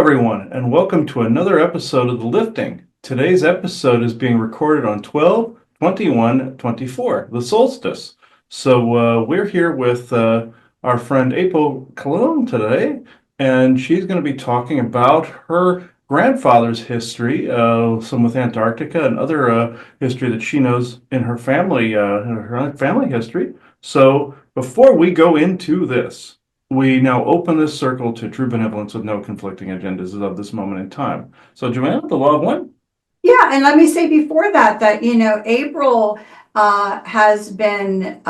everyone, and welcome to another episode of The Lifting. Today's episode is being recorded on 12/21/24, the solstice. So we're here with our friend April Cologne today, and she's going to be talking about her grandfather's history, some with Antarctica and other history that she knows in her family history. So before we go into this, we now open this circle to true benevolence with no conflicting agendas of this moment in time. So, Joanna, the law of one? Yeah, and let me say before that, April has been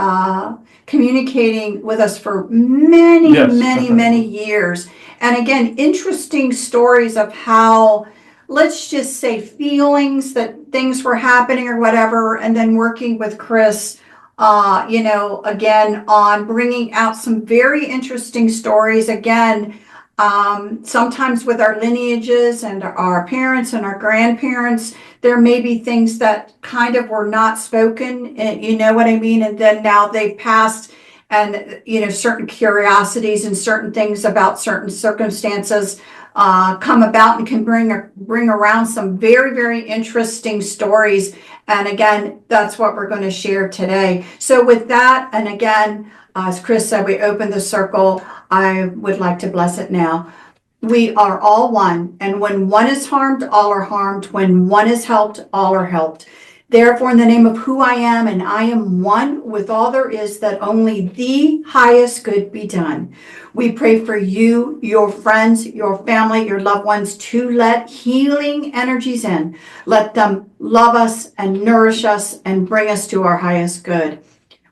communicating with us for many, Yes. many years. And again, interesting stories of how, let's just say, feelings that things were happening or whatever, and then working with Chris, again, on bringing out some very interesting stories. Again, sometimes with our lineages and our parents and our grandparents, there may be things that kind of were not spoken, you know what I mean? And then now they've passed, and, certain curiosities and certain things about certain circumstances come about and can bring around some very, very interesting stories. And again, that's what we're going to share today. So with that, and again, as Chris said, we open the circle. I would like to bless it now. We are all one, and when one is harmed, all are harmed. When one is helped, all are helped. Therefore, in the name of who I am, and I am one with all there is, that only the highest good be done. We pray for you, your friends, your family, your loved ones, to let healing energies in. Let them love us and nourish us and bring us to our highest good.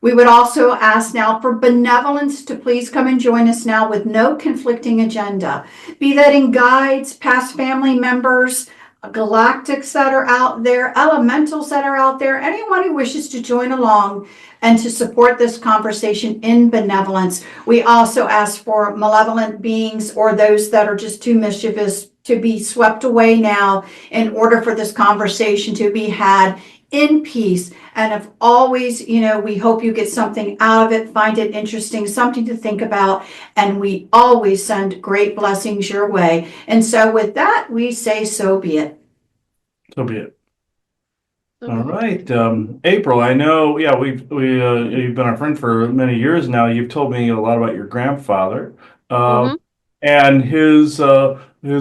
We would also ask now for benevolence to please come and join us now with no conflicting agenda. Be that in guides, past family members, galactics that are out there, elementals that are out there, anyone who wishes to join along and to support this conversation in benevolence. We also ask for malevolent beings or those that are just too mischievous to be swept away now in order for this conversation to be had in peace. And if always, we hope you get something out of it, find it interesting, something to think about, and we always send great blessings your way. And so with that, we say, so be it. So be it. All right. April, I know, yeah, you've been our friend for many years now. You've told me a lot about your grandfather, uh, Mm-hmm. and his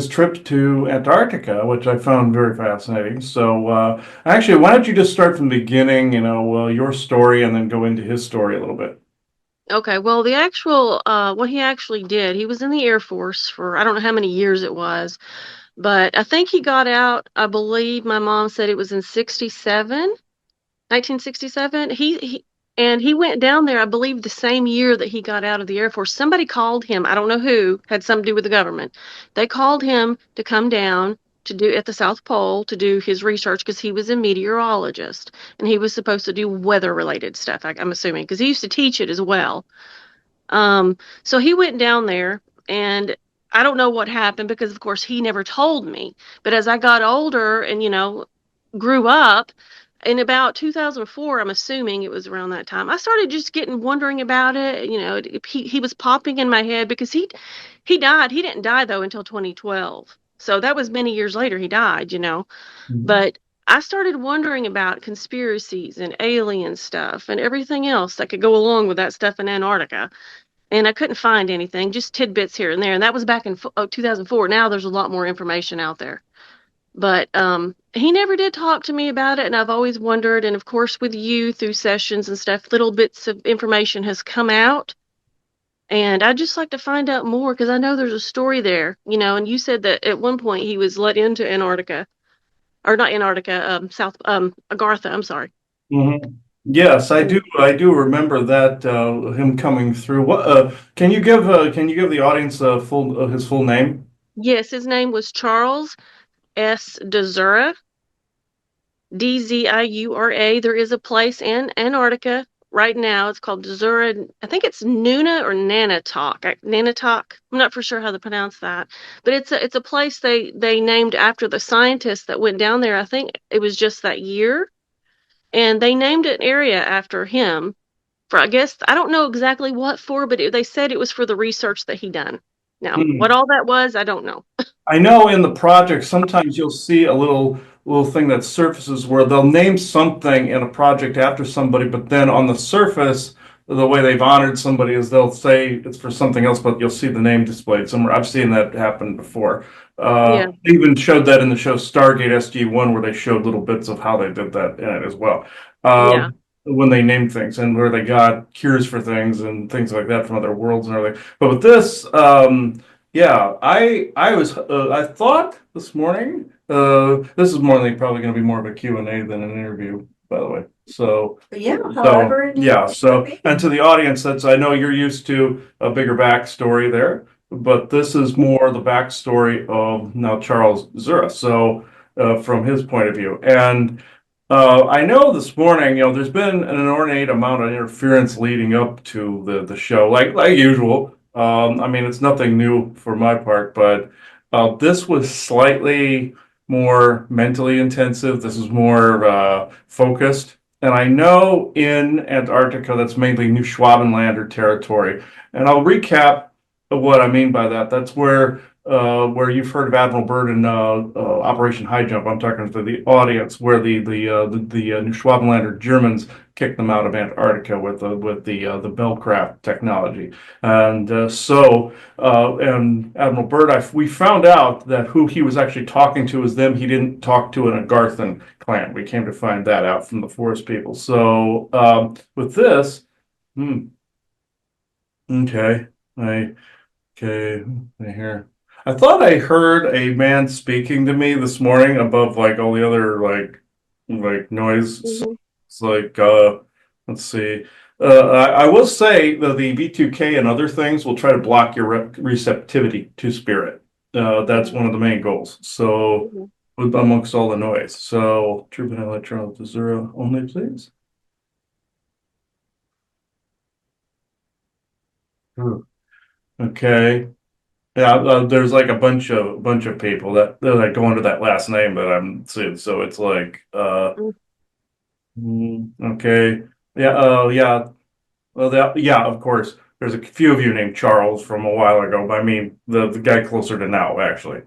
trip to Antarctica, which I found very fascinating. So, actually, why don't you just start from the beginning, your story, and then go into his story a little bit. Okay, well, what he actually did, he was in the Air Force for, I don't know how many years it was, but I think he got out, I believe my mom said it was in 1967. And he went down there, I believe the same year that he got out of the Air Force. Somebody called him, I don't know who, had something to do with the government. They called him to come down to do at the South Pole to do his research because he was a meteorologist and he was supposed to do weather related stuff, I'm assuming, because he used to teach it as well. So he went down there, and I don't know what happened because, of course, he never told me. But as I got older and, grew up, in about 2004, I'm assuming it was around that time, I started just wondering about it. He was popping in my head because he died. He didn't die, though, until 2012. So that was many years later he died. Mhm. But I started wondering about conspiracies and alien stuff and everything else that could go along with that stuff in Antarctica. And I couldn't find anything, just tidbits here and there. And that was back in 2004. Now there's a lot more information out there. But he never did talk to me about it. And I've always wondered. And of course, with you through sessions and stuff, little bits of information has come out. And I'd just like to find out more because I know there's a story there, and you said that at one point he was let into Antarctica, or not Antarctica, Agartha, I'm sorry. Mhm. Yes, I do. I do remember that him coming through. What can you give the audience his full name? Yes, his name was Charles S. Dzura. Dziura. There is a place in Antarctica right now. It's called Dzura. I think it's Nuna or Nanatok. Nanatok. I'm not for sure how to pronounce that, but it's a place they named after the scientists that went down there. I think it was just that year, and they named an area after him. For I guess I don't know exactly what for, but they said it was for the research that he done. Now, Hmm. what all that was, I don't know. I know in the project sometimes you'll see a little thing that surfaces where they'll name something in a project after somebody, but then on the surface, the way they've honored somebody is they'll say it's for something else, but you'll see the name displayed somewhere. I've seen that happen before. Yeah, They even showed that in the show Stargate SG-1, where they showed little bits of how they did that in it as well. yeah. When they named things and where they got cures for things and things like that from other worlds and everything. But with this, yeah, I thought this morning. This is more than probably going to be more of a Q and A than an interview, by the way. So, Yeah, so however it yeah. needs to So, be. and to the audience, that's I know you're used to a bigger backstory there, but this is more the backstory of now Charles Zura. So, from his point of view, and I know this morning, there's been an inordinate amount of interference leading up to the show, like usual. I mean, it's nothing new for my part, but this was slightly more mentally intensive. This is more focused. And I know in Antarctica, that's mainly New Schwabenlander territory. And I'll recap what I mean by that. That's where you've heard of Admiral Byrd in Operation High Jump. I'm talking to the audience, where the New Schwabenlander Germans kicked them out of Antarctica with the Bellcraft technology, and Admiral Byrd, we found out that who he was actually talking to is them. He didn't talk to an Agarthan clan. We came to find that out from the Forest people. So with this, hmm, okay, I. Okay, I hear. I thought I heard a man speaking to me this morning above like all the other like noise. So Hmm. it's like let's see. I will say that the V2K and other things will try to block your receptivity to spirit. That's one of the main goals. So Hmm. amongst all the noise. So true and electron to zero only, please. Hmm. Okay. Yeah, there's like a bunch of people that go under that last name that I'm seeing. So it's like, okay, yeah, yeah, well, yeah, of course. There's a few of you named Charles from a while ago, but I mean the guy closer to now, actually.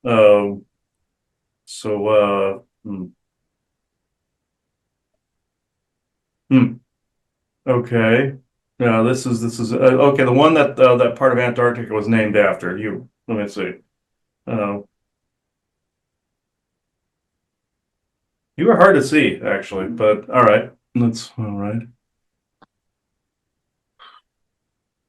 Uh, so, um, hmm, okay, yeah, this is okay. The one that part of Antarctica was named after you. Let me see. Uh, you were hard to see, actually, but all right, that's all right.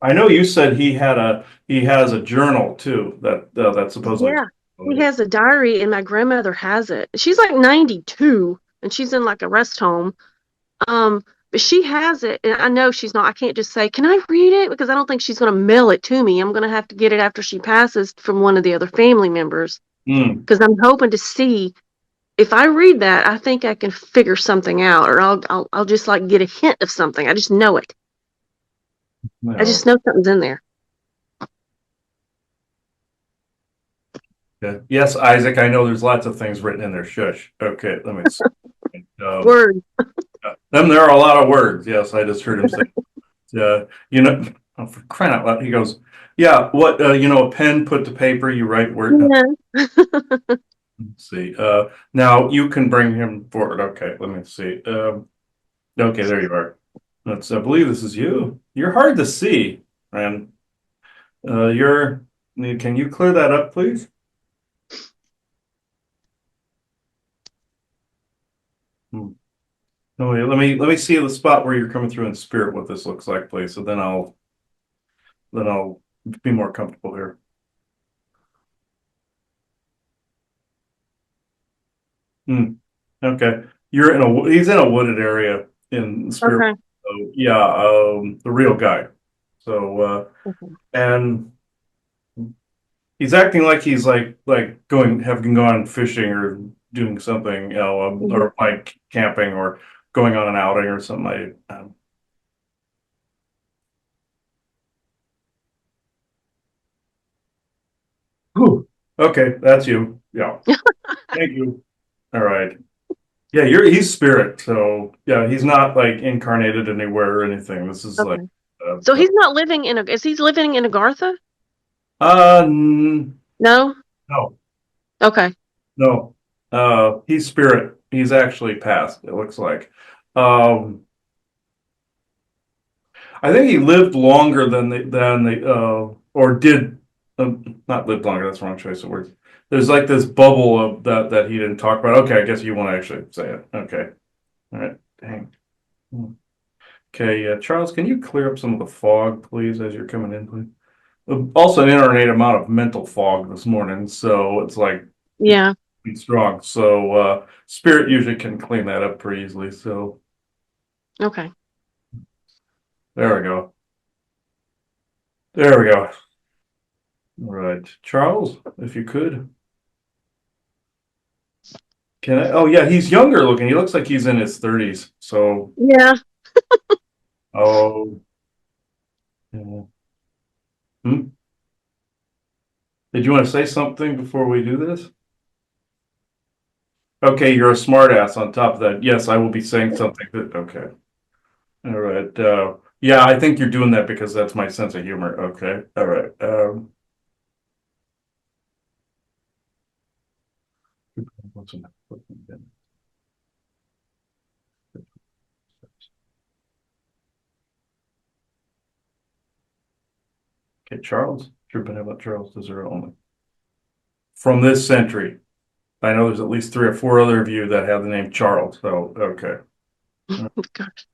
I know you said he has a journal too that supposedly. Yeah, he has a diary, and my grandmother has it. She's like 92, and she's in like a rest home. Um, but she has it, and I know she's not. I can't just say, "Can I read it?" Because I don't think she's going to mail it to me. I'm going to have to get it after she passes from one of the other family members. Hmm. Because I'm hoping to see if I read that, I think I can figure something out, or I'll just like get a hint of something. I just know it. I No. just know something's in there. Yeah. Yes, Isaac. I know there's lots of things written in there. Shush. Okay. Let me see. Um, Word. there are a lot of words. Yes, I just heard him say. Oh, for crying out loud. He goes, yeah. What? A pen put to paper. You write word. Yeah. Let's see. Now you can bring him forward. Okay. Let me see. Okay, there you are. I believe this is you. You're hard to see, man. You're. Can you clear that up, please? Hmm. No, wait, let me see the spot where you're coming through in spirit. What this looks like, please. So then I'll be more comfortable here. Hmm. Okay, he's in a wooded area in spirit. Okay. So, yeah, the real guy. So Okay. and he's acting like he's like having gone fishing or doing something, Hmm. or like camping or going on an outing or something. Whew. Okay, that's you. Yeah. Thank you. All right. Yeah, he's spirit, so yeah, he's not like incarnated anywhere or anything. This is like Okay. So he's not living in is he living in Agartha? No, No? no, Okay. no. He's spirit. He's actually passed, it looks like. Um, I think he lived longer or did, not lived longer, that's the wrong choice of words. There's like this bubble of that he didn't talk about. Okay, I guess you want to actually say it. Okay. All right. Dang. Okay, Charles, can you clear up some of the fog, please, as you're coming in, please? Also, an inordinate amount of mental fog this morning, so it's like Yeah. it's strong. So, Spirit usually can clean that up pretty easily. So, Okay. there we go. There we go. All right, Charles, if you could. Can I? Oh, yeah, he's younger looking. He looks like he's in his 30s. So, Yeah. oh, yeah. Hmm? Did you want to say something before we do this? Okay, you're a smartass on top of that. Yes, I will be saying something okay. All right. Yeah, I think you're doing that because that's my sense of humor. Okay. All right. What's in Okay, Charles. Tripping about Charles Deserto only. From this century. I know there's at least 3 or 4 other of you that have the name Charles. So, okay. Gosh.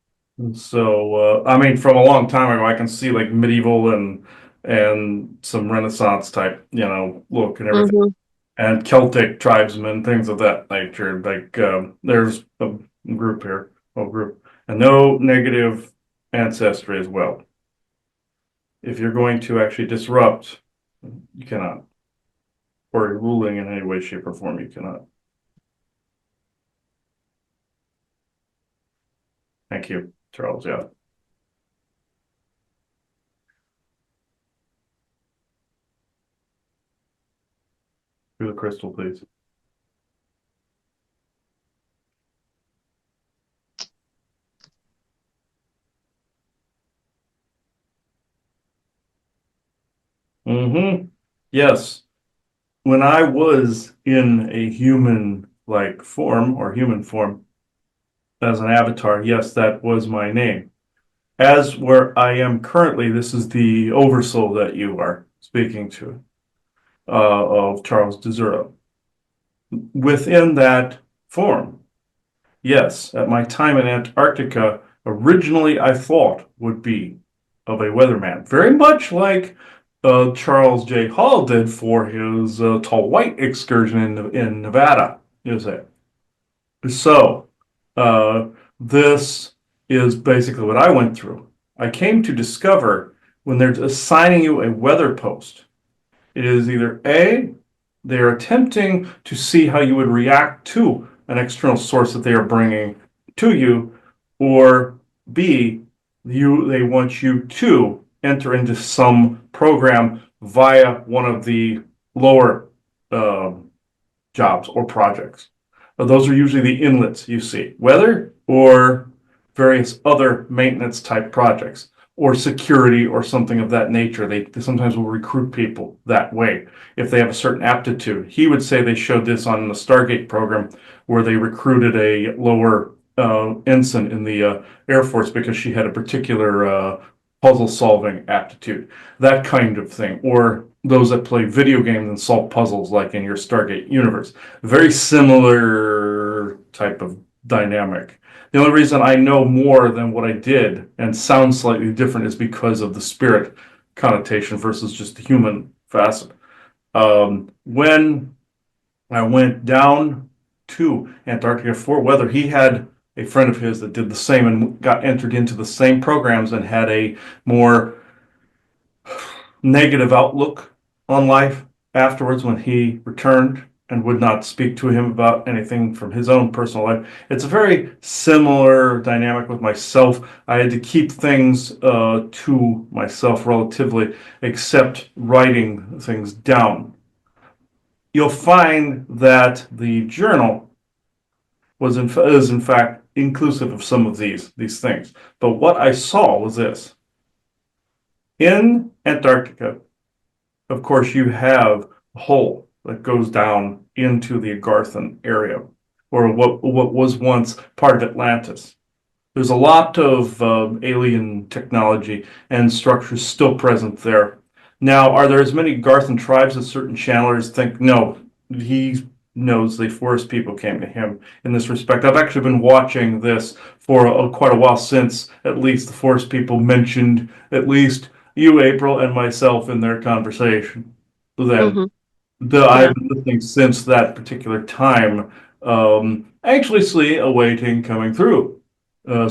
So, I mean, from a long time ago, I can see like medieval and some Renaissance type, look and everything. Mm-hmm. And Celtic tribesmen, things of that nature. Like there's a group here, and no negative ancestry as well. If you're going to actually disrupt, you cannot, or ruling in any way, shape, or form, you cannot. Thank you, Charles. Yeah, through the crystal, please. Yes. When I was in a human-like form or human form as an avatar, yes, that was my name. As where I am currently, this is the oversoul that you are speaking to, of Charles Deserto. Within that form, yes, at my time in Antarctica, originally I thought would be of a weatherman, very much like Charles J. Hall did for his tall white excursion in Nevada, is it? So, uh, this is basically what I went through. I came to discover when they're assigning you a weather post, it is either A, they're attempting to see how you would react to an external source that they are bringing to you, or B, they want you to enter into some program via one of the lower um, jobs or projects. Those are usually the inlets you see, weather or various other maintenance type projects or security or something of that nature. They sometimes will recruit people that way if they have a certain aptitude. He would say they showed this on the Stargate program where they recruited a lower ensign in the Air Force because she had a particular puzzle solving aptitude, that kind of thing, or those that play video games and solve puzzles like in your Stargate universe. Very similar type of dynamic. The only reason I know more than what I did and sound slightly different is because of the spirit connotation versus just the human facet. When I went down to Antarctica for weather, he had a friend of his that did the same and got entered into the same programs and had a more negative outlook on life afterwards when he returned and would not speak to him about anything from his own personal life. It's a very similar dynamic with myself. I had to keep things to myself relatively, except writing things down. You'll find that the journal is in fact inclusive of some of these things. But what I saw was this. In Antarctica, of course, you have a hole that goes down into the Agarthan area, or what was once part of Atlantis. There's a lot of alien technology and structures still present there. Now, are there as many Garthan tribes as certain channelers think? No, he knows the forest people came to him in this respect. I've actually been watching this for quite a while since at least the forest people mentioned at least you, April, and myself in their conversation. Then Hmm. I've Yeah. been listening since that particular time, anxiously awaiting coming through. Uh,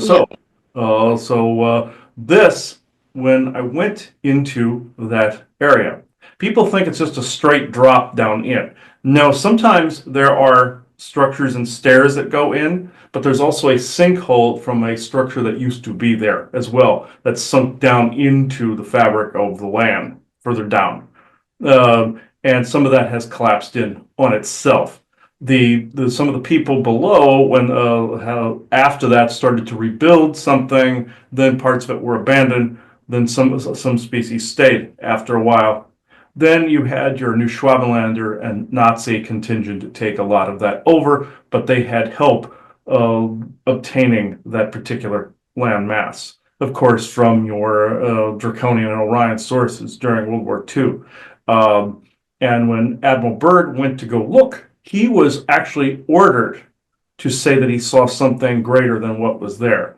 Yeah. so, this, when I went into that area, people think it's just a straight drop down in. No, sometimes there are structures and stairs that go in, but there's also a sinkhole from a structure that used to be there as well, that's sunk down into the fabric of the land further down. And some of that has collapsed in on itself. The some of the people below, when how, after that started to rebuild something, then parts of it were abandoned. Then some species stayed after a while. Then you had your New Schwabenlander and Nazi contingent to take a lot of that over, but they had help obtaining that particular land mass, of course, from your Draconian and Orion sources during World War II. Um, and when Admiral Byrd went to go look, he was actually ordered to say that he saw something greater than what was there.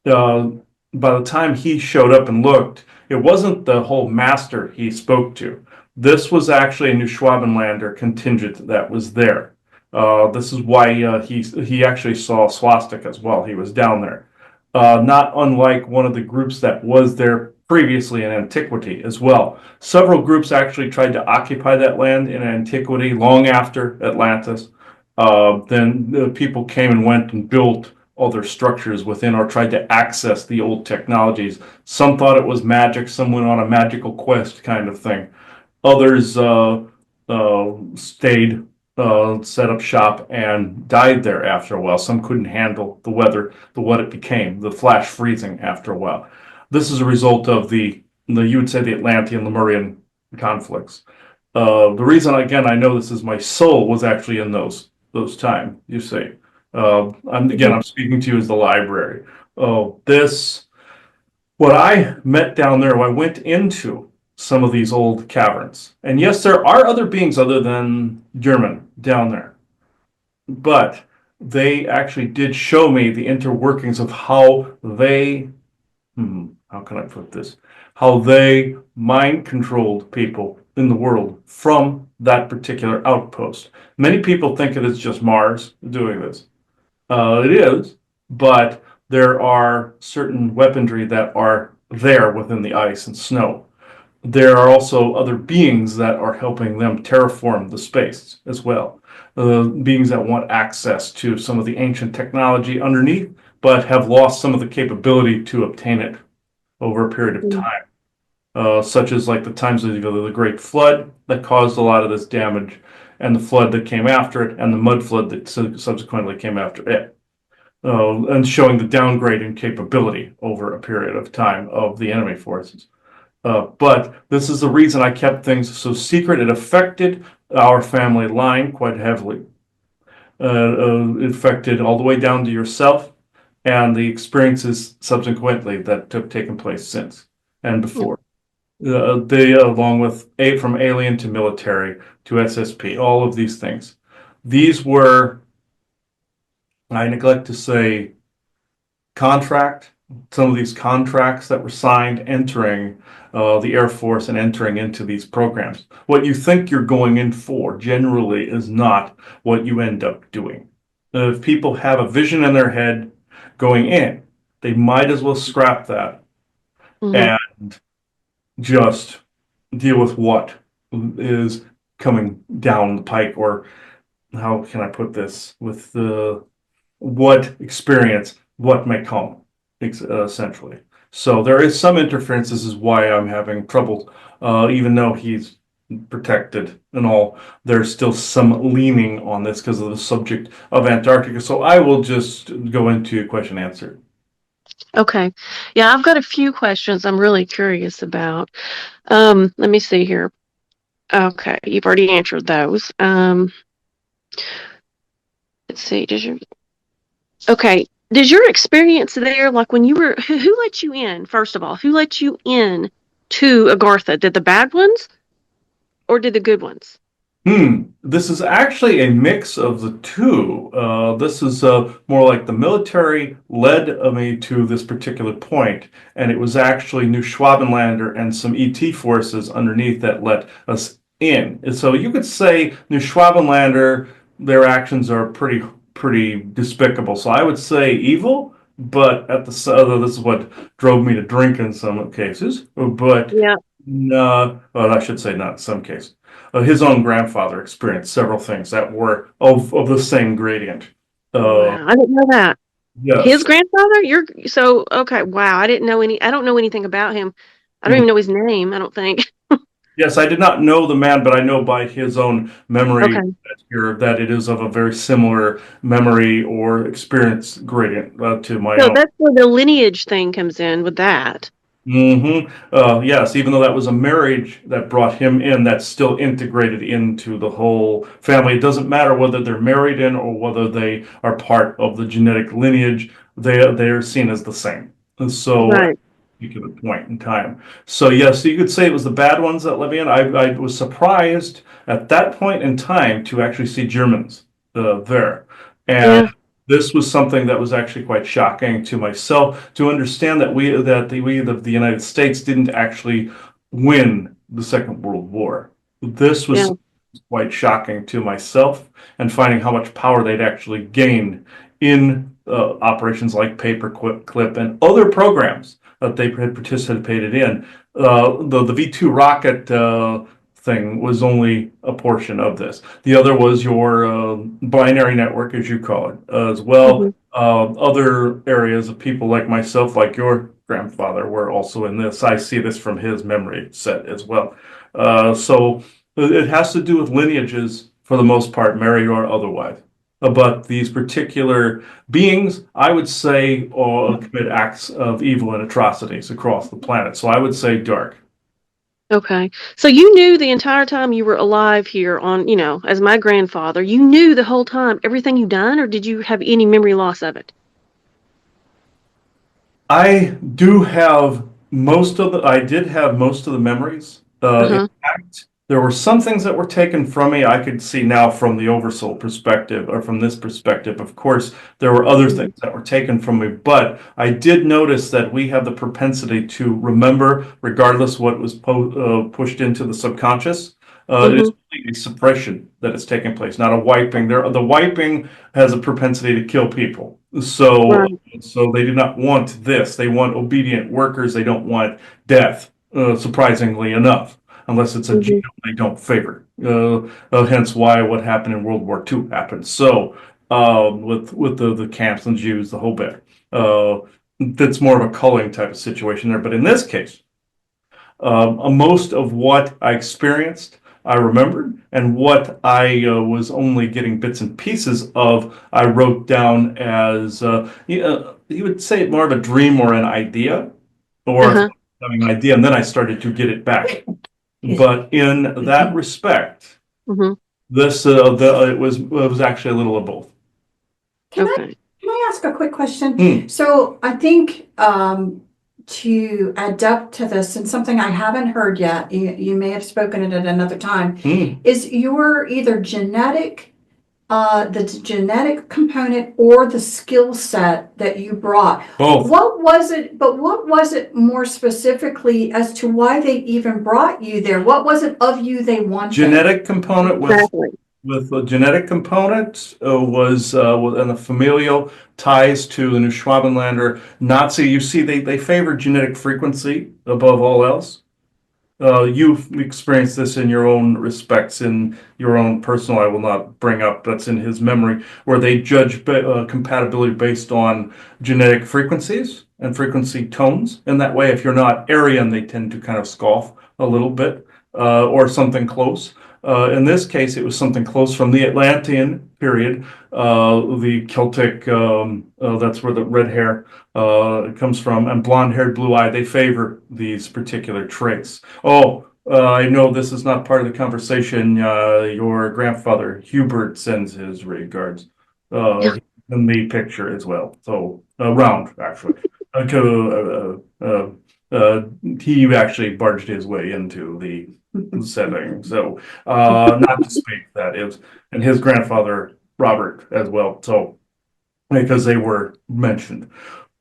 Uh, by the time he showed up and looked, it wasn't the whole master he spoke to. This was actually a New Schwabenlander contingent that was there. This is why he actually saw swastika as well. He was down there, not unlike one of the groups that was there previously in antiquity as well. Several groups actually tried to occupy that land in antiquity long after Atlantis. Then the people came and went and built all their structures within or tried to access the old technologies. Some thought it was magic, some went on a magical quest kind of thing. Others stayed, set up shop, and died there after a while. Some couldn't handle the weather, what it became, the flash freezing after a while. This is a result of you would say the Atlantean Lemurian conflicts. The reason, again, I know this is my soul was actually in those time. You see, Hmm. I'm speaking to you as the library. Oh, this what I met down there. I went into some of these old caverns, and yes, there are other beings other than German down there, but they actually did show me the interworkings of how they how can I put this? How they mind controlled people in the world from that particular outpost. Many people think it is just Mars doing this. It is, but there are certain weaponry that are there within the ice and snow. There are also other beings that are helping them terraform the space as well. Beings that want access to some of the ancient technology underneath, but have lost some of the capability to obtain it over a period of time, such as like the times of the Great Flood that caused a lot of this damage, and the flood that came after it, and the mud flood that subsequently came after it, and showing the downgrade in capability over a period of time of the enemy forces. But this is the reason I kept things so secret. It affected our family line quite heavily. It affected all the way down to yourself and the experiences subsequently that have taken place since and before. They, along with from alien to military to SSP, all of these things. These were, I neglect to say, contract. Some of these contracts that were signed entering the Air Force and entering into these programs. What you think you're going in for generally is not what you end up doing. If people have a vision in their head going in, they might as well scrap that Hmm. and just deal with what is coming down the pike, or how can I put this, with the what experience, what may come, essentially. So there is some interference. This is why I'm having trouble, even though he's protected and all. There's still some leaning on this because of the subject of Antarctica. So I will just go into question answer. Okay. Yeah, I've got a few questions I'm really curious about. Let me see here. Okay, you've already answered those. Let's see. Does your experience there, like when you were, who let you in, first of all? Who let you in to Agartha? Did the bad ones or did the good ones? This is actually a mix of the two. This is more like the military led me to this particular point, and it was actually New Schwabenlander and some ET forces underneath that let us in. And so you could say New Schwabenlander, their actions are pretty despicable. So I would say evil, but this is what drove me to drink in some cases. But Yeah. no, well, I should say not in some cases. His own grandfather experienced several things that were of the same gradient. Uh, Wow, I didn't know that. His yes. grandfather? Okay, wow. I don't know anything about him. I don't Mhm. even know his name, I don't think. Yes, I did not know the man, but I know by his own memory Okay. that it is of a very similar memory or experience gradient to my So own. that's where the lineage thing comes in with that. Yes, even though that was a marriage that brought him in, that's still integrated into the whole family. It doesn't matter whether they're married in or whether they are part of the genetic lineage. They are seen as the same. And so, at Right. a particular point in time. So yes, you could say it was the bad ones that let me in. I was surprised at that point in time to actually see Germans there, and Yeah. this was something that was actually quite shocking to myself to understand that the United States didn't actually win the Second World War. This Yeah. was quite shocking to myself, and finding how much power they'd actually gained in operations like Paperclip and other programs that they had participated in. The V2 rocket thing was only a portion of this. The other was your binary network, as you call it, as well. Hmm. Other areas of people like myself, like your grandfather, were also in this. I see this from his memory set as well. So it has to do with lineages for the most part, married or otherwise. But these particular beings, I would say, commit acts of evil and atrocities across the planet. So I would say dark. Okay. So you knew the entire time you were alive here as my grandfather, you knew the whole time everything you done, or did you have any memory loss of it? I did have most of the memories. In Uh-huh. fact, there were some things that were taken from me. I could see now from the oversoul perspective, or from this perspective. Of course, there were other Hmm. things that were taken from me, but I did notice that we have the propensity to remember, regardless what was pushed into the subconscious. It Hmm. is a suppression that is taking place, not a wiping. The wiping has a propensity to kill people. Right. So they do not want this. They want obedient workers. They don't want death, surprisingly enough, unless it's a Hmm. genome they don't favor. Hence why what happened in World War II happened. So with the camps and Jews, the whole bit. That's more of a culling type of situation there. But in this case, most of what I experienced, I remembered, and what I was only getting bits and pieces of, I wrote down as you would say it more of a dream or an idea, or Uh-huh. having an idea, and then I started to get it back. But in that respect, Hmm. it was actually a little of both. Can I, Okay. can I ask a quick question? Hmm. So I think, to adapt to this, and something I haven't heard yet, you may have spoken it at another time, Hmm. is your either the genetic component or the skill set that you brought. Both. What was it more specifically as to why they even brought you there? What was it of you they wanted? Genetic component Exactly. with the genetic component and the familial ties to the New Schwabenlander Nazi. You see, they favor genetic frequency above all else. You've experienced this in your own respects, in your own personal, I will not bring up, that's in his memory, where they judge compatibility based on genetic frequencies and frequency tones. In that way, if you're not Aryan, they tend to kind of scoff a little bit, or something close. In this case, it was something close from the Atlantean period, the Celtic, that's where the red hair comes from, and blonde-haired, blue-eyed. They favor these particular traits. Oh, I know this is not part of the conversation. Your grandfather, Hubert, sends his regards. Yeah. He's in the picture as well. So, round, actually. He actually barged his way into the setting. So, not to speak that is, and his grandfather, Robert, as well. So, because they were mentioned,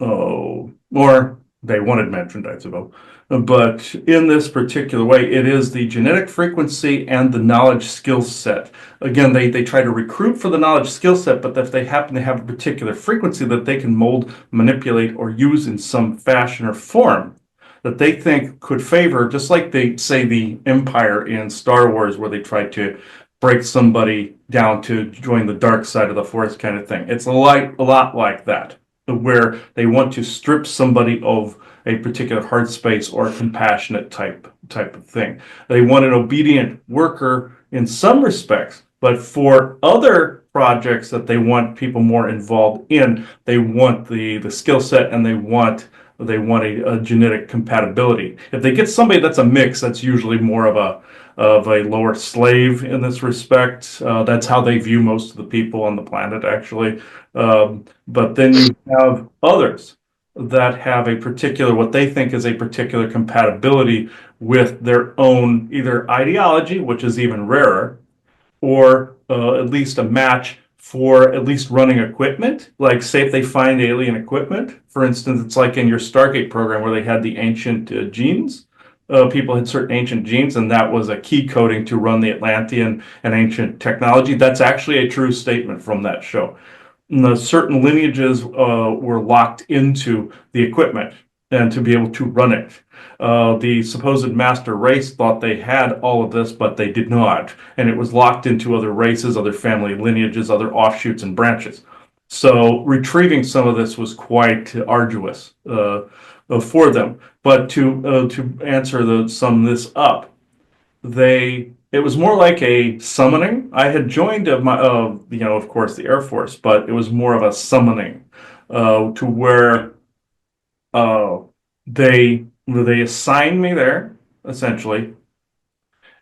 or they wanted mentioned, I suppose. But in this particular way, it is the genetic frequency and the knowledge skill set. Again, they try to recruit for the knowledge skill set, but if they happen to have a particular frequency that they can mold, manipulate, or use in some fashion or form that they think could favor, just like they say the Empire in Star Wars, where they try to break somebody down to join the dark side of the force kind of thing. It's a lot like that, where they want to strip somebody of a particular heart space or compassionate type of thing. They want an obedient worker in some respects, but for other projects that they want people more involved in, they want the skill set, and they want a genetic compatibility. If they get somebody that's a mix, that's usually more of a lower slave in this respect. That's how they view most of the people on the planet, actually. But then you have others that have a particular, what they think is a particular compatibility with their own either ideology, which is even rarer, or at least a match for at least running equipment. Like, say, if they find alien equipment, for instance, it's like in your Stargate program where they had the ancient genes. People had certain ancient genes, and that was a key coding to run the Atlantean and ancient technology. That's actually a true statement from that show. Certain lineages were locked into the equipment and to be able to run it. The supposed master race thought they had all of this, but they did not. And it was locked into other races, other family lineages, other offshoots and branches. So retrieving some of this was quite arduous for them. But to sum this up, it was more like a summoning. I had joined of course, the Air Force, but it was more of a summoning to where uh, they assigned me there essentially,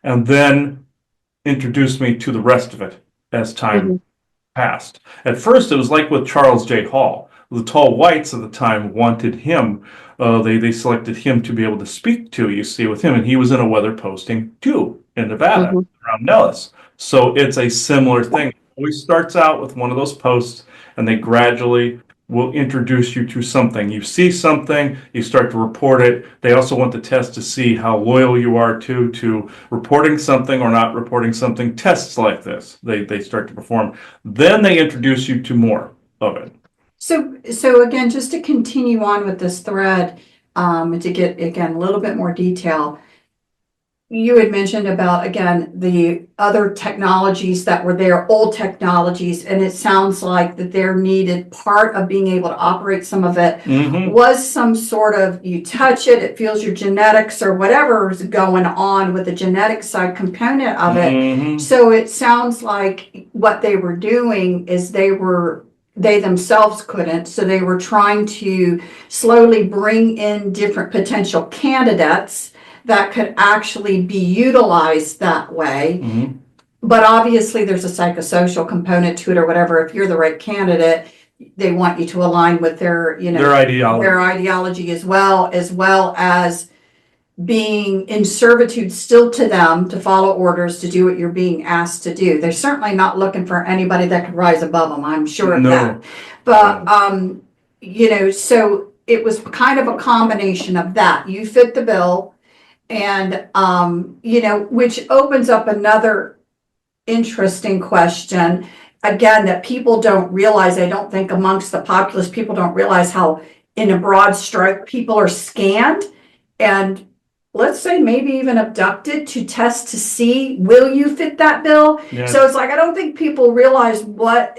and then introduced me to the rest of it as time Mm-hmm. passed. At first, it was like with Charles J. Hall. The tall whites at the time wanted him. They selected him to be able to speak to, you see, with him, and he was in a weather posting too in Nevada Mm-hmm. around Nellis. So it's a similar thing. It always starts out with one of those posts, and they gradually will introduce you to something. You see something, you start to report it. They also want to test to see how loyal you are to reporting something or not reporting something. Tests like this, they start to perform. Then they introduce you to more of it. So again, just to continue on with this thread, to get again a little bit more detail, you had mentioned about, again, the other technologies that were there, old technologies, and it sounds like that they're needed part of being able to operate some of it was some sort of, you touch it, it feels your genetics or whatever is going on with the genetic side component of it. So it sounds like what they were doing is they themselves couldn't, so they were trying to slowly bring in different potential candidates that could actually be utilized that way. But obviously there's a psychosocial component to it or whatever. If you're the right candidate, they want you to align with their ideology as well as being in servitude still to them, to follow orders, to do what you're being asked to do. They're certainly not looking for anybody that could rise above them, I'm sure of that. But so it was kind of a combination of that. You fit the bill. And, which opens up another interesting question, again, that people don't realize. I don't think amongst the populace, people don't realize how, in a broad stroke, people are scanned and, let's say, maybe even abducted to test to see, will you fit that bill? Yes. So it's like, I don't think people realize what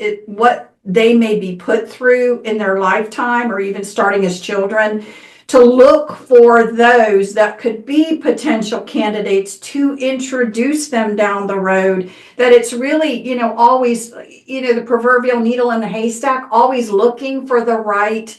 they may be put through in their lifetime or even starting as children to look for those that could be potential candidates to introduce them down the road. That it's really, always, the proverbial needle in the haystack, always looking for the right,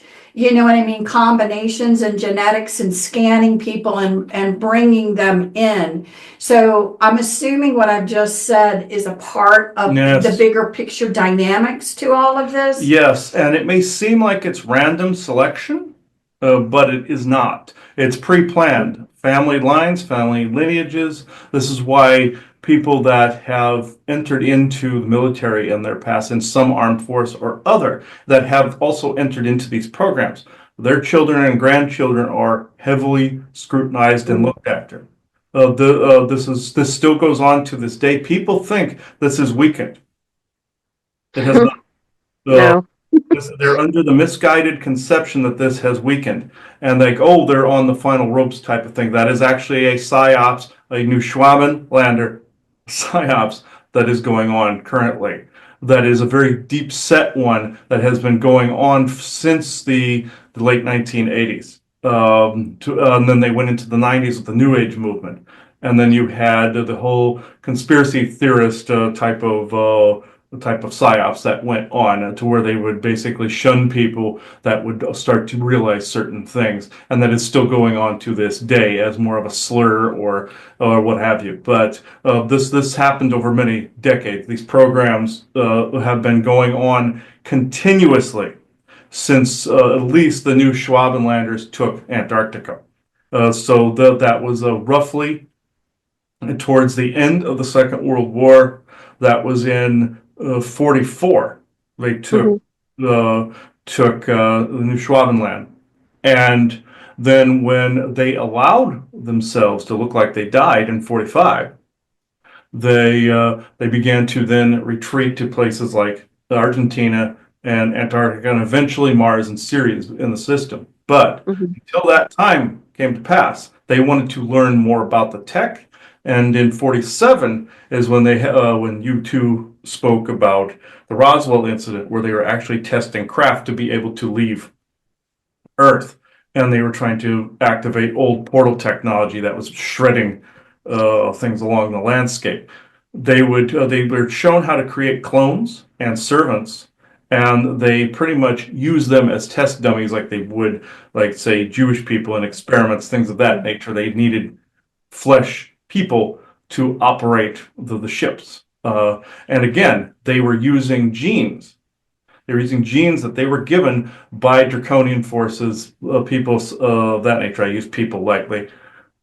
combinations and genetics and scanning people and bringing them in. So I'm assuming what I've just said is a part of the Yes. bigger picture dynamics to all of this. Yes, and it may seem like it's random selection, but it is not. It's pre-planned. Family lines, family lineages. This is why people that have entered into the military in their past, in some armed force or other, that have also entered into these programs, their children and grandchildren are heavily scrutinized and looked after. This still goes on to this day. People think this is weakened. It has not. Uh, No. they're under the misguided conception that this has weakened, and like, oh, they're on the final ropes type of thing. That is actually a psyops, a new Schwabenlander psyops that is going on currently. That is a very deep set one that has been going on since the late 1980s. And then they went into the 90s with the New Age movement. And then you had the whole conspiracy theorist type of psyops that went on to where they would basically shun people that would start to realize certain things, and that is still going on to this day as more of a slur or what have you. But this happened over many decades. These programs have been going on continuously since at least the new Schwabenlanders took Antarctica. That was roughly towards the end of the Second World War. That was in 44. They Mhm. took the New Schwabenland, and then when they allowed themselves to look like they died in 45, they began to then retreat to places like Argentina and Antarctica, and eventually Mars and Sirius in the system. But Mhm. until that time came to pass, they wanted to learn more about the tech. And in 47 is when you two spoke about the Roswell incident, where they were actually testing craft to be able to leave Earth, and they were trying to activate old portal technology that was shredding things along the landscape. They were shown how to create clones and servants, and they pretty much use them as test dummies, like they would, like, say, Jewish people in experiments, things of that nature. They needed flesh people to operate the ships. And again, they were using genes. They were using genes that they were given by draconian forces, people of that nature. I use people lightly,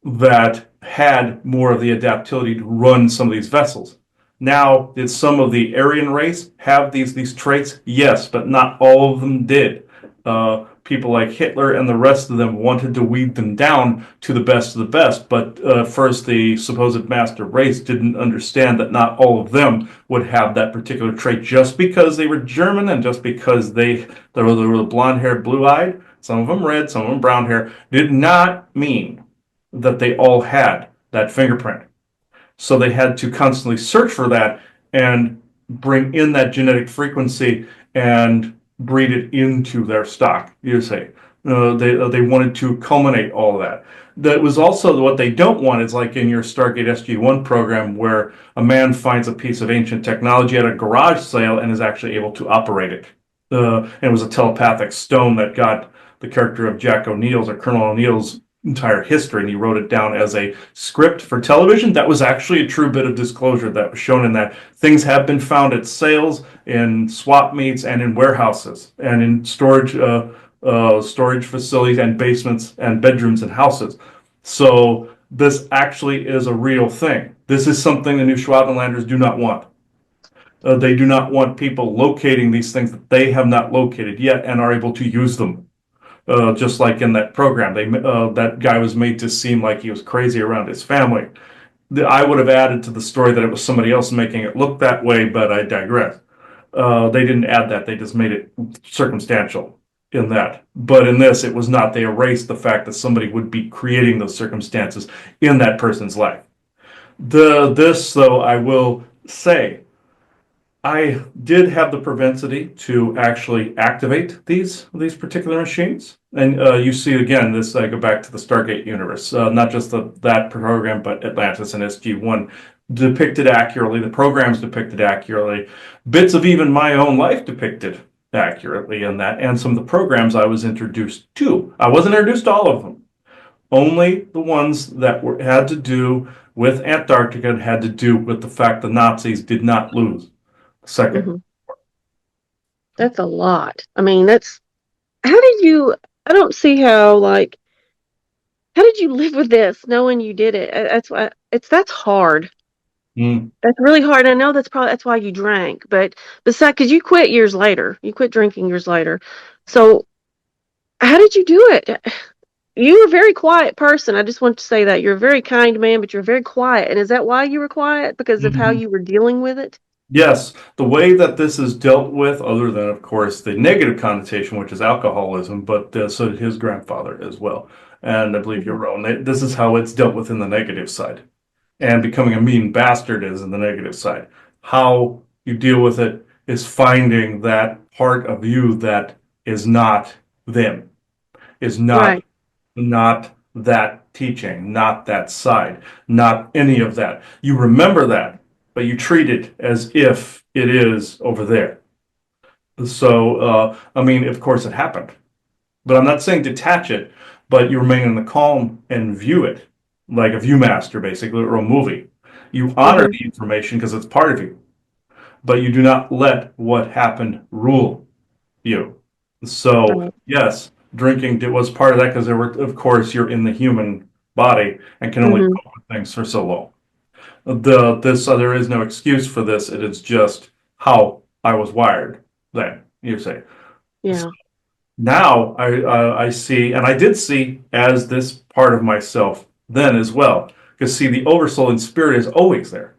that had more of the adaptability to run some of these vessels. Now, did some of the Aryan race have these traits? Yes, but not all of them did. People like Hitler and the rest of them wanted to weed them down to the best of the best, but first the supposed master race didn't understand that not all of them would have that particular trait just because they were German and just because they were blonde-haired, blue-eyed, some of them red, some of them brown hair, did not mean that they all had that fingerprint. So they had to constantly search for that and bring in that genetic frequency and breed it into their stock, you say. They wanted to culminate all of that. That was also what they don't want is like in your Stargate SG-1 program, where a man finds a piece of ancient technology at a garage sale and is actually able to operate it. And it was a telepathic stone that got the character of Jack O'Neill's or Colonel O'Neill's entire history, and he wrote it down as a script for television. That was actually a true bit of disclosure that was shown in that. Things have been found at sales, in swap meets, and in warehouses, and in storage facilities, and basements, and bedrooms, and houses. So this actually is a real thing. This is something the New Schwabenlanders do not want. They do not want people locating these things that they have not located yet and are able to use them. Just like in that program, that guy was made to seem like he was crazy around his family. I would have added to the story that it was somebody else making it look that way, but I digress. They didn't add that; they just made it circumstantial in that. But in this, it was not. They erased the fact that somebody would be creating those circumstances in that person's life. This, though, I will say, I did have the propensity to actually activate these particular machines, and you see again this. I go back to the Stargate universe, not just that program, but Atlantis and SG-1 depicted accurately. The programs depicted accurately. Bits of even my own life depicted accurately in that, and some of the programs I was introduced to. I wasn't introduced to all of them. Only the ones that had to do with Antarctica and had to do with the fact the Nazis did not lose. Second. Hmm. That's a lot. I mean, how did you, I don't see how, like, how did you live with this knowing you did it? That's why that's hard. Mm. That's really hard. I know that's why you drank, but besides, because you quit years later, you quit drinking years later. So how did you do it? You were a very quiet person. I just want to say that you're a very kind man, but you're very quiet. And is that why you were quiet? Because of how Mhm. you were dealing with it? Yes, the way that this is dealt with, other than, of course, the negative connotation, which is alcoholism, but so did his grandfather as well. And I believe Hmm. you're wrong. This is how it's dealt with in the negative side. And becoming a mean bastard is in the negative side. How you deal with it is finding that part of you that is not them, is not Right. not that teaching, not that side, not any of that. You remember that, but you treat it as if it is over there. So, I mean, of course, it happened, but I'm not saying detach it, but you remain in the calm and view it like a viewmaster, basically, or a movie. You honor Hmm. the information because it's part of you, but you do not let what happened rule you. So Right. yes, drinking was part of that because there were, of course, you're in the human body and can only Hmm. cope with things for so long. There is no excuse for this. It is just how I was wired then. You say. So Yeah. now I see, and I did see as this part of myself then as well. Because see, the oversoul in spirit is always there.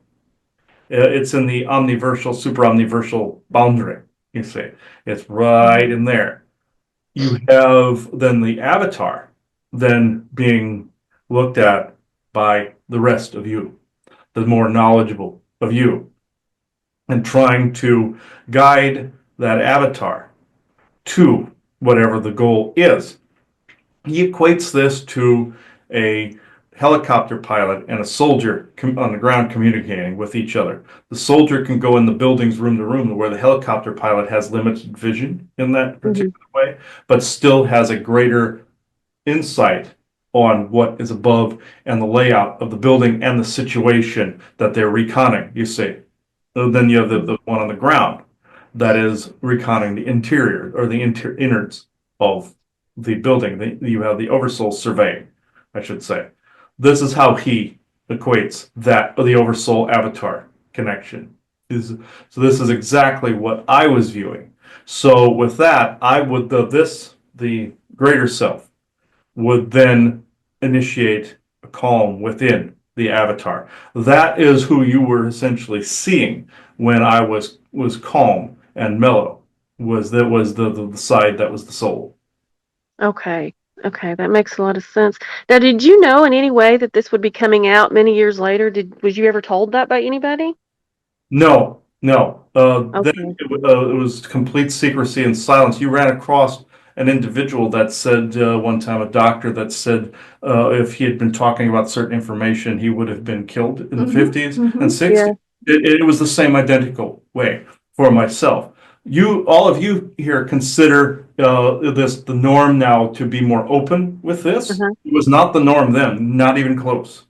It's in the omniversal, super omniversal boundary. You see, it's right Hmm. in there. You have then the avatar then being looked at by the rest of you, the more knowledgeable of you, and trying to guide that avatar to whatever the goal is. He equates this to a helicopter pilot and a soldier on the ground communicating with each other. The soldier can go in the buildings room to room where the helicopter pilot has limited vision in that Hmm. particular way, but still has a greater insight on what is above and the layout of the building and the situation that they're reconning, you see. Then you have the one on the ground that is reconning the interior or the innards of the building. You have the oversoul surveying, I should say. This is how he equates that the oversoul avatar connection. So this is exactly what I was viewing. So with that, I would the greater self would then initiate a calm within the avatar. That is who you were essentially seeing when I was calm and mellow. Was the side that was the soul. Okay. Okay. That makes a lot of sense. Now, did you know in any way that this would be coming out many years later? Was you ever told that by anybody? No, no. Then Okay. it was complete secrecy and silence. You ran across an individual that said one time, a doctor that said if he had been talking about certain information, he would have been killed in the Mm-hmm, 50s and mm-hmm. 60s. Yeah. It was the same identical way for myself. All of you here consider this the norm now to be more open with this. Uh-huh. It was not the norm then, not even close.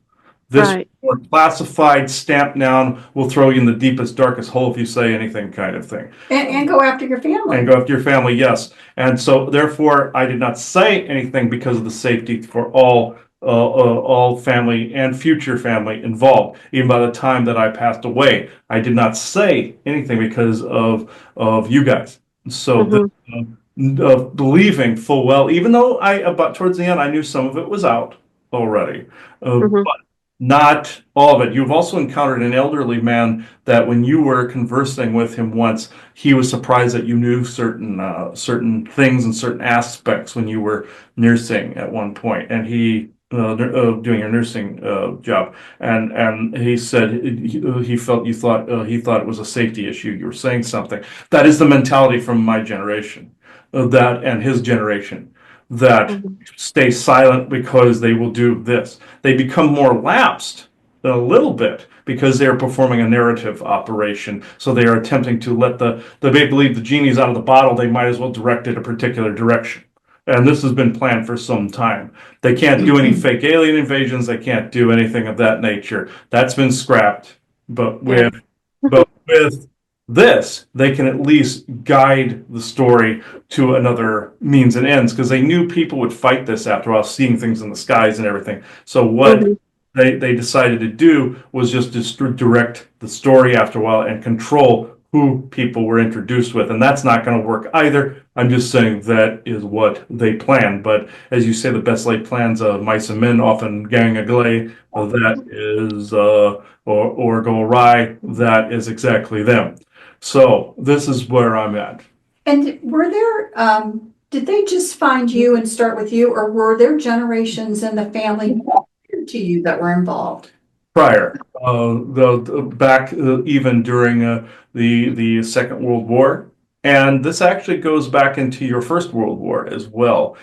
This Right. or classified, stamped down, will throw you in the deepest, darkest hole if you say anything kind of thing. And go after your And family. go after your family, yes. And so, therefore, I did not say anything because of the safety for all family and future family involved. Even by the time that I passed away, I did not say anything because of you guys. So, Mm-hmm. believing full well, even though about towards the end, I knew some of it was out already. Mm-hmm. But not all of it. You've also encountered an elderly man that when you were conversing with him once, he was surprised that you knew certain things and certain aspects when you were nursing at one point, and he doing your nursing job, and he said he felt you thought he thought it was a safety issue. You were saying something. That is the mentality from my generation, that and his generation, that Mhm. stay silent because they will do this. They become more lapsed a little bit because they are performing a narrative operation. So they are attempting to let they believe the genie's out of the bottle. They might as well direct it a particular direction. And this has been planned for some time. They can't do any fake alien invasions. They can't do anything of that nature. That's been scrapped. But Yeah. with this, they can at least guide the story to another means and ends because they knew people would fight this after a while, seeing things in the skies and everything. So what Mhm. they decided to do was just direct the story after a while and control who people were introduced with. And that's not going to work either. I'm just saying that is what they planned. But as you say, the best laid plans of mice and men often gang agley. That is, or go awry. That is exactly them. So this is where I'm at. And were there, did they just find you and start with you, or were there generations in the family prior to you that were involved? Prior, the back even during the Second World War, and this actually goes back into your First World War as well,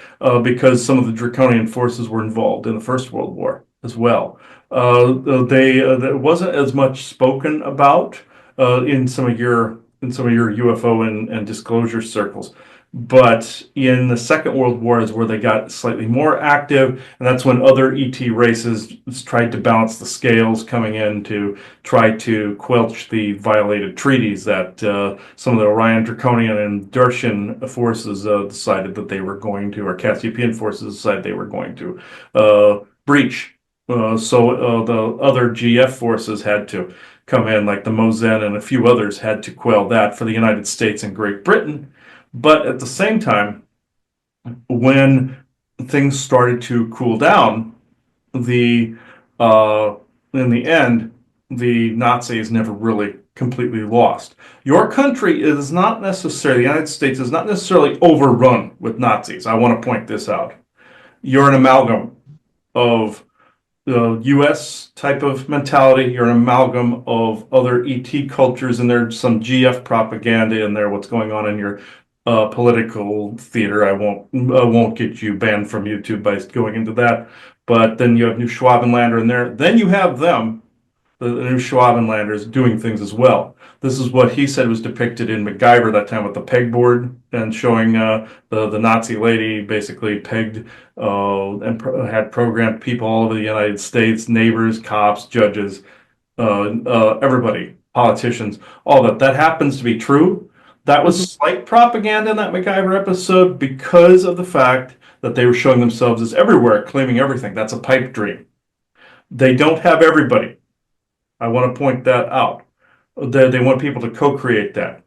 because some of the draconian forces were involved in the First World War as well. There wasn't as much spoken about in some of your UFO and disclosure circles. But in the Second World War is where they got slightly more active, and that's when other ET races tried to balance the scales, coming in to try to quelch the violated treaties that some of the Orion, Draconian, and Darshan forces decided that they were going to, or Cassiopean forces decided they were going to breach. So the other GF forces had to come in, like the Mosen and a few others had to quell that for the United States and Great Britain. But at the same time, when things started to cool down, the uh, in the end, the Nazis never really completely lost. Your country is not necessarily, the United States is not necessarily overrun with Nazis. I want to point this out. You're an amalgam of the U.S. type of mentality. You're an amalgam of other ET cultures, and there's some GF propaganda in there. What's going on in your political theater? I won't get you banned from YouTube by going into that. But then you have New Schwabenlander in there. Then you have them, the new Schwabenlanders, doing things as well. This is what he said was depicted in MacGyver that time with the pegboard and showing the Nazi lady basically pegged had programmed people all over the United States, neighbors, cops, judges, everybody, politicians, all that. That happens to be true. That Mhm. was slight propaganda in that MacGyver episode because of the fact that they were showing themselves as everywhere, claiming everything. That's a pipe dream. They don't have everybody. I want to point that out. They want people to co-create that.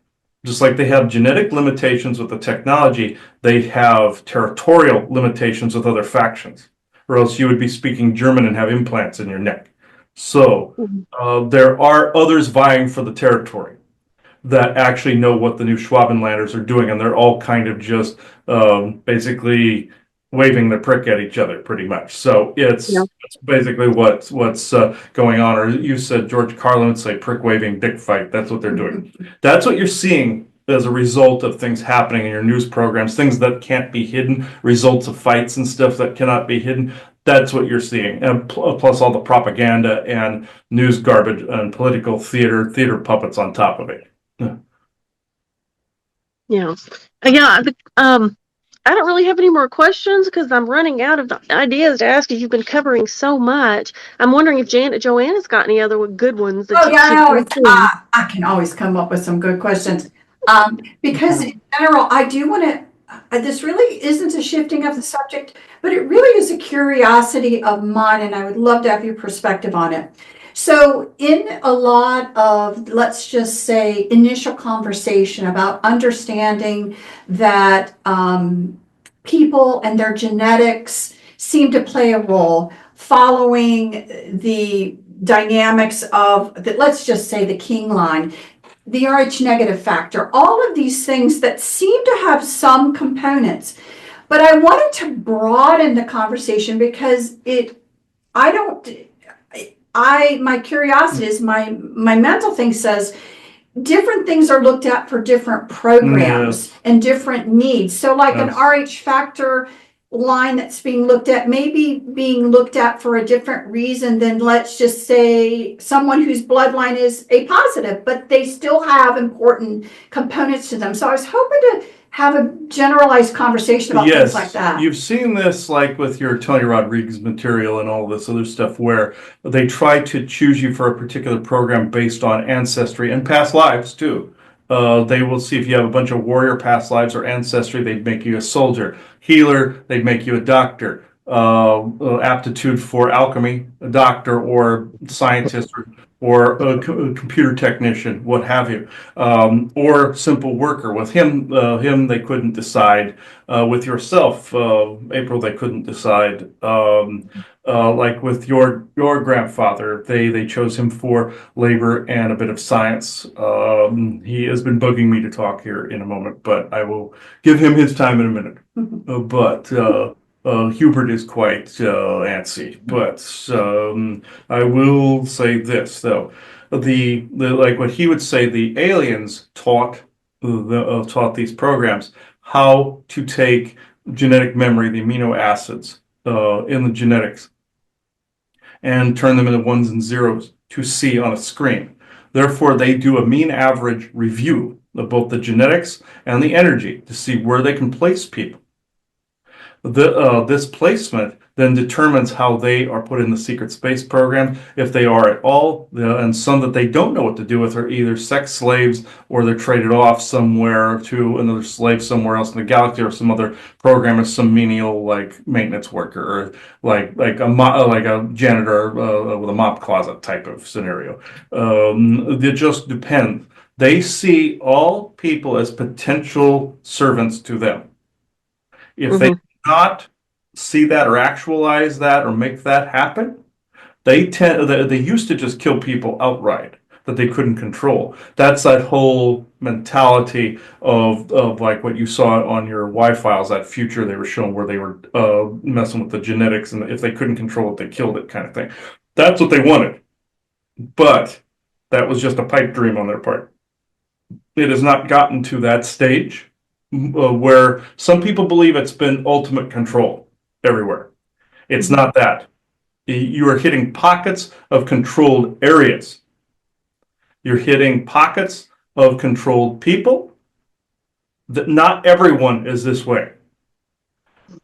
Just like they have genetic limitations with the technology, they have territorial limitations with other factions. Or else you would be speaking German and have implants in your neck. So Mhm. there are others vying for the territory that actually know what the new Schwabenlanders are doing, and they're all kind of just basically waving the prick at each other, pretty much. So Yeah. it's basically what's going on. Or you said George Carlin would say prick waving dick fight. That's what they're doing. That's what you're seeing as a result of things happening in your news programs, things that can't be hidden, results of fights and stuff that cannot be hidden. That's what you're seeing, and plus all the propaganda and news garbage and political theater puppets on top of it. Yeah. Yeah. Yeah. I don't really have any more questions because I'm running out of ideas to ask, because you've been covering so much. I'm wondering if Joanna's got any other good ones that Oh, yeah, she'd want to. I can always come up with some good questions. Because in general, I do want to, this really isn't a shifting of the subject, but it really is a curiosity of mine, and I would love to have your perspective on it. So, in a lot of, let's just say, initial conversation about understanding that people and their genetics seem to play a role, following the dynamics of the, let's just say, the king line, the RH negative factor, all of these things that seem to have some components. But I wanted to broaden the conversation because my curiosity is my mental thing says different things are looked at for different programs and different needs. So like an Yes. RH factor line that's being looked at, maybe being looked at for a different reason than, let's just say, someone whose bloodline is A positive, but they still have important components to them. So I was hoping to have a generalized conversation about things like that. You've seen this like with your Tony Rodriguez material and all this other stuff where they try to choose you for a particular program based on ancestry and past lives too. They will see if you have a bunch of warrior past lives or ancestry, they'd make you a soldier. Healer, they'd make you a doctor. Aptitude for alchemy, a doctor or scientist or a computer technician, what have you, or simple worker. With him, they couldn't decide. With yourself, April, they couldn't decide. Like with your grandfather, they chose him for labor and a bit of science. He has been bugging me to talk here in a moment, but I will give him his time in a minute. But Hubert is quite antsy. But I will say this though: the like what he would say, the aliens taught these programs how to take genetic memory, the amino acids in the genetics, and turn them into ones and zeros to see on a screen. Therefore, they do a mean average review of both the genetics and the energy to see where they can place people. This placement then determines how they are put in the secret space program, if they are at all, and some that they don't know what to do with are either sex slaves or they're traded off somewhere to another slave somewhere else in the galaxy, or some other program as some menial like maintenance worker, or like a janitor with a mop closet type of scenario. It just depends. They see all people as potential servants to them. If they not see that or actualize that or make that happen, they used to just kill people outright that they couldn't control. That's that whole mentality of like what you saw on your Y files, that future they were showing where they were messing with the genetics, and if they couldn't control it, they killed it kind of thing. That's what they wanted. But that was just a pipe dream on their part. It has not gotten to that stage where some people believe it's been ultimate control everywhere. It's not that. You are hitting pockets of controlled areas. You're hitting pockets of controlled people. That not everyone is this way.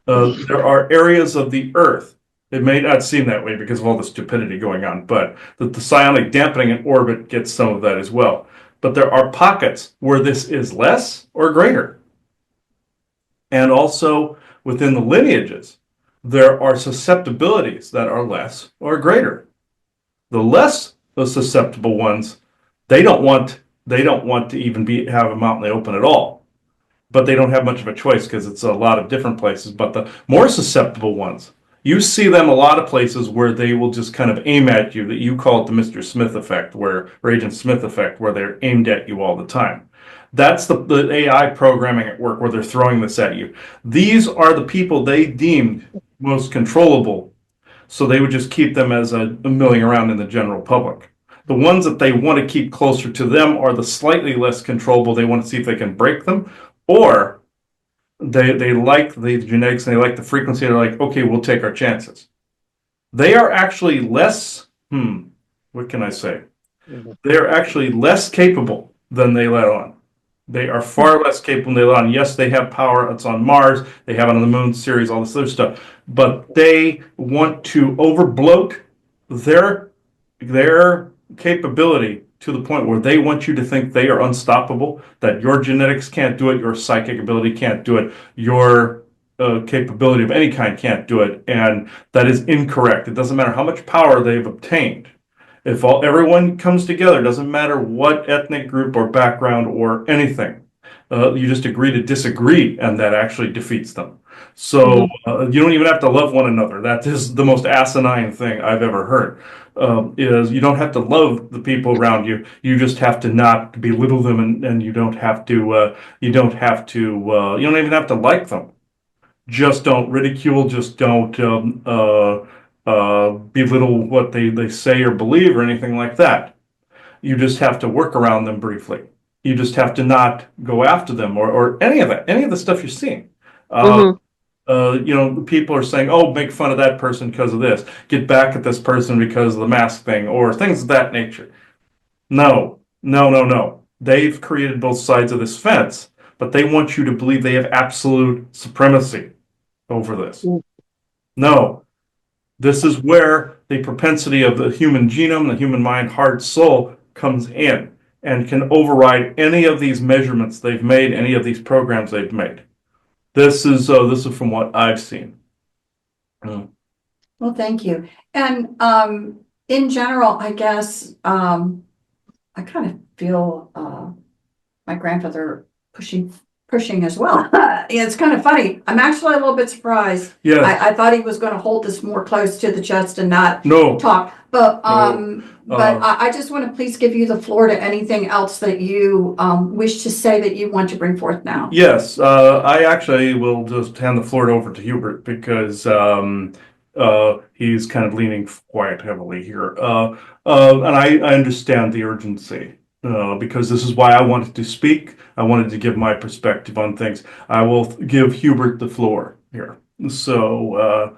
There are areas of the earth. It may not seem that way because of all the stupidity going on, but the psionic dampening in orbit gets some of that as well. But there are pockets where this is less or greater. And also within the lineages, there are susceptibilities that are less or greater. The less susceptible ones, they don't want to even have them out in the open at all. But they don't have much of a choice because it's a lot of different places. But the more susceptible ones, you see them a lot of places where they will just kind of aim at you, that you call it the Mr. Smith effect, or Agent Smith effect, where they're aimed at you all the time. That's the AI programming at work where they're throwing this at you. These are the people they deemed most controllable, so they would just keep them as a milling around in the general public. The ones that they want to keep closer to them are the slightly less controllable. They want to see if they can break them, or they like the genetics and they like the frequency. They're like, okay, we'll take our chances. They are actually less, what can I say? They are actually less capable than they let on. They are far less capable than they let on. Yes, they have power. It's on Mars. They have it on the Moon series, all this other stuff. But they want to overbloat their capability to the point where they want you to think they are unstoppable, that your genetics can't do it, your psychic ability can't do it, your capability of any kind can't do it, and that is incorrect. It doesn't matter how much power they've obtained. If everyone comes together, doesn't matter what ethnic group or background or anything, you just agree to disagree, and that actually defeats them. So you don't even have to love one another. That is the most asinine thing I've ever heard. Is you don't have to love the people around you. You just have to not belittle them, and you don't have to. You don't even have to like them. Just don't ridicule, just don't belittle what they say or believe or anything like that. You just have to work around them briefly. You just have to not go after them or any of that, any of the stuff you're seeing. Uh, Mm-hmm. People are saying, oh, make fun of that person because of this, get back at this person because of the mask thing, or things of that nature. No, no, no, no. They've created both sides of this fence, but they want you to believe they have absolute supremacy over this. No, this is where the propensity of the human genome, the human mind, heart, soul comes in and can override any of these measurements they've made, any of these programs they've made. This is from what I've seen. Mm. Well, thank you. And in general, I guess I kind of feel my grandfather pushing as well. It's kind of funny. I'm actually a little bit surprised. Yes. I thought he was going to hold this more close to the chest and not No. talk. But No. I just want to please give you the floor to anything else that you wish to say that you want to bring forth now. Yes, I actually will just hand the floor over to Hubert because he's kind of leaning quite heavily here. And I understand the urgency because this is why I wanted to speak. I wanted to give my perspective on things. I will give Hubert the floor here. So,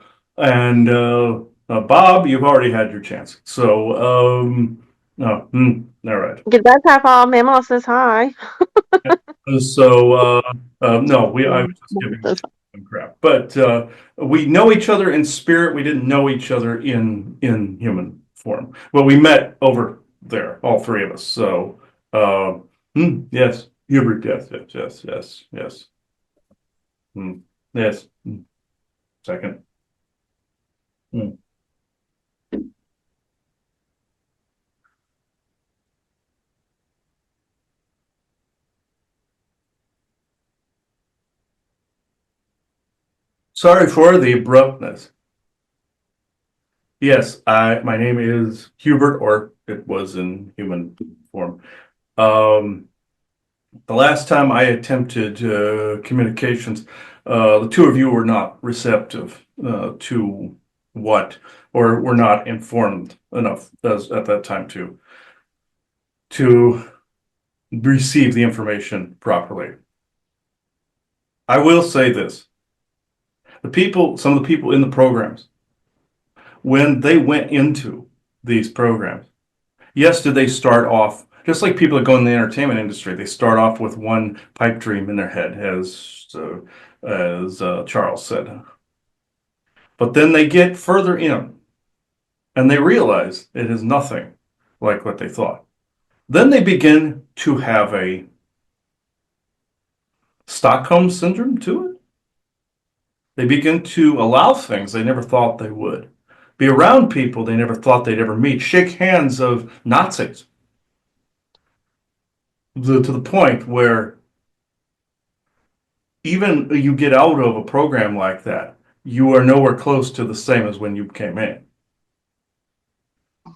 Bob, you've already had your chance. So, all right. That's how far Memo says hi. So, no, I was just giving some crap. But we know each other in spirit. We didn't know each other in human form. Well, we met over there, all three of us. So, yes, Hubert, yes. Yes. Second. Hmm. Sorry for the abruptness. Yes, my name is Hubert, or it was in human form. The last time I attempted communications, the two of you were not receptive to what, or were not informed enough at that time to receive the information properly. I will say this: some of the people in the programs, when they went into these programs, yes, did they start off just like people that go in the entertainment industry? They start off with one pipe dream in their head, as Charles said. But then they get further in, and they realize it is nothing like what they thought. Then they begin to have a Stockholm syndrome to it. They begin to allow things they never thought they would. Be around people they never thought they'd ever meet. Shake hands of Nazis. To the point where even you get out of a program like that, you are nowhere close to the same as when you came in.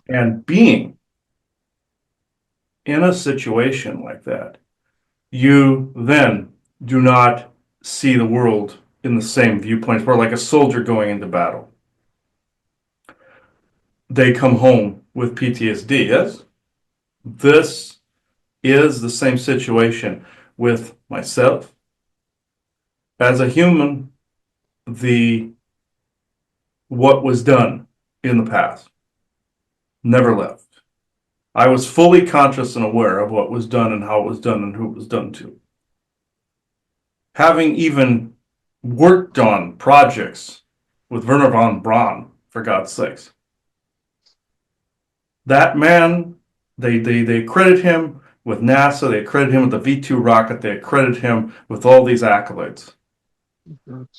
And being in a situation like that, you then do not see the world in the same viewpoints. Where like a soldier going into battle, they come home with PTSD. Yes, this is the same situation with myself. As a human, what was done in the past never left. I was fully conscious and aware of what was done and how it was done and who it was done to. Having even worked on projects with Werner von Braun, for God's sakes. That man, they credit him with NASA, they credit him with the V2 rocket, they credit him with all these accolades.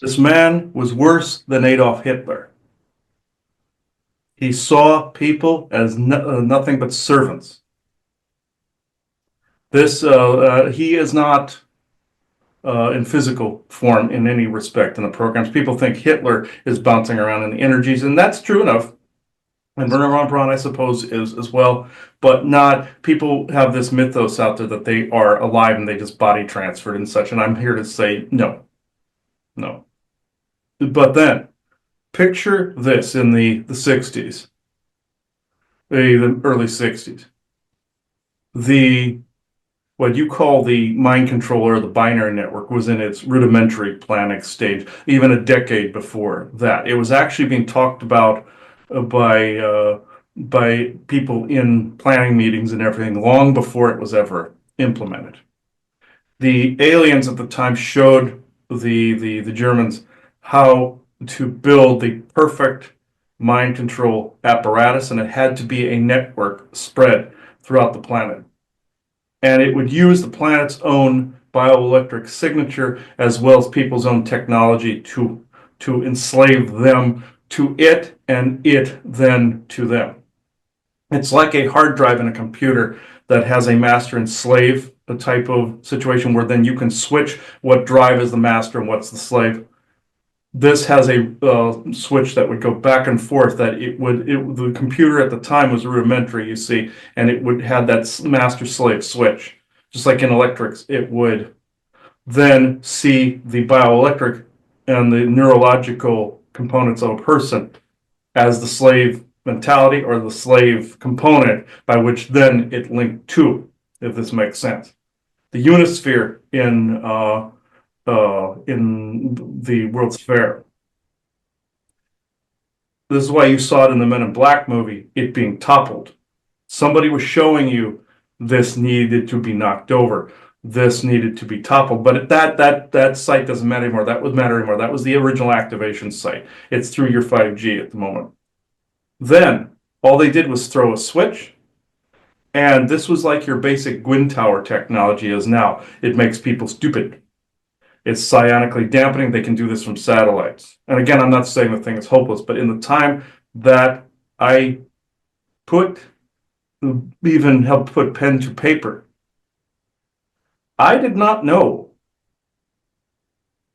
This man was worse than Adolf Hitler. He saw people as nothing but servants. He is not in physical form in any respect in the programs. People think Hitler is bouncing around in the energies, and that's true enough. And Werner von Braun, I suppose, is as well, but not. People have this mythos out there that they are alive and they just body transferred and such. And I'm here to say no. But then, picture this in the 60s, the early 60s. The what you call the mind controller or the binary network was in its rudimentary planning stage, even a decade before that. It was actually being talked about by people in planning meetings and everything long before it was ever implemented. The aliens at the time showed the Germans how to build the perfect mind control apparatus, and it had to be a network spread throughout the planet. And it would use the planet's own bioelectric signature as well as people's own technology to enslave them to it and it then to them. It's like a hard drive in a computer that has a master and slave type of situation where then you can switch what drive is the master and what's the slave. This has a switch that would go back and forth. The computer at the time was rudimentary, you see, and it would have that master slave switch, just like in electrics. It would then see the bioelectric and the neurological components of a person as the slave mentality or the slave component by which then it linked to, if this makes sense. The Unisphere in the World's Fair. This is why you saw it in the Men in Black movie, it being toppled. Somebody was showing you this needed to be knocked over. This needed to be toppled. But that site doesn't matter anymore. That would matter anymore. That was the original activation site. It's through your 5G at the moment. Then all they did was throw a switch. And this was like your basic Gwyn Tower technology is now. It makes people stupid. It's psionically dampening. They can do this from satellites. And again, I'm not saying the thing is hopeless, but in the time that I even helped put pen to paper, I did not know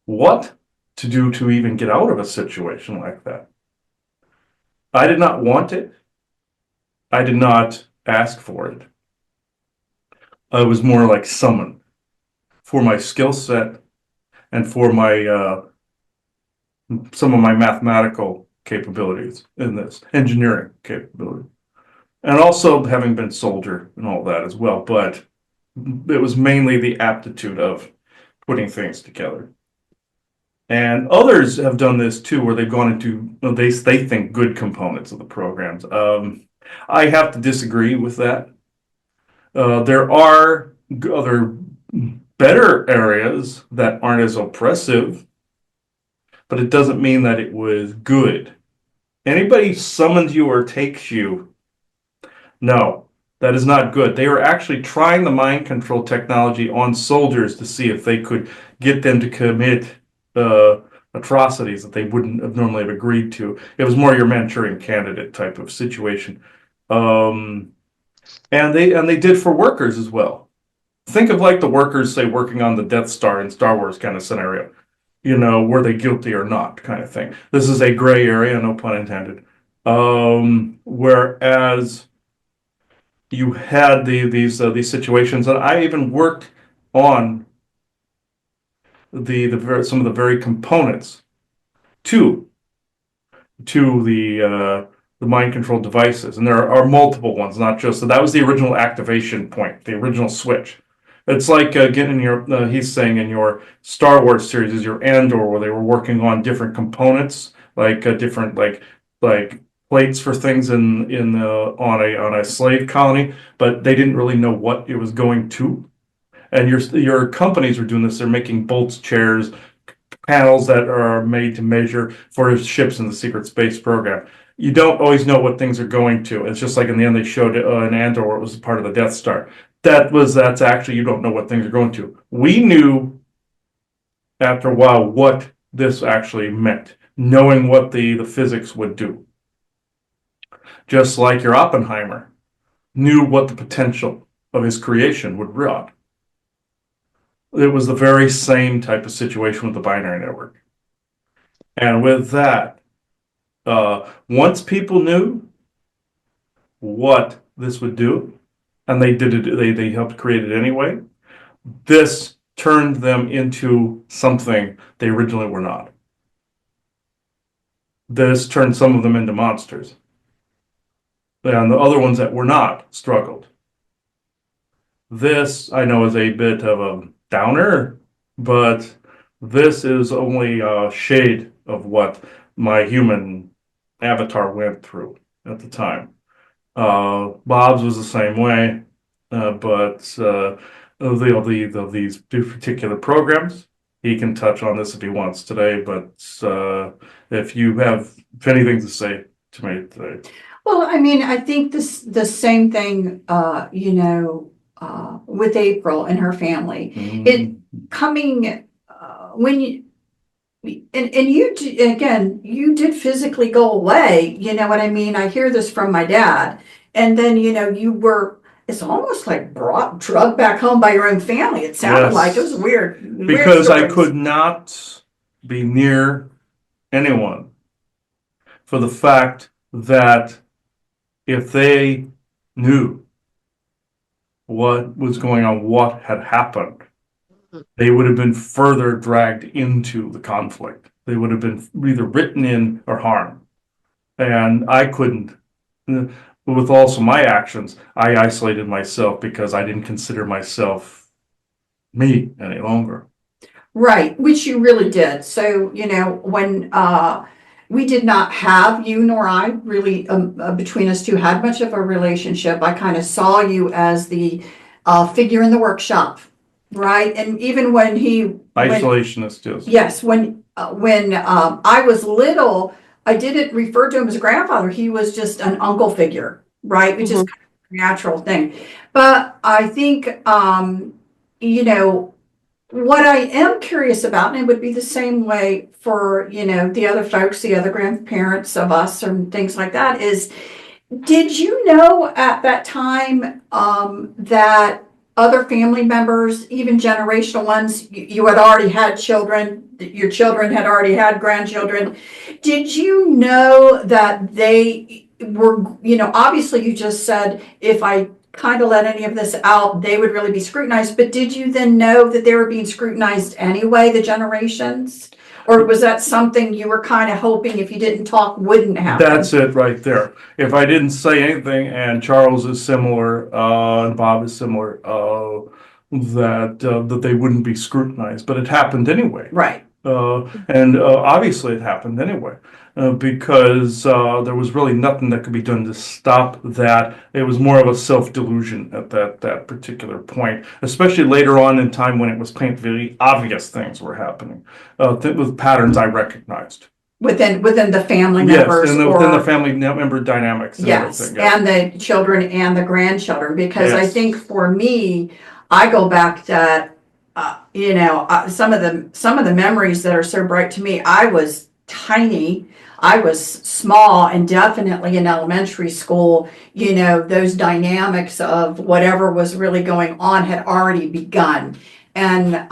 what to do to even get out of a situation like that. I did not want it. I did not ask for it. I was more like summoned for my skill set and for my some of my mathematical capabilities in this engineering capability, and also having been soldier and all that as well. But it was mainly the aptitude of putting things together. And others have done this too, where they've gone into they think good components of the programs. I have to disagree with that. There are other better areas that aren't as oppressive, but it doesn't mean that it was good. Anybody summons you or takes you, no, that is not good. They are actually trying the mind control technology on soldiers to see if they could get them to commit atrocities that they wouldn't have normally have agreed to. It was more your Manchurian candidate type of situation. And they did for workers as well. Think of like the workers, say, working on the Death Star in Star Wars kind of scenario. Were they guilty or not kind of thing. This is a gray area, no pun intended. Whereas you had these situations, and I even worked on some of the very components to the mind control devices, and there are multiple ones, not just so that was the original activation point, the original switch. It's like getting your he's saying in your Star Wars series is your Andor, where they were working on different components, like different like plates for things in on a slave colony, but they didn't really know what it was going to. And your companies are doing this. They're making bolts, chairs, panels that are made to measure for ships in the secret space program. You don't always know what things are going to. It's just like in the end they showed an Andor where it was part of the Death Star. That's actually, you don't know what things are going to. We knew after a while what this actually meant, knowing what the physics would do. Just like your Oppenheimer knew what the potential of his creation would wrought. It was the very same type of situation with the binary network. And with that, once people knew what this would do, and they did it, they helped create it anyway, this turned them into something they originally were not. This turned some of them into monsters. And the other ones that were not struggled. This, I know, is a bit of a downer, but this is only a shade of what my human avatar went through at the time. Bob's was the same way, but these particular programs, he can touch on this if he wants today, but if you have anything to say to me today. Well, I mean, I think the same thing, with April and her family. It coming, when you, and again, you did physically go away, you know what I mean? I hear this from my dad. And then, it's almost like drugged back home by your own family. It sounded Yes. like it was weird. Because I stories. could not be near anyone for the fact that if they knew what was going on, what had happened, they would have been further dragged into the conflict. They would have been either written in or harmed. And I couldn't. With also my actions, I isolated myself because I didn't consider myself me any longer. Right, which you really did. So, when we did not have, you nor I really, between us two, had much of a relationship. I kind of saw you as the figure in the workshop, right? And even when Isolationist, yes. yes, when I was little, I didn't refer to him as a grandfather. He was just an uncle figure, right? Which is kind of a natural thing. But I think, what I am curious about, and it would be the same way for, the other folks, the other grandparents of us and things like that, is did you know at that time that other family members, even generational ones, you had already had children, your children had already had grandchildren. Did you know that they were, obviously you just said if I kind of let any of this out, they would really be scrutinized. But did you then know that they were being scrutinized anyway, the generations? Or was that something you were kind of hoping if you didn't talk wouldn't happen? That's it right there. If I didn't say anything, and Charles is similar, and Bob is similar, that they wouldn't be scrutinized. But it happened anyway. Right. And obviously it happened anyway, because there was really nothing that could be done to stop that. It was more of a self-delusion at that particular point, especially later on in time when it was very obvious things were happening, with patterns I recognized. Within the family Yes, members, within the family member dynamics and yes, everything. Yes. and the children and the grandchildren, because I Yes. think for me, I go back to, some of the memories that are so bright to me. I was tiny, I was small, and definitely in elementary school, those dynamics of whatever was really going on had already begun. And,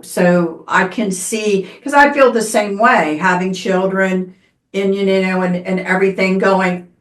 so I can see, because I feel the same way, having children and, and everything going,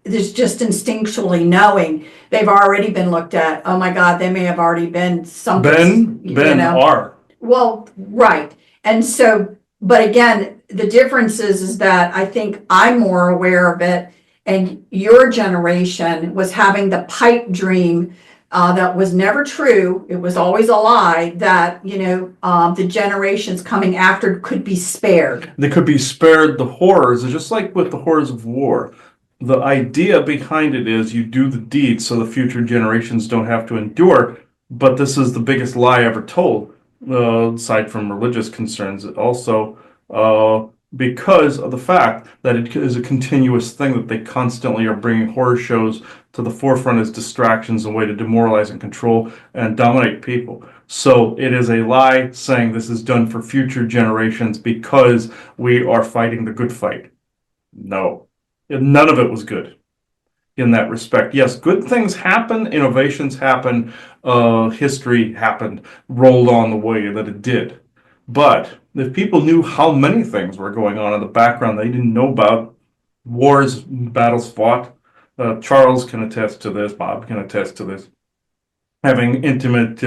there's just instinctually knowing they've already been looked at. Oh my God, they may have already been something. Are. Well, right. And so, but again, the difference is that I think I'm more aware of it, and your generation was having the pipe dream that was never true. It was always a lie that, the generations coming after could be spared. They could be spared the horrors, just like with the horrors of war. The idea behind it is you do the deed so the future generations don't have to endure. But this is the biggest lie ever told, aside from religious concerns. Also, because of the fact that it is a continuous thing that they constantly are bringing horror shows to the forefront as distractions, a way to demoralize and control and dominate people. So it is a lie saying this is done for future generations because we are fighting the good fight. No, none of it was good in that respect. Yes, good things happen, innovations happen, history happened, rolled on the way that it did. But if people knew how many things were going on in the background they didn't know about, wars, battles fought, Charles can attest to this, Bob can attest to this, having intimate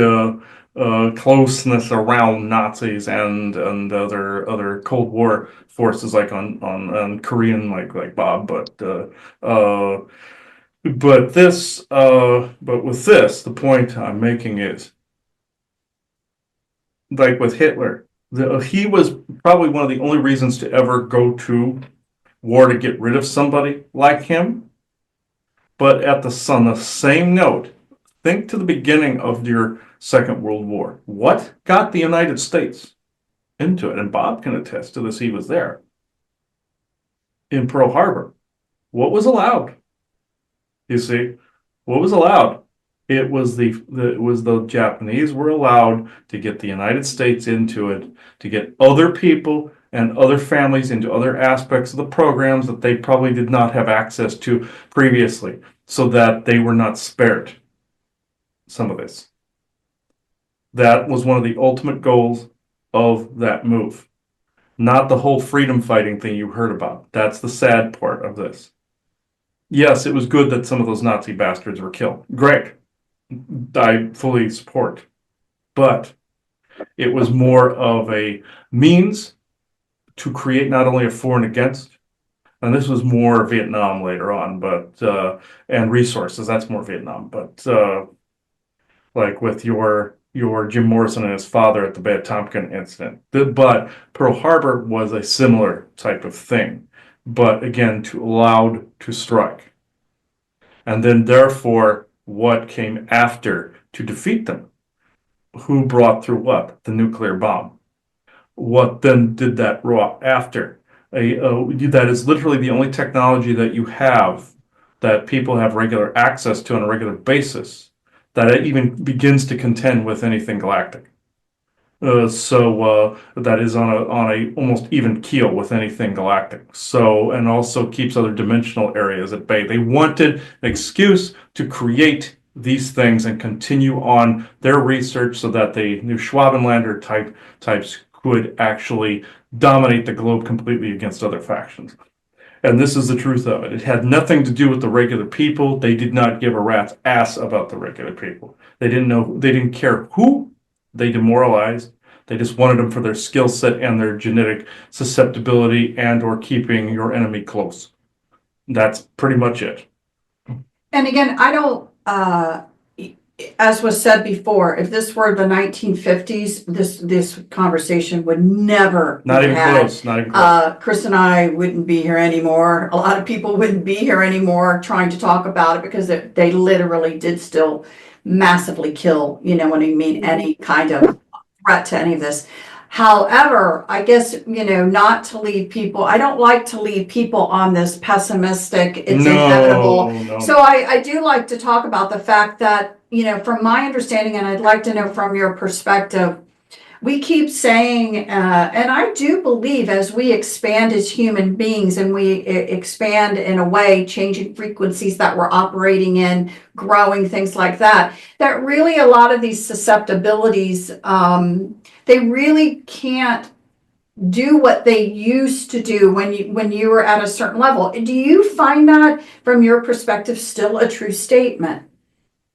closeness around Nazis and other Cold War forces like on Korean like Bob, but with this, the point I'm making is like with Hitler, he was probably one of the only reasons to ever go to war to get rid of somebody like him. But on the same note, think to the beginning of your Second World War. What got the United States into it? And Bob can attest to this, he was there. In Pearl Harbor, what was allowed? You see, what was allowed? It was the Japanese were allowed to get the United States into it, to get other people and other families into other aspects of the programs that they probably did not have access to previously, so that they were not spared some of this. That was one of the ultimate goals of that move. Not the whole freedom fighting thing you heard about. That's the sad part of this. Yes, it was good that some of those Nazi bastards were killed. Great. I fully support. But it was more of a means to create not only a for and against, and this was more Vietnam later on, and resources, that's more Vietnam, but like with your Jim Morrison and his father at the Bad Tompkin incident. But Pearl Harbor was a similar type of thing, but again, allowed to strike. And then therefore, what came after to defeat them? Who brought through what? The nuclear bomb. What then did that raw after? That is literally the only technology that you have that people have regular access to on a regular basis that it even begins to contend with anything galactic. So that is on a almost even keel with anything galactic. So, and also keeps other dimensional areas at bay. They wanted an excuse to create these things and continue on their research so that they new Schwabenlander types could actually dominate the globe completely against other factions. And this is the truth of it. It had nothing to do with the regular people. They did not give a rat's ass about the regular people. They didn't care who they demoralized. They just wanted them for their skill set and their genetic susceptibility and or keeping your enemy close. That's pretty much it. And again, I don't, as was said before, if this were the 1950s, this conversation would never Not be even had. close. Not even close. Chris and I wouldn't be here anymore. A lot of people wouldn't be here anymore trying to talk about it because they literally did still massively kill, you know what I mean, any kind of threat to any of this. However, I guess, not to leave people, I don't like to leave people on this pessimistic, it's inevitable. No. So I do like to talk about the fact that, from my understanding, and I'd like to know from your perspective, we keep saying, and I do believe as we expand as human beings and we expand in a way, changing frequencies that we're operating in, growing, things like that, that really a lot of these susceptibilities, they really can't do what they used to do when you were at a certain level. Do you find that from your perspective still a true statement?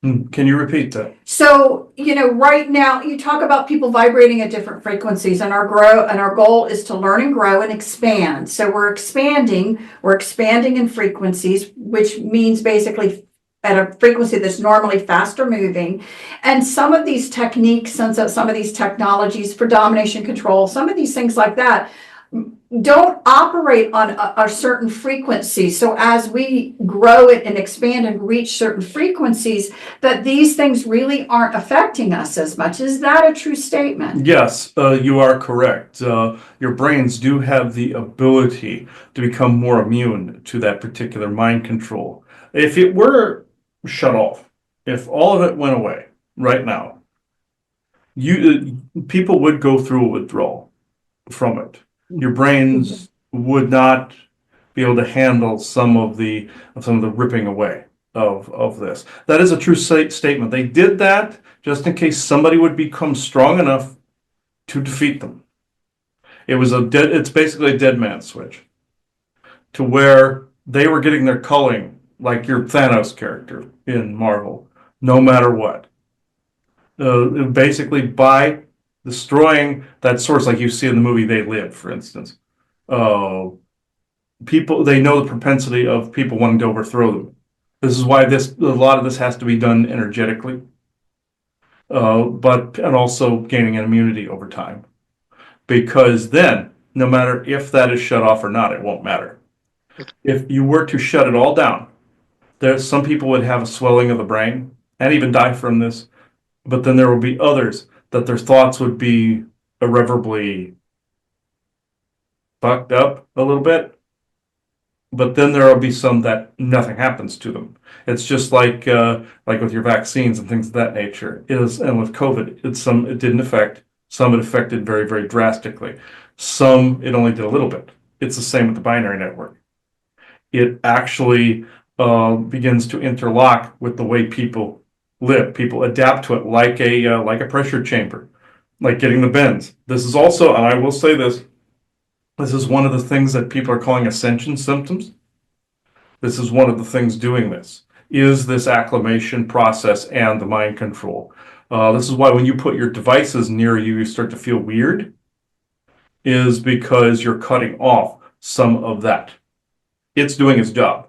Can you repeat that? So, right now you talk about people vibrating at different frequencies and our goal is to learn and grow and expand. So we're expanding in frequencies, which means basically at a frequency that's normally faster moving. And some of these techniques and some of these technologies for domination control, some of these things like that don't operate on a certain frequency. So as we grow it and expand and reach certain frequencies, that these things really aren't affecting us as much. Is that a true statement? Yes, you are correct. Your brains do have the ability to become more immune to that particular mind control. If it were shut off, if all of it went away right now, people would go through a withdrawal from it. Your brains would not be able to handle some of the ripping away of this. That is a true statement. They did that just in case somebody would become strong enough to defeat them. It's basically a dead man switch to where they were getting their culling like your Thanos character in Marvel, no matter what. basically by destroying that source, like you see in the movie They Live, for instance. Uh, People, they know the propensity of people wanting to overthrow them. This is why a lot of this has to be done energetically, and also gaining an immunity over time. Because then, no matter if that is shut off or not, it won't matter. If you were to shut it all down, there's some people would have a swelling of the brain and even die from this, but then there will be others that their thoughts would be irreparably fucked up a little bit. But then there will be some that nothing happens to them. It's just like with your vaccines and things of that nature. And with COVID, it didn't affect. Some it affected very, very drastically. Some it only did a little bit. It's the same with the binary network. It actually begins to interlock with the way people live. People adapt to it like a pressure chamber, like getting the bends. This is also, and I will say this. This is one of the things that people are calling ascension symptoms. This is one of the things doing this, is this acclimation process and the mind control. This is why when you put your devices near you, you start to feel weird, is because you're cutting off some of that. It's doing its job.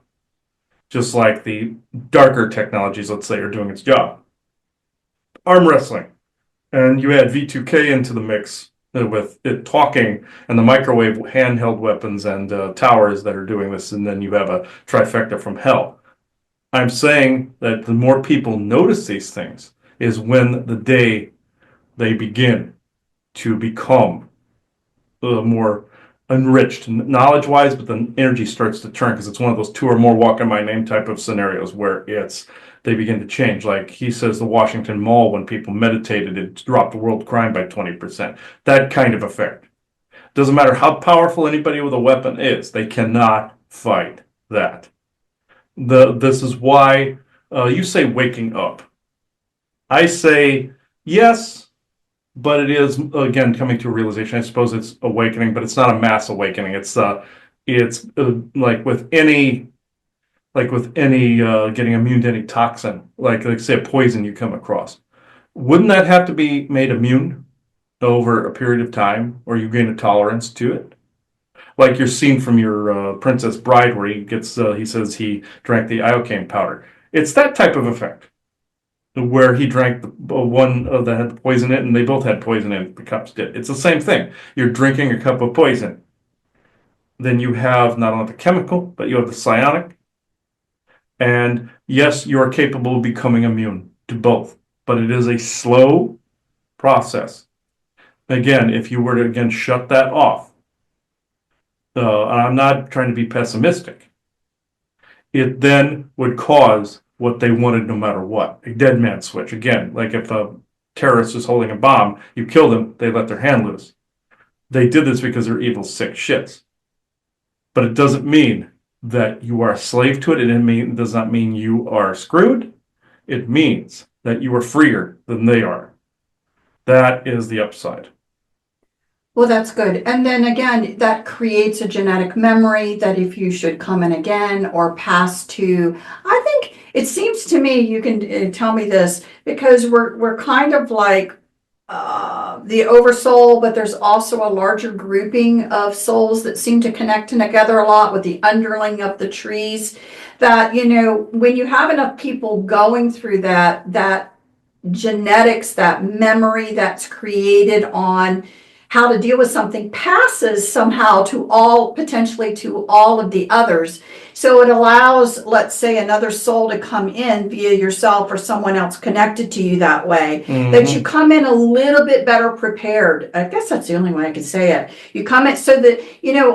Just like the darker technologies, let's say, are doing its job. Arm wrestling. And you add V2K into the mix, with it talking and the microwave handheld weapons and towers that are doing this, and then you have a trifecta from hell. I'm saying that the more people notice these things is when the day they begin to become more enriched knowledge-wise, but then energy starts to turn, because it's one of those two or more walk in my name type of scenarios where they begin to change. Like he says, the Washington Mall, when people meditated, it dropped the world crime by 20%. That kind of effect. Doesn't matter how powerful anybody with a weapon is, they cannot fight that. This is why you say waking up. I say yes, but it is, again, coming to a realization. I suppose it's awakening, but it's not a mass awakening. It's like with any getting immune to any toxin, like say a poison you come across. Wouldn't that have to be made immune over a period of time, or you gain a tolerance to it? Like you're seen from your Princess Bride, where he says he drank the iocane powder. It's that type of effect, where he drank the one that had poison in it, and they both had poison in it. The cups did. It's the same thing. You're drinking a cup of poison. Then you have not only the chemical, but you have the psionic. And yes, you are capable of becoming immune to both, but it is a slow process. Again, if you were to again shut that off, I'm not trying to be pessimistic, it then would cause what they wanted no matter what, a dead man switch. Again, like if a terrorist is holding a bomb, you kill them, they let their hand loose. They did this because they're evil, sick shits. But it doesn't mean that you are a slave to it. It does not mean you are screwed. It means that you are freer than they are. That is the upside. Well, that's good. And then again, that creates a genetic memory that if you should come in again or pass to, I think it seems to me, you can tell me this, because we're kind of like the oversoul, but there's also a larger grouping of souls that seem to connect together a lot with the underling of the trees, that, when you have enough people going through that genetics, that memory that's created on how to deal with something passes somehow potentially to all of the others. So it allows, let's say, another soul to come in via yourself or someone else connected to you that way, that you come in a little bit better prepared. I guess that's the only way I can say it. You come in so that,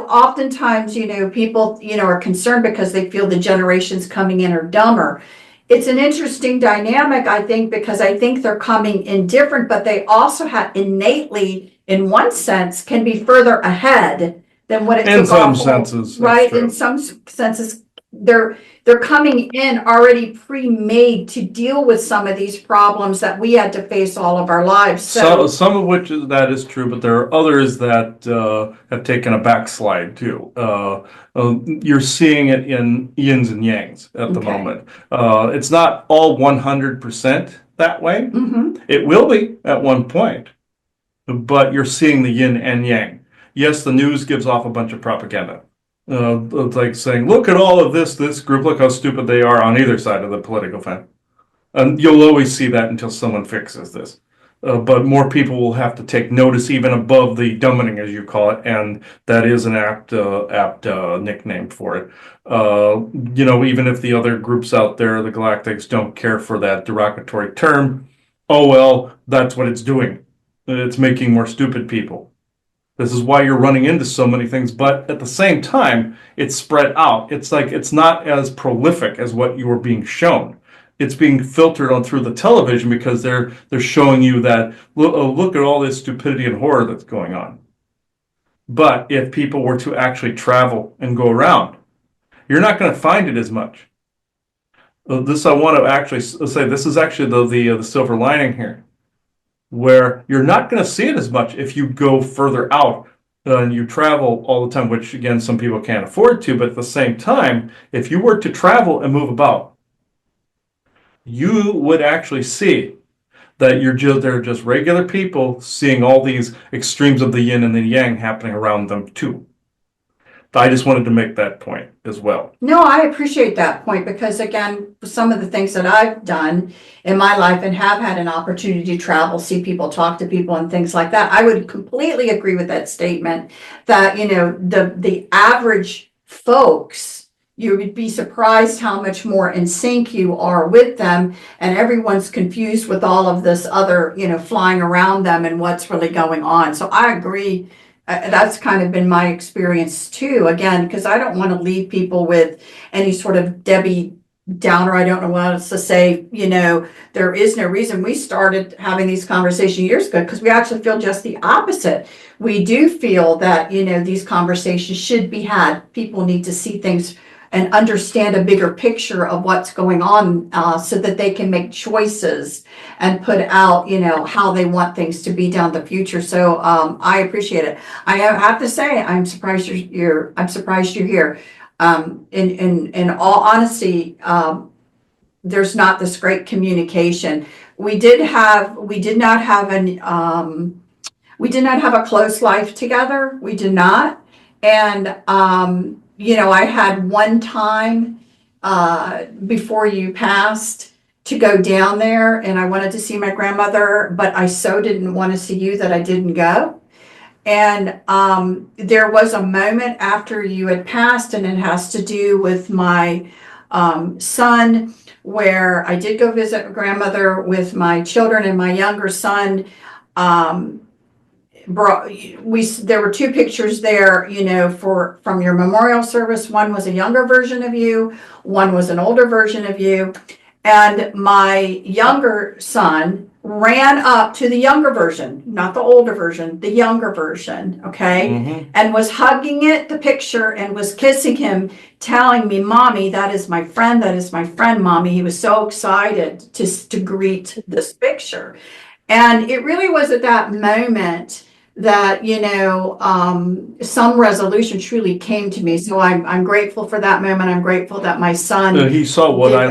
oftentimes, people, are concerned because they feel the generations coming in are dumber. It's an interesting dynamic, I think, because I think they're coming in different, but they also have innately, in one sense, can be further ahead than what it took off. In some senses, right? In some senses, they're coming in already pre-made to deal with some of these problems that we had to face all of our lives. So, Some of which that is true, but there are others that have taken a backslide too. You're seeing it in yins and yangs at the okay. moment. It's not all 100% that way. Mm-hmm. It will be at one point, but you're seeing the yin and yang. Yes, the news gives off a bunch of propaganda. It's like saying, look at all of this group, look how stupid they are on either side of the political fence. And you'll always see that until someone fixes this. But more people will have to take notice even above the dumbing, as you call it, and that is an apt nickname for it. Even if the other groups out there, the Galactics, don't care for that derogatory term, oh well, that's what it's doing. It's making more stupid people. This is why you're running into so many things, but at the same time, it's spread out. It's like it's not as prolific as what you were being shown. It's being filtered on through the television because they're showing you that look at all this stupidity and horror that's going on. But if people were to actually travel and go around, you're not going to find it as much. This I want to actually say. This is actually the silver lining here, where you're not going to see it as much if you go further out and you travel all the time, which again, some people can't afford to, but at the same time, if you were to travel and move about, you would actually see that they're just regular people seeing all these extremes of the yin and the yang happening around them too. I just wanted to make that point as well. No, I appreciate that point because, again, some of the things that I've done in my life and have had an opportunity to travel, see people, talk to people, and things like that, I would completely agree with that statement that, the average folks, you would be surprised how much more in sync you are with them, and everyone's confused with all of this other, flying around them and what's really going on. So I agree. That's kind of been my experience too, again, because I don't want to leave people with any sort of Debbie Downer. I don't know what else to say. There is no reason. We started having these conversations years ago because we actually feel just the opposite. We do feel that, these conversations should be had. People need to see things and understand a bigger picture of what's going on so that they can make choices and put out, how they want things to be down the future. So I appreciate it. I have to say, I'm surprised I'm surprised you're here. In all honesty, there's not this great communication. We did not have a close life together. We did not. And, I had one time before you passed to go down there, and I wanted to see my grandmother, but I so didn't want to see you that I didn't go. And there was a moment after you had passed, and it has to do with my son, where I did go visit grandmother with my children, and my younger son there were two pictures there, from your memorial service. One was a younger version of you, one was an older version of you. And my younger son ran up to the younger version, not the older version, the younger version, okay? Mm-hmm. And was hugging the picture, and was kissing him, telling me, Mommy, that is my friend, Mommy. He was so excited to greet this picture. And it really was at that moment that, some resolution truly came to me. So I'm grateful for that moment. I'm grateful that my son. He saw what I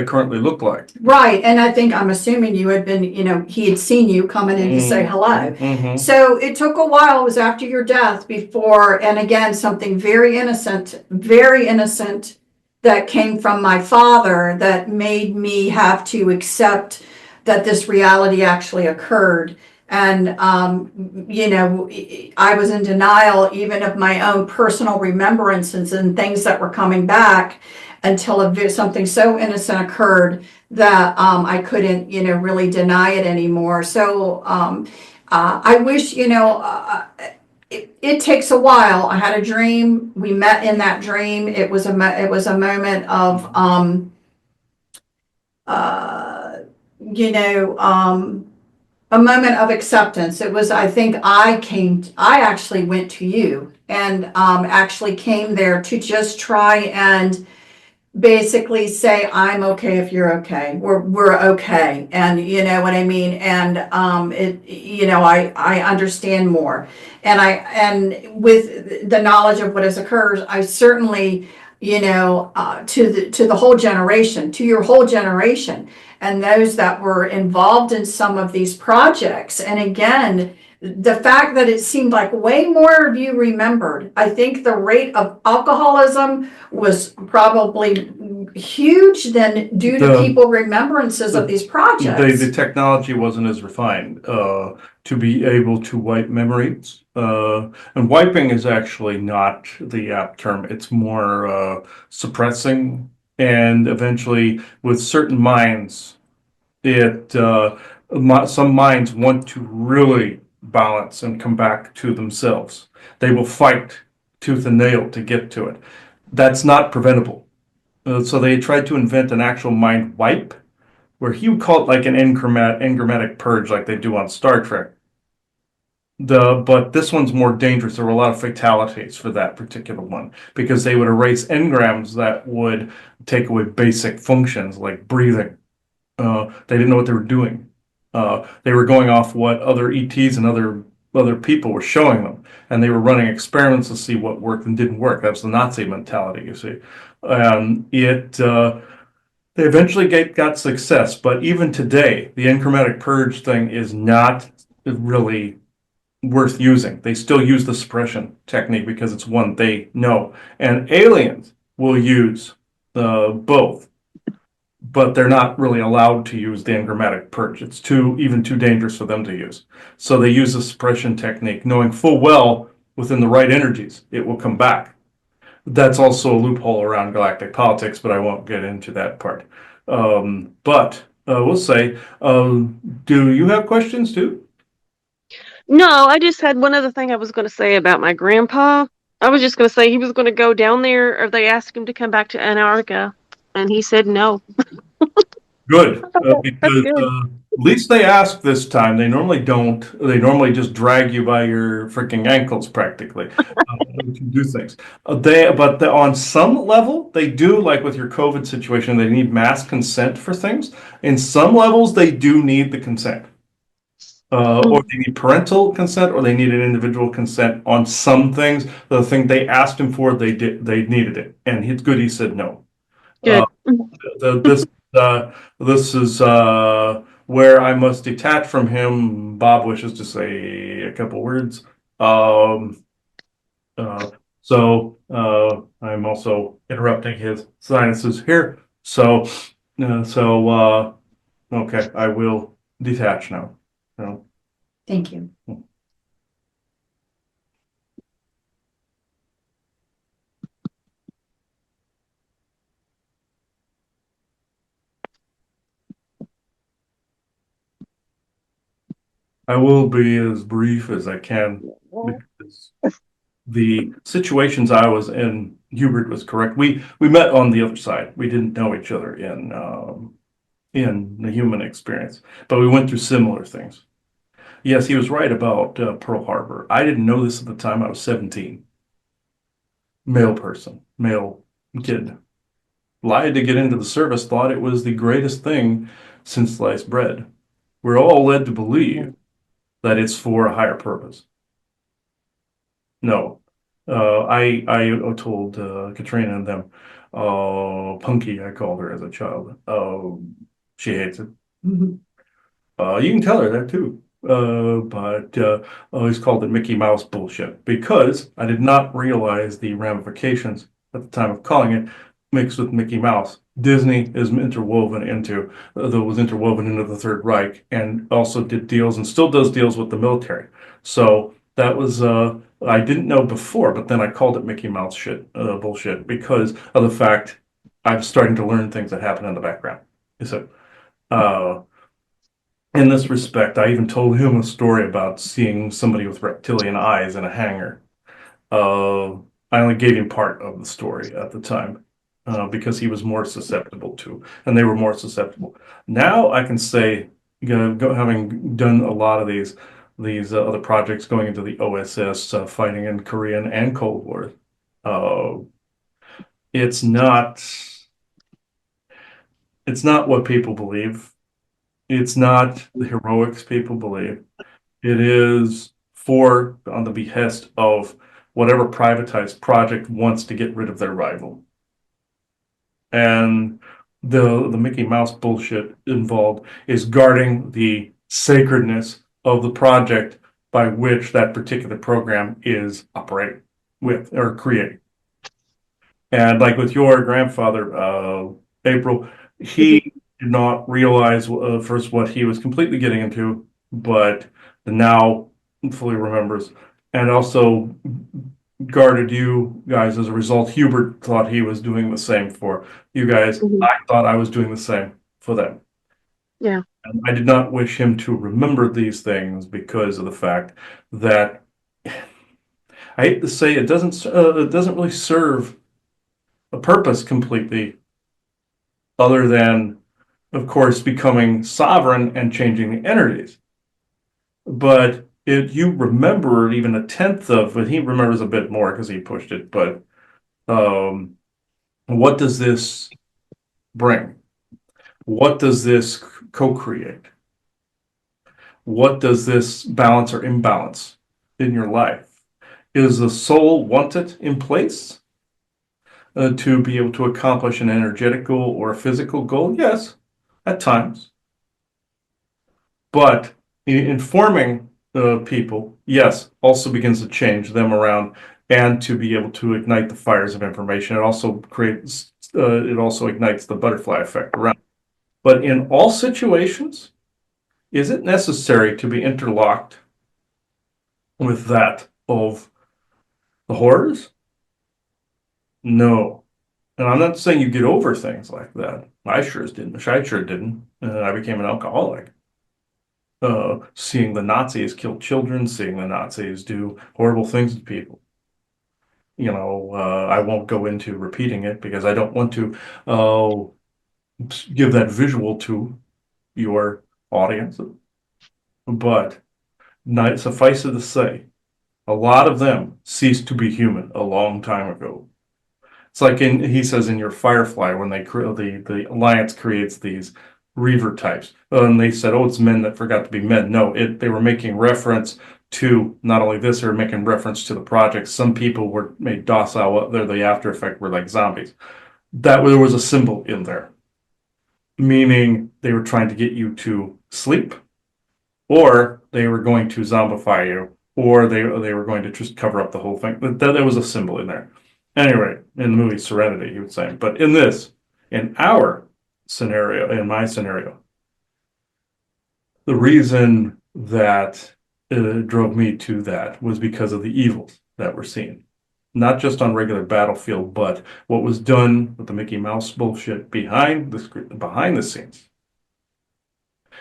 currently look like. Right. And I'm assuming you had been, he had seen you coming in to say hello. Mm-hmm. So it took a while. It was after your death before, and again, something very innocent that came from my father that made me have to accept that this reality actually occurred. And, I was in denial even of my own personal remembrances and things that were coming back until something so innocent occurred that I couldn't, really deny it anymore. So I wish, it takes a while. I had a dream. We met in that dream. It was a moment of, a moment of acceptance. It was, I think I actually went to you and actually came there to just try and basically say, I'm okay if you're okay. We're okay. And you know what I mean? And I understand more. And with the knowledge of what has occurred, I certainly, to the whole generation, to your whole generation, and those that were involved in some of these projects. And again, the fact that it seemed like way more of you remembered. I think the rate of alcoholism was probably huge than due to The people remembrances of these the projects. technology wasn't as refined to be able to wipe memories. And wiping is actually not the apt term. It's more suppressing, and eventually, with certain minds, it some minds want to really balance and come back to themselves. They will fight tooth and nail to get to it. That's not preventable. So they tried to invent an actual mind wipe, where he would call it like an engrammatic purge, like they do on Star Trek. But this one's more dangerous. There were a lot of fatalities for that particular one because they would erase engrams that would take away basic functions like breathing. They didn't know what they were doing. They were going off what other ETs and other people were showing them, and they were running experiments to see what worked and didn't work. That's the Nazi mentality, you see. They eventually got success, but even today, the enchromatic purge thing is not really worth using. They still use the suppression technique because it's one they know, and aliens will use both, but they're not really allowed to use the engrammatic purge. It's even too dangerous for them to use. So they use the suppression technique, knowing full well within the right energies it will come back. That's also a loophole around galactic politics, but I won't get into that part. But we'll say, do you have questions too? No, I just had one other thing I was going to say about my grandpa. I was just going to say he was going to go down there, or they asked him to come back to Antarctica, and he said no. Good, That's because good. at least they ask this time. They normally don't. They normally just drag you by your freaking ankles, practically, to do things. On some level, they do, like with your COVID situation, they need mass consent for things. In some levels, they do need the consent. Or they need parental consent, or they need an individual consent on some things. The thing they asked him for, they needed it, and it's good he said no. Uh, Good. the, this is where I must detach from him. Bob wishes to say a couple words. Um, I'm also interrupting his sinuses here. Okay, I will detach now. So, Thank you. I will be as brief as I can because the situations I was in, Hubert was correct. We met on the other side. We didn't know each other in the human experience, but we went through similar things. Yes, he was right about Pearl Harbor. I didn't know this at the time. I was 17. Male person, male kid. Lied to get into the service, thought it was the greatest thing since sliced bread. We're all led to believe that it's for a higher purpose. No. I told Katrina and them, Punky, I called her as a child. She hates it. You can tell her that too. But I always called it Mickey Mouse bullshit because I did not realize the ramifications at the time of calling it mixed with Mickey Mouse. Disney is interwoven into that was interwoven into the Third Reich and also did deals and still does deals with the military. So that was I didn't know before, but then I called it Mickey Mouse shit bullshit because of the fact I'm starting to learn things that happen in the background. So uh, in this respect, I even told him a story about seeing somebody with reptilian eyes in a hangar. Uh, I only gave him part of the story at the time because he was more susceptible to, and they were more susceptible. Now I can say, having done a lot of these other projects going into the OSS, fighting in Korean and Cold War, uh, it's not. It's not what people believe. It's not the heroics people believe. It is on the behest of whatever privatized project wants to get rid of their rival. And the Mickey Mouse bullshit involved is guarding the sacredness of the project by which that particular program is operating with or creating. And like with your grandfather, April, Mhm. he did not realize first what he was completely getting into, but now fully remembers, and also guarded you guys as a result. Hubert thought he was doing the same for you guys. Mhm. I thought I was doing the same for them. Yeah. And I did not wish him to remember these things because of the fact that I hate to say it doesn't really serve a purpose completely other than, of course, becoming sovereign and changing the energies. But if you remember even a tenth of it, he remembers a bit more because he pushed it. But um, what does this bring? What does this co-create? What does this balance or imbalance in your life? Is the soul wanted in place to be able to accomplish an energetic goal or a physical goal? Yes, at times. But informing people, yes, also begins to change them around and to be able to ignite the fires of information. It also ignites the butterfly effect around. But in all situations, is it necessary to be interlocked with that of the horrors? No. And I'm not saying you get over things like that. I sure didn't. I sure didn't. I became an alcoholic. Seeing the Nazis kill children, seeing the Nazis do horrible things to people. I won't go into repeating it because I don't want to uh, give that visual to your audience. But suffice it to say, a lot of them ceased to be human a long time ago. It's like he says in your Firefly when the Alliance creates these Reaver types, and they said, "Oh, it's men that forgot to be men." No, they were making reference to not only this, they were making reference to the project. Some people were made docile. They're the after effect were like zombies. That there was a symbol in there, meaning they were trying to get you to sleep, or they were going to zombify you, or they were going to just cover up the whole thing. There was a symbol in there. Anyway, in the movie Serenity, he was saying, but in our scenario, in my scenario, the reason that drove me to that was because of the evils that we're seeing. Not just on regular battlefield, but what was done with the Mickey Mouse bullshit behind the scenes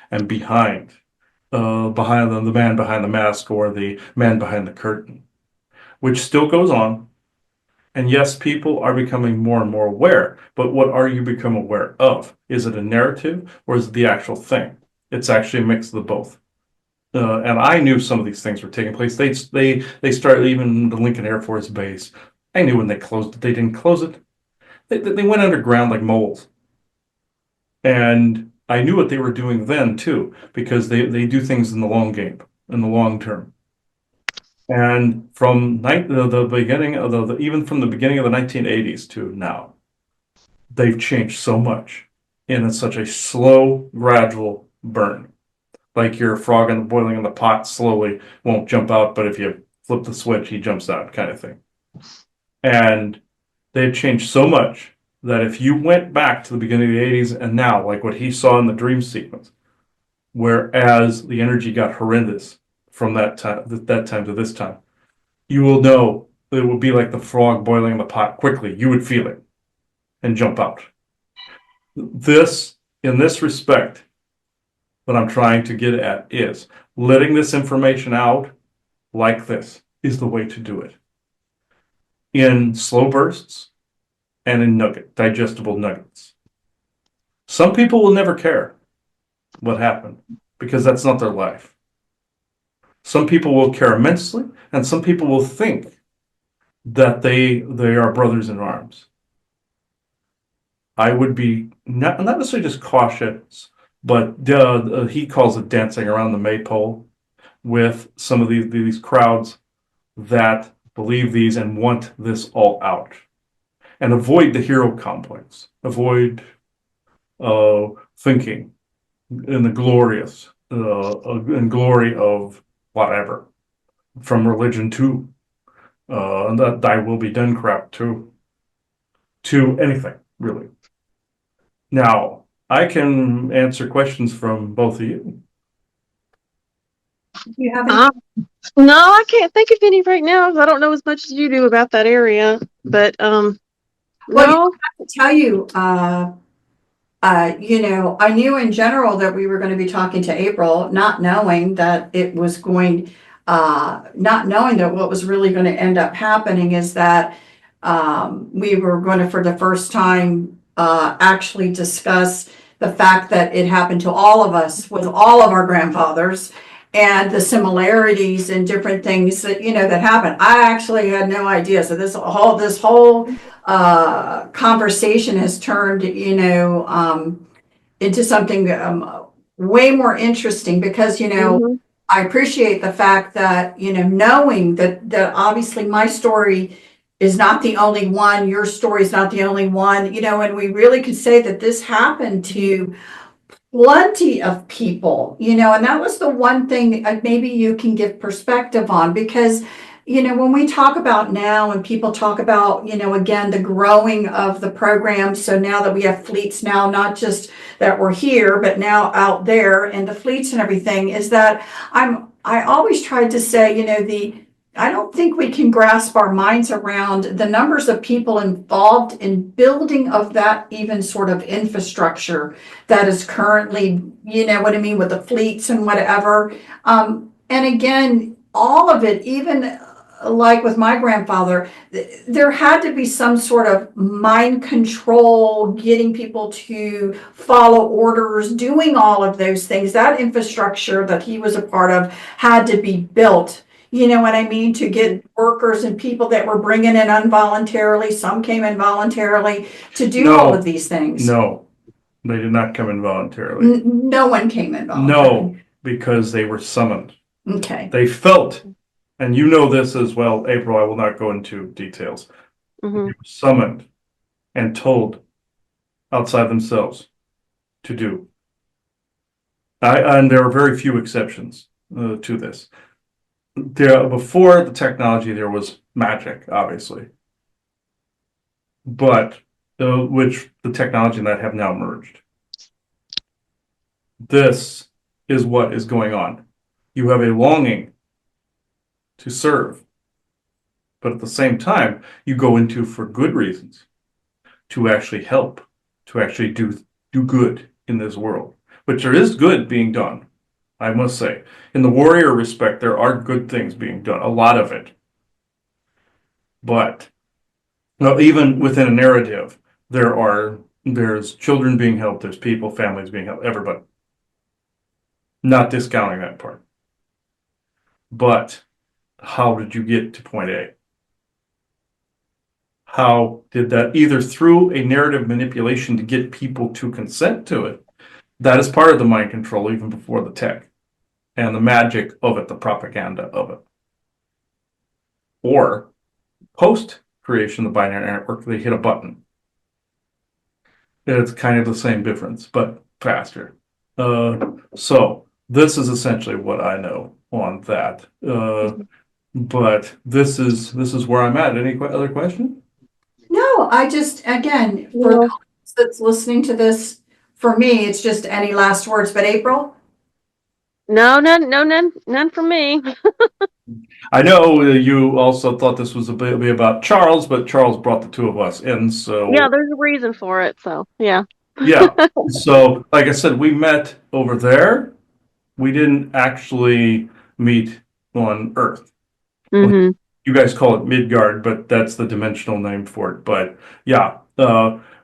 and behind the man behind the mask or the man behind the curtain, which still goes on. And yes, people are becoming more and more aware. But what are you become aware of? Is it a narrative or is it the actual thing? It's actually a mix of the both. And I knew some of these things were taking place. They started even the Lincoln Air Force Base. I knew when they closed it. They didn't close it. They went underground like moles. And I knew what they were doing then too, because they do things in the long game, in the long term. And from the beginning of even from the beginning of the 1980s to now, they've changed so much, and it's such a slow, gradual burn. Like your frog in the boiling in the pot slowly won't jump out, but if you flip the switch, he jumps out, kind of thing. And they've changed so much that if you went back to the beginning of the 80s and now, like what he saw in the dream sequence, whereas the energy got horrendous from that time to this time, you will know it would be like the frog boiling in the pot quickly. You would feel it and jump out. In this respect, what I'm trying to get at is letting this information out like this is the way to do it in slow bursts and in digestible nuggets. Some people will never care what happened because that's not their life. Some people will care immensely, and some people will think that they are brothers in arms. I would be not necessarily just cautious, but he calls it dancing around the maypole with some of these crowds that believe these and want this all out, and avoid the hero complex. Avoid thinking in the glorious and glory of whatever, from religion and that thy will be done crap to anything really. Now I can answer questions from both of you. Do you have any? Uh, no, I can't think of any right now. I don't know as much as you do about that area, but Well, no. I have to tell you, I knew in general that we were going to be talking to April, not knowing that not knowing that what was really going to end up happening is that we were going to, for the first time, actually discuss the fact that it happened to all of us with all of our grandfathers and the similarities and different things that, that happened. I actually had no idea. So this whole conversation has turned, into something way more interesting because, Mhm. I appreciate the fact that, knowing that obviously my story is not the only one, your story is not the only one, and we really could say that this happened to plenty of people, and that was the one thing maybe you can give perspective on because, when we talk about now and people talk about, again, the growing of the program. So now that we have fleets now, not just that we're here, but now out there and the fleets and everything is that I always tried to say, I don't think we can grasp our minds around the numbers of people involved in building of that even sort of infrastructure that is currently, you know what I mean, with the fleets and whatever. And again, all of it, even like with my grandfather, there had to be some sort of mind control, getting people to follow orders, doing all of those things. That infrastructure that he was a part of had to be built. You know what I mean? To get workers and people that were bringing in involuntarily, some came involuntarily to do all of No, these things. no, they did not come involuntarily. No one came No, involuntarily. because they were summoned. Okay. They felt, and you know this as well, April, I will not go into details. They Mhm. were summoned and told outside themselves to do. And there are very few exceptions to this. Before the technology, there was magic, obviously, but which the technology and that have now merged. This is what is going on. You have a longing to serve, but at the same time, you go into for good reasons to actually help, to actually do good in this world, which there is good being done. I must say, in the warrior respect, there are good things being done, a lot of it. But even within a narrative, there's children being helped, there's people, families being helped, everybody. Not discounting that part. But how did you get to point A? How did that, either through a narrative manipulation to get people to consent to it? That is part of the mind control, even before the tech and the magic of it, the propaganda of it. Or post creation of the binary network, they hit a button. It's kind of the same difference, but faster. So this is essentially what I know on that. But this is where I'm at. Any other question? No, I just, again, for the No, audience that's listening to this, for me, it's just any last words. But April? no, none for me. I know you also thought this was a bit about Charles, but Charles brought the two of us in, Yeah, so there's a reason for it. So yeah. yeah. So like I said, we met over there. We didn't actually meet on Earth. Mhm. You guys call it Midgard, but that's the dimensional name for it. But yeah,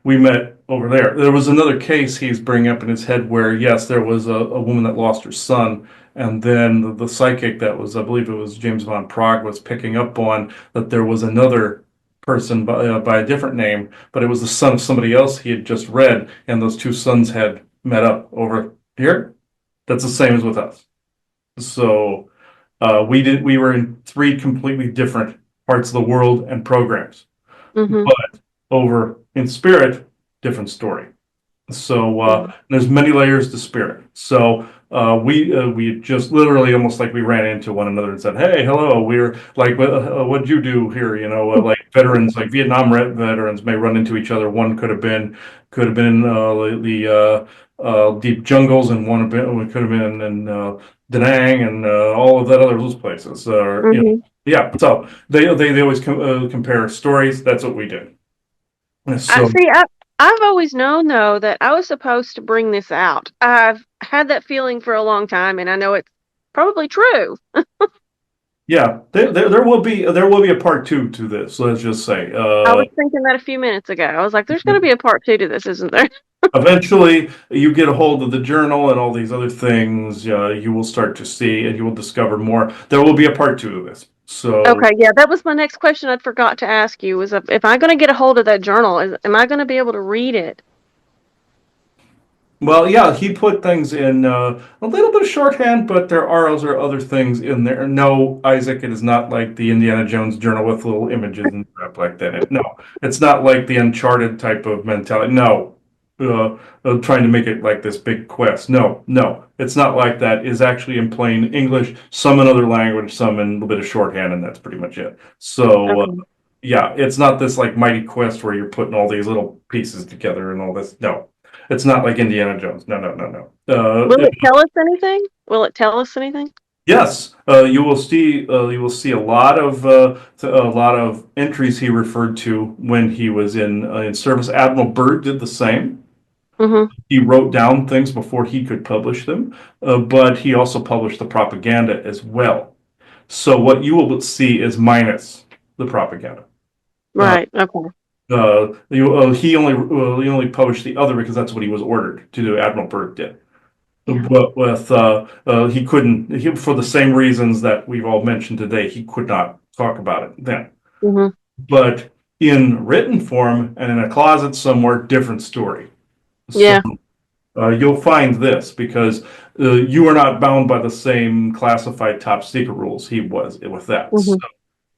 we met over there. There was another case he's bringing up in his head where, yes, there was a woman that lost her son, and then the psychic that was, I believe it was James von Prague, was picking up on that there was another person by a different name, but it was the son of somebody else he had just read, and those two sons had met up over here. That's the same as with us. So we were in three completely different parts of the world and programs, Mm-hmm. but over in spirit, different story. So Yeah. there's many layers to spirit. So we just literally almost like we ran into one another and said, "Hey, hello." We're like, "What'd you do here?" Like veterans, like Vietnam veterans, may run into each other. One could have been the deep jungles, and one could have been in Da Nang and all of that other those places. Mm-hmm. Yeah. So they always compare stories. That's what we did. I So see. I've always known though that I was supposed to bring this out. I've had that feeling for a long time, and I know it's probably true. yeah, there will be a part two to this. Let's just say, I was thinking that a few minutes ago. I was like, "There's going to be a part two to this, isn't there?" eventually you get a hold of the journal and all these other things. You will start to see, and you will discover more. There will be a part two of this. So, Okay, yeah, that was my next question. I forgot to ask you. Was if I'm going to get a hold of that journal, am I going to be able to read it? well, yeah, he put things in a little bit of shorthand, but there are other things in there. No, Isaac, it is not like the Indiana Jones journal with little images and crap like that. No, it's not like the Uncharted type of mentality. No, trying to make it like this big quest. No, no, it's not like that. It's actually in plain English, some in other language, some in a little bit of shorthand, and that's pretty much it. So, Okay. yeah, it's not this like mighty quest where you're putting all these little pieces together and all this. No, it's not like Indiana Jones. No, no, no, no. Will it tell us anything? Will it tell us anything? Yes, you will see a lot of entries he referred to when he was in service. Admiral Byrd did the same. Mm-hmm. He wrote down things before he could publish them, but he also published the propaganda as well. So what you will see is minus the propaganda. Uh, Right. Okay. he only published the other because that's what he was ordered to do. Admiral Byrd did. Yeah. But with he couldn't for the same reasons that we've all mentioned today, he could not talk about it then. Mm-hmm. But in written form and in a closet somewhere, different story. So Yeah. you'll find this because you are not bound by the same classified top secret rules he was with that. Mm-hmm.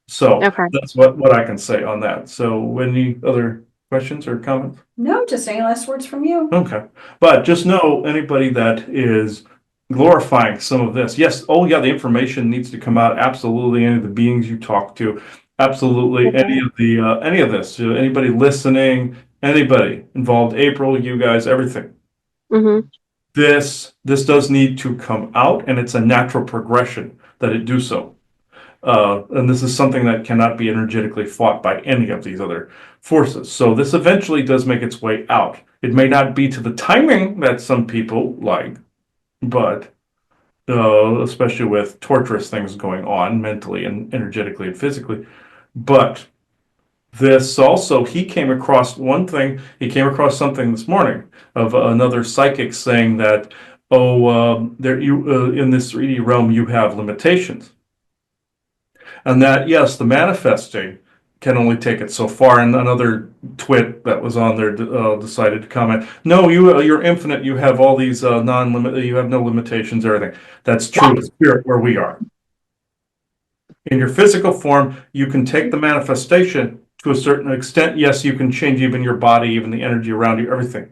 So Okay. that's what I can say on that. So any other questions or comments? No, just any last words from you? Okay. But just know anybody that is glorifying some of this, yes, oh yeah, the information needs to come out. Absolutely. Any of the beings you talk to, absolutely. Okay. Any of this, anybody listening, anybody involved, April, you guys, everything. Mm-hmm. This does need to come out, and it's a natural progression that it do so. And this is something that cannot be energetically fought by any of these other forces. So this eventually does make its way out. It may not be to the timing that some people like, but especially with torturous things going on mentally and energetically and physically. But this also, he came across one thing, he came across something this morning of another psychic saying that, oh, there you in this 3D realm, you have limitations. And that, yes, the manifesting can only take it so far. And another twit that was on there decided to comment, "No, you're infinite. You have all these non-limit. You have no limitations or anything." That's true in spirit where we are. In your physical form, you can take the manifestation to a certain extent. Yes, you can change even your body, even the energy around you, everything.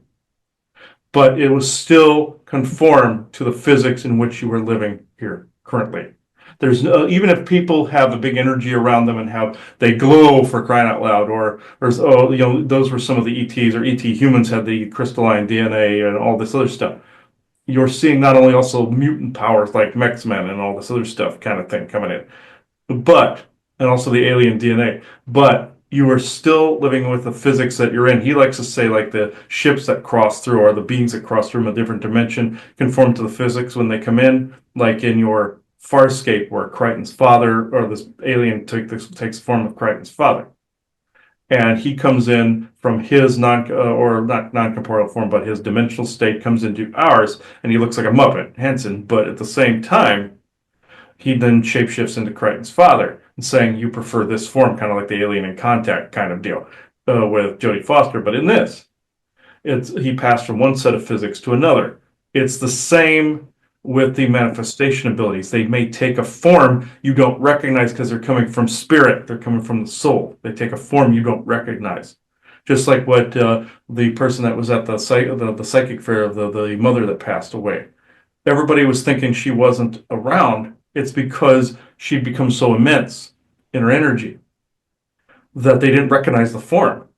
But it was still conform to the physics in which you were living here currently. There's no, even if people have a big energy around them and have they glow for crying out loud, or oh, those were some of the ETs or ET humans had the crystalline DNA and all this other stuff. You're seeing not only also mutant powers like X-Men and all this other stuff kind of thing coming in, but and also the alien DNA, but you are still living with the physics that you're in. He likes to say like the ships that cross through or the beings that cross through from a different dimension conform to the physics when they come in, like in your Farscape where Crichton's father or this alien takes the form of Crichton's father. And he comes in from his or not non-corporeal form, but his dimensional state comes into ours, and he looks like a Muppet, Henson. But at the same time, he then shapeshifts into Crichton's father and saying, you prefer this form, kind of like the Alien in Contact kind of deal with Jodie Foster. But in this, he passed from one set of physics to another. It's the same with the manifestation abilities. They may take a form you don't recognize because they're coming from spirit. They're coming from the soul. They take a form you don't recognize. Just like what the person that was at the psychic fair of the mother that passed away. Everybody was thinking she wasn't around. It's because she'd become so immense in her energy that they didn't recognize the form.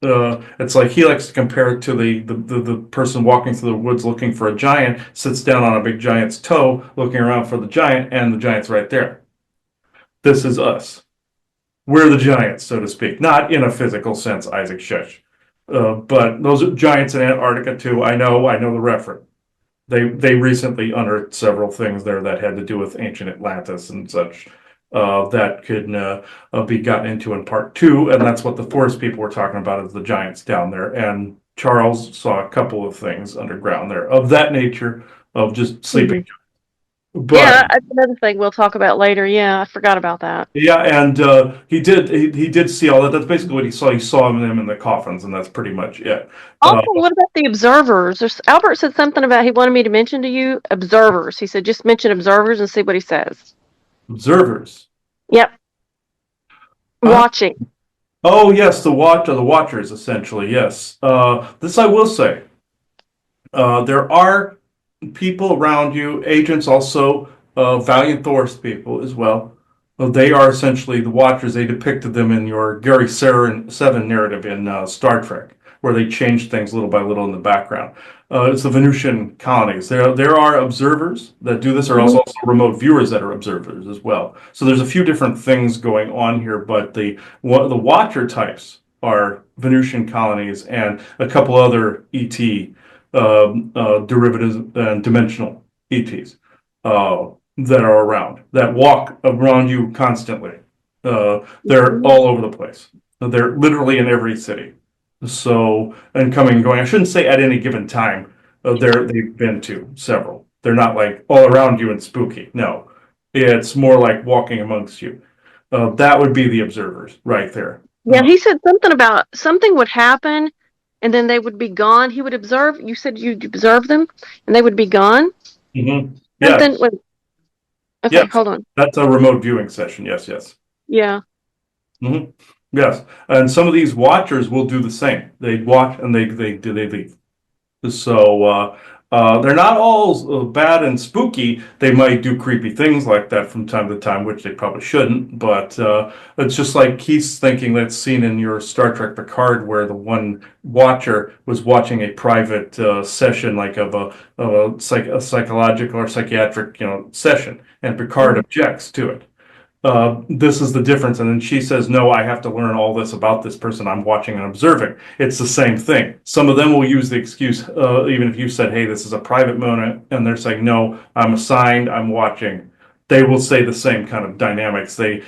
It's like he likes to compare it to the person walking through the woods looking for a giant, sits down on a big giant's toe, looking around for the giant, and the giant's right there. This is us. We're the giants, so to speak. Not in a physical sense, Isaac Shush. But those are giants in Antarctica too. I know the reference. They recently unearthed several things there that had to do with ancient Atlantis and such. That could be gotten into in part 2, and that's what the forest people were talking about, is the giants down there. And Charles saw a couple of things underground there of that nature, of just sleeping. But yeah, that's another thing we'll talk about later. Yeah, I forgot about that. yeah, and he did see all that. That's basically what he saw. He saw them in the coffins, and that's pretty much it. Also, what about the observers? Albert said something about he wanted me to mention to you observers. He said just mention observers and see what he says. Observers. Yep. Watching. Oh yes, the watchers essentially. Yes. This I will say. There are people around you, agents also, Valiant Thor's people as well. They are essentially the Watchers. They depicted them in your Gary Seven narrative in Star Trek, where they changed things little by little in the background. It's the Venusian colonies. There are observers that do this. There are also remote viewers that are observers as well. So there's a few different things going on here, but the Watcher types are Venusian colonies and a couple other ET derivatives and dimensional ETs that are around, that walk around you constantly. They're all over the place. They're literally in every city. So, and coming and going. I shouldn't say at any given time. They've been to several. They're not like all around you and spooky. No, it's more like walking amongst you. That would be the observers right there. Yeah, he said something about something would happen and then they would be gone. He would observe. You said you'd observe them and they would be gone? Mm-hmm. Something. Yeah. Okay, Yes. hold on. That's a remote viewing session. Yes, yes. Yeah. Mm-hmm. Yes, and some of these watchers will do the same. They watch and they leave. So they're not all bad and spooky. They might do creepy things like that from time to time, which they probably shouldn't. But it's just like he's thinking that scene in your Star Trek Picard where the one watcher was watching a private session, like of a psychological or psychiatric session, and Picard objects to it. This is the difference. And then she says, no, I have to learn all this about this person I'm watching and observing. It's the same thing. Some of them will use the excuse, even if you said, hey, this is a private moment, and they're saying, no, I'm assigned, I'm watching. They will say the same kind of dynamics. They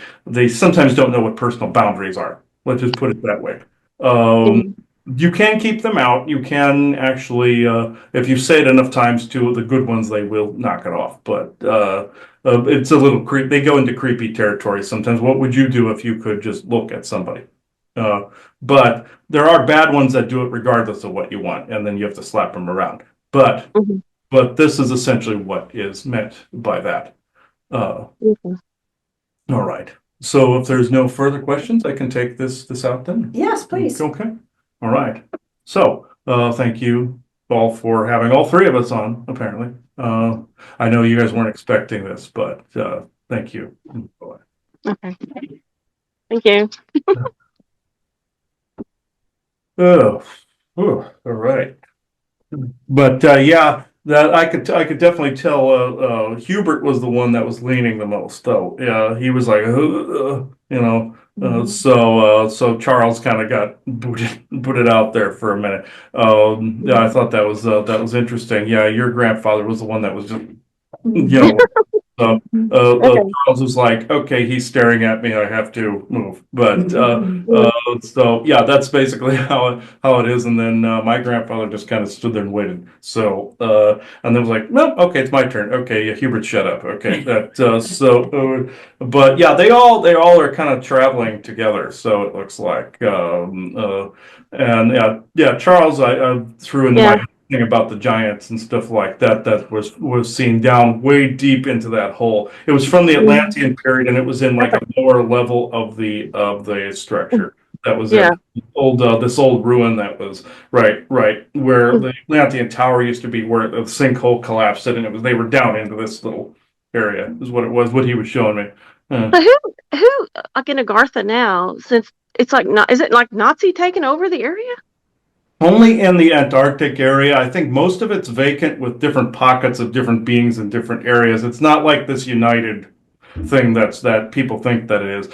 sometimes don't know what personal boundaries are. Let's just put it that way. You can keep them out. You can actually, if you say it enough times to the good ones, they will knock it off. But it's a little creepy. They go into creepy territory sometimes. What would you do if you could just look at somebody? But there are bad ones that do it regardless of what you want, and then you have to slap them around. But this is essentially what is meant by that. All right. So if there's no further questions, I can take this out then. Yes, please. Okay. All right. So thank you all for having all three of us on, apparently. I know you guys weren't expecting this, but thank you. Okay. Thank you. Oh, all right. But yeah, that I could definitely tell Hubert was the one that was leaning the most, though. Yeah, he was like, so Charles kind of got booted out there for a minute. Yeah, I thought that was interesting. Yeah, your grandfather was the one that was just, So Okay. Charles was like, okay, he's staring at me. I have to move. But Yeah. so yeah, that's basically how it is. And then my grandfather just kind of stood there and waited. So and then was like, no, okay, it's my turn. Okay, yeah, Hubert, shut up. Okay, that but yeah, they all are kind of traveling together. So it looks like and yeah, Charles, I threw into my Yeah. thing about the giants and stuff like that that was seen down way deep into that hole. It was from the Atlantean period, and it was in like a lower level of the structure. That was Yeah. it. Old this old ruin that was right where the Atlantean Tower used to be, where the sinkhole collapsed it, and it was they were down into this little area. Is what it was. What he was showing me. So who like in Agartha now, since it's like not, is it like Nazi taking over the area? Only in the Antarctic area. I think most of it's vacant with different pockets of different beings in different areas. It's not like this united thing that people think that it is.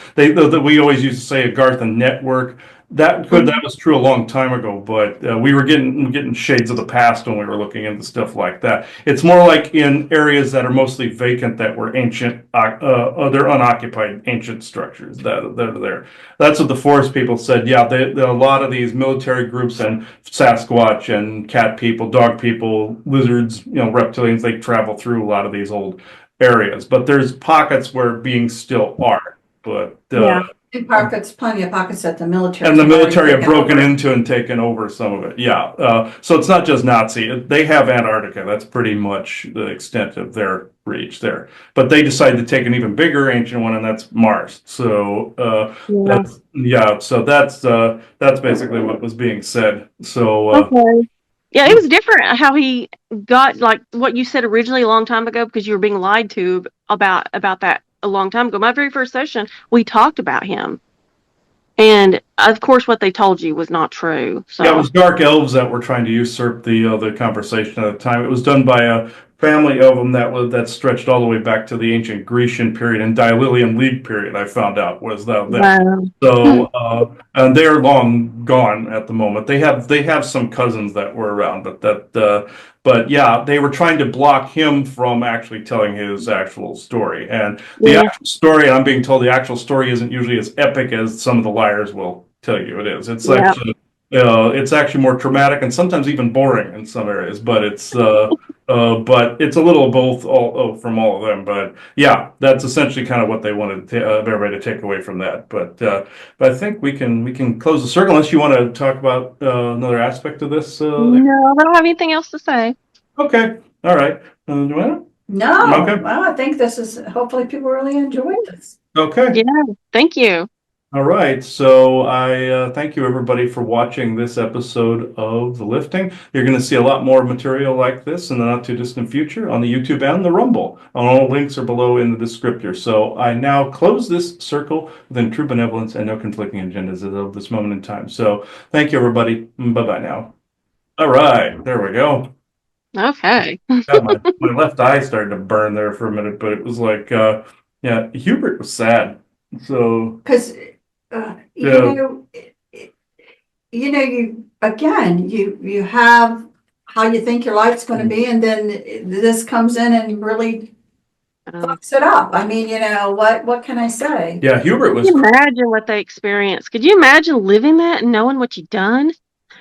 We always used to say a Garth network. That was true a long time ago, but we were getting shades of the past when we were looking into stuff like that. It's more like in areas that are mostly vacant, that were ancient, they're unoccupied ancient structures that are there. That's what the forest people said. Yeah, a lot of these military groups and Sasquatch and cat people, dog people, lizards, reptilians, they travel through a lot of these old areas, but there's pockets where beings still are. But Yeah. In pockets, plenty of pockets that the military and the have already military have taken broken over. into and taken over some of it. Yeah. So it's not just Nazi. They have Antarctica. That's pretty much the extent of their reach there. But they decided to take an even bigger ancient one, and that's Mars. So Yeah. So that's basically what was being said. So Okay. Yeah, it was different how he got like what you said originally a long time ago because you were being lied to about that a long time ago. My very first session, we talked about him. And of course what they told you was not true. yeah, it So was dark elves that were trying to usurp the conversation at the time. It was done by a family of them that stretched all the way back to the ancient Grecian period and Diluvian League period. I found out was that them. wow. So and they're long gone at the moment. They have some cousins that were around, but yeah, they were trying to block him from actually telling his actual story. And the Yeah. actual story, I'm being told the actual story isn't usually as epic as some of the liars will tell you it is. Yeah. It's actually more traumatic and sometimes even boring in some areas, but it's a little of both from all of them. But yeah, that's essentially kind of what they wanted everybody to take away from that. But I think we can close the circle unless you want to talk about another aspect of this. No, I don't have anything else to say. Okay, all right, Joanna. No, Okay, well, I think this is, hopefully people really enjoyed this. okay. Yeah. Thank you. All right, so I thank you everybody for watching this episode of The Lifting. You're going to see a lot more material like this in the not too distant future on the YouTube and the Rumble. All links are below in the descriptor. So I now close this circle within true benevolence and no conflicting agendas as of this moment in time. So thank you everybody. Bye-bye now. All right, there we go. Okay. God, my left eye started to burn there for a minute, but it was like, yeah, Hubert was sad. So, Because, yeah. you have how you think your life's going to be, and then this comes in and really fucks it up. I mean, what can I say? Yeah, Hubert was. Can you imagine what they experienced? Could you imagine living that and knowing what you've done?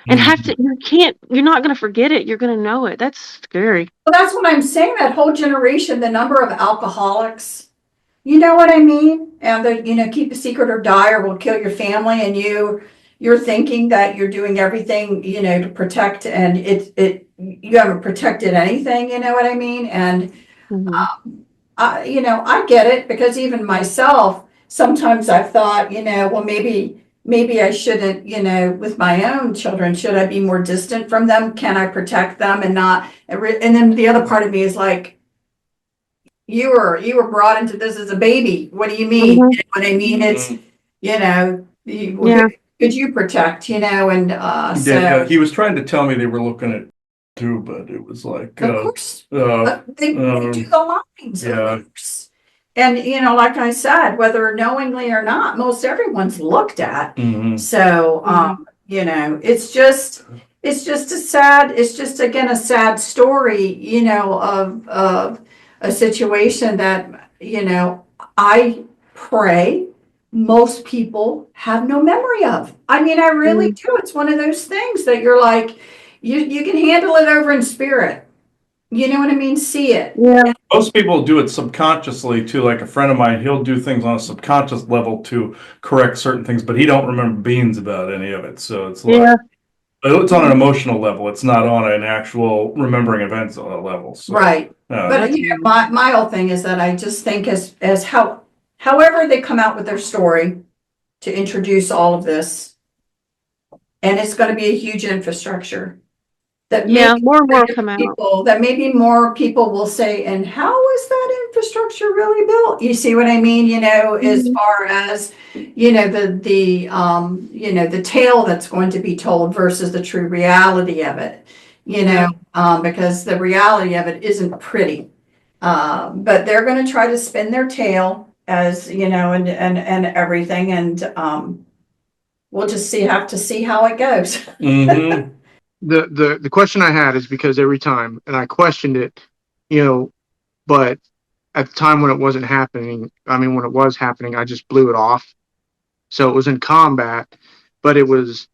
And you're not going to forget it. You're going to know it. That's scary. Well, that's what I'm saying. That whole generation, the number of alcoholics, you know what I mean? And keep a secret or die or we'll kill your family. And you're thinking that you're doing everything, to protect, and you haven't protected anything, you know what I mean? And, I get it, because even myself, sometimes I've thought, well, maybe I shouldn't, with my own children, should I be more distant from them? Can I protect them and not? And then the other part of me is like, you were brought into this as a baby. What do you mean? You know what I mean? It's, could you protect, and so. He was trying to tell me they were looking at too, but it was like, Of course, they do the lines. yeah. And, like I said, whether knowingly or not, most everyone's looked at. So, it's just again, a sad story, of a situation that, I pray most people have no memory of. I mean, I really do. It's one of those things that you're like, you can handle it over in spirit. You know what I mean? See it. Yeah. Most people do it subconsciously too. Like a friend of mine, he'll do things on a subconscious level to correct certain things, but he don't remember beans about any of it. So it's like Yeah. it's on an emotional level. It's not on an actual remembering events level. So Right. But That's my whole thing is that I just think as however they come out with their story to introduce all of this, and it's going to be a huge infrastructure that yeah, more and more will come out. maybe more people will say, and how was that infrastructure really built? You see what I mean? As Mhm. far as, the tale that's going to be told versus the true reality of it, because the reality of it isn't pretty. But they're going to try to spin their tale as, and everything. And, we'll just have to see how it goes. mhm. The question I had is because every time, and I questioned it, but at the time when it wasn't happening, I mean, when it was happening, I just blew it off. So it was in combat, but it was,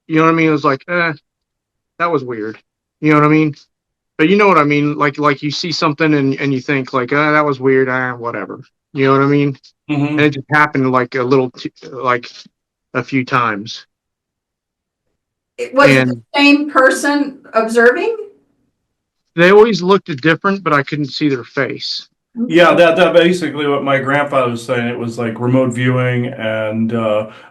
you know what I mean? It was like, that was weird. You know what I mean? But you know what I mean? Like you see something and you think like, that was weird. Whatever. You know what I mean? And Mhm. it just happened like like a few times. Was it the And same person observing? they always looked different, but I couldn't see their face. Yeah, that basically what my grandfather was saying. It was like remote viewing and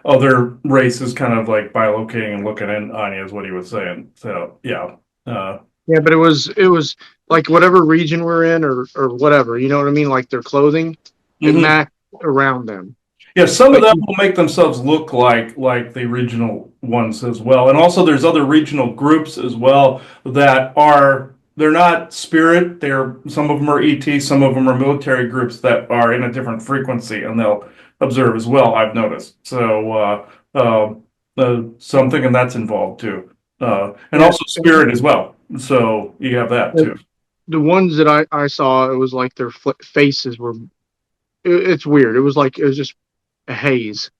other races kind of like bilocating and looking in on you is what he was saying. So yeah. Yeah, but it was like whatever region we're in or whatever, you know what I mean? Like their clothing, it Mhm. matched around them. Yeah, some of But them will make themselves look like the regional ones as well. And also there's other regional groups as well that they're not spirit, they're some of them are ET, some of them are military groups that are in a different frequency and they'll observe as well, I've noticed. So I'm thinking that's involved too. And yeah, also spirit as well. So you have that the, too. the ones that I saw, it was like their faces were. It's weird. It was just a haze.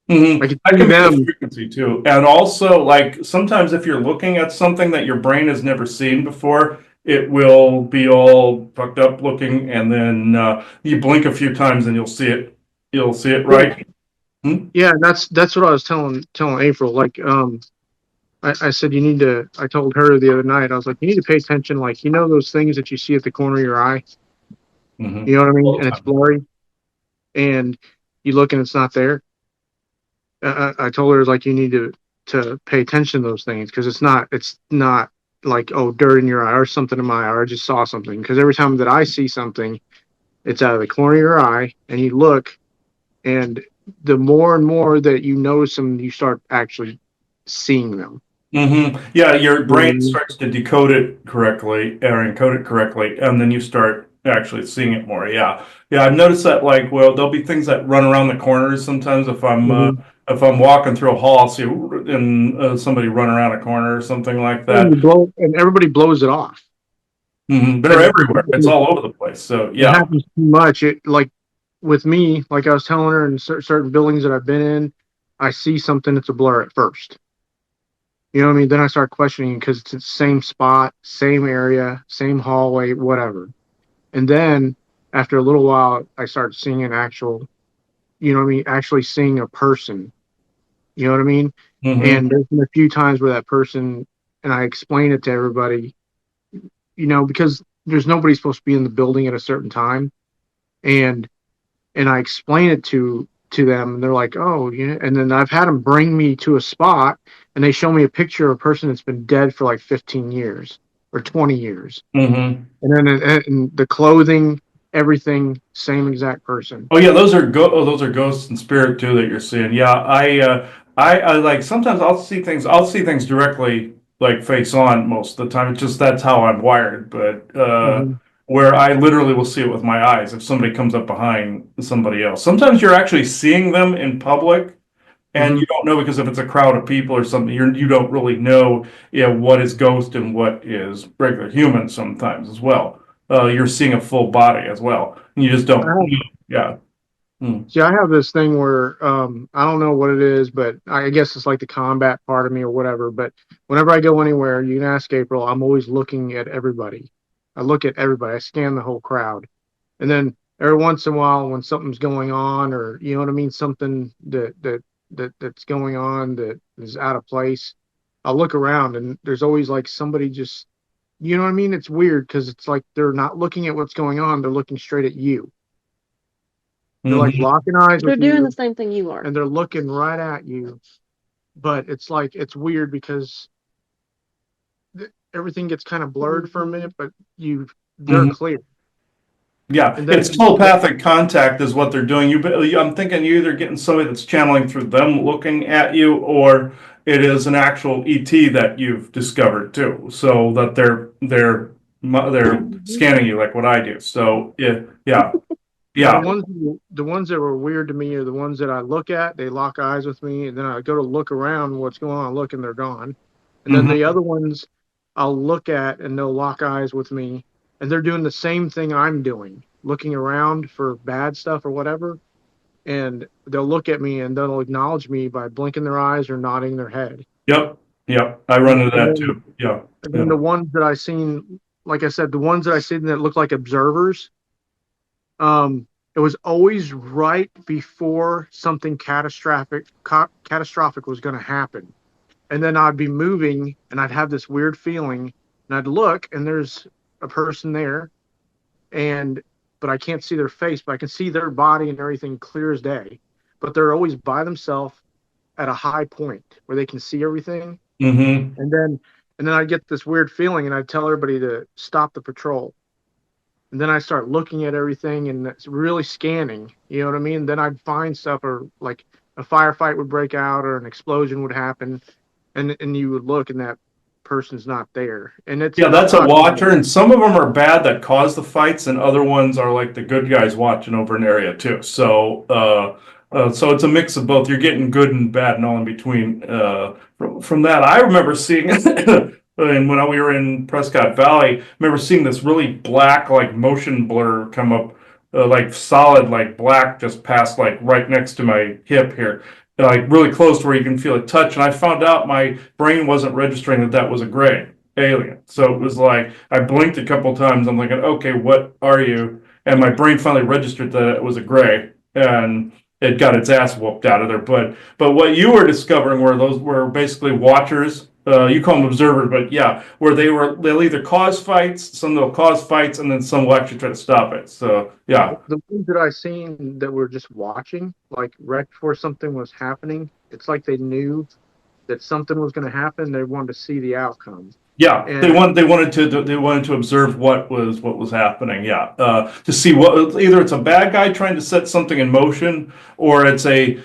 I could That see can be the them. frequency too. And also, like sometimes if you're looking at something that your brain has never seen before, it will be all fucked up looking, and then you blink a few times and you'll see it. You'll see it Yeah, right. Hmm? yeah. That's what I was telling April. Like, I said you need to. I told her the other night. I was like, you need to pay attention. Like, those things that you see at the corner of your eye. Hmm. You know what I mean? All And the it's time. blurry, and you look and it's not there. I told her like you need to pay attention to those things because it's not like, oh, dirt in your eye or something in my eye or I just saw something, because every time that I see something, it's out of the corner of your eye and you look, and the more and more that you notice them, you start actually seeing them. Yeah, your You know what brain I mean? starts to decode it correctly or encode it correctly, and then you start actually seeing it more. Yeah, yeah, I've noticed that. Like, well, there'll be things that run around the corners sometimes. Mhm. If I'm walking through a hall, I'll see and somebody run around a corner or something like And that. and everybody blows it off. They're And everywhere. It's all over the place. So it yeah. happens too much. It like with me, like I was telling her, in certain buildings that I've been in, I see something that's a blur at first. You know what I mean? Then I start questioning because it's the same spot, same area, same hallway, whatever. And then after a little while, I start seeing an actual, you know what I mean? Actually seeing a person, you know what I mean? Hmm. And there's been a few times where that person, and I explain it to everybody, because there's nobody supposed to be in the building at a certain time. And I explain it to them, and they're like, "Oh, yeah." And then I've had them bring me to a spot, and they show me a picture of a person that's been dead for like 15 years or 20 years, Hmm. and then and the clothing, everything, same exact person. Oh yeah, those are ghosts and spirit too that you're seeing. Yeah, I like sometimes I'll see things. I'll see things directly like face on most of the time. It's just that's how I'm wired. But Hmm. where I literally will see it with my eyes if somebody comes up behind somebody else. Sometimes you're actually seeing them in public and Hmm. you don't know because if it's a crowd of people or something, you don't really know, what is ghost and what is regular human sometimes as well. you're seeing a full body as well. And you just don't know. Yeah. Hmm. See, I have this thing where I don't know what it is, but I guess it's like the combat part of me or whatever. But whenever I go anywhere, you can ask April, I'm always looking at everybody. I look at everybody. I scan the whole crowd. And then every once in a while, when something's going on, or you know what I mean, something that's going on that is out of place, I'll look around, and there's always like somebody just, you know what I mean? It's weird because it's like they're not looking at what's going on; they're looking straight at you. They're like Hmm. locking eyes They're with doing the you, same thing you are. and they're looking right at you. But it's like it's weird because everything gets kind of blurred for a minute, but they're Hmm. clear. Yeah, And it's then telepathic contact is what they're doing. I'm thinking you're either getting somebody that's channeling through them looking at you, or it is an actual ET that you've discovered too. So that they're Mhm. scanning you like what I do. So yeah, yeah, Now yeah. the ones that were weird to me are the ones that I look at, they lock eyes with me, and then I go to look around what's going on, I look and they're gone. And then the Hmm. other ones I'll look at and they'll lock eyes with me, and they're doing the same thing I'm doing, looking around for bad stuff or whatever, and they'll look at me and they'll acknowledge me by blinking their eyes or nodding their head. Yep, yep. I run And, into and that then too. Yeah, and then yeah. the ones that I seen, like I said, the ones that I seen that look like observers, it was always right before something catastrophic was going to happen, and then I'd be moving and I'd have this weird feeling, and I'd look and there's a person there, and but I can't see their face, but I can see their body and everything clear as day, but they're always by themselves at a high point where they can see everything. Hmm. And then and then I get this weird feeling and I tell everybody to stop the patrol. And then I start looking at everything and it's really scanning, you know what I mean? Then I'd find stuff, or like a firefight would break out or an explosion would happen, and you would look and that person's not there. And Yeah, I'm that's a talking like, watcher, and some of them are bad that cause the fights, and other ones are like the good guys watching over an area too. So it's a mix of both. You're getting good and bad and all in between. From that, I remember seeing, and when we were in Prescott Valley, I remember seeing this really black, like motion blur come up, like solid, like black, just past, like right next to my hip here, like really close to where you can feel it touch. And I found out my brain wasn't registering that that was a gray alien. So it was like I blinked a couple times. I'm thinking, okay, what are you? And my brain finally registered that it was a gray, and it got its ass whooped out of there. But what you were discovering were those were basically watchers. You call them observers, but yeah, where they'll either cause fights, some they'll cause fights, and then some will actually try to stop it. So yeah, the ones that I seen that were just watching, like right before something was happening, it's like they knew that something was going to happen. They wanted to see the outcome. yeah, And they wanted to observe what was happening. Yeah, to see what either it's a bad guy trying to set something in motion, or it's a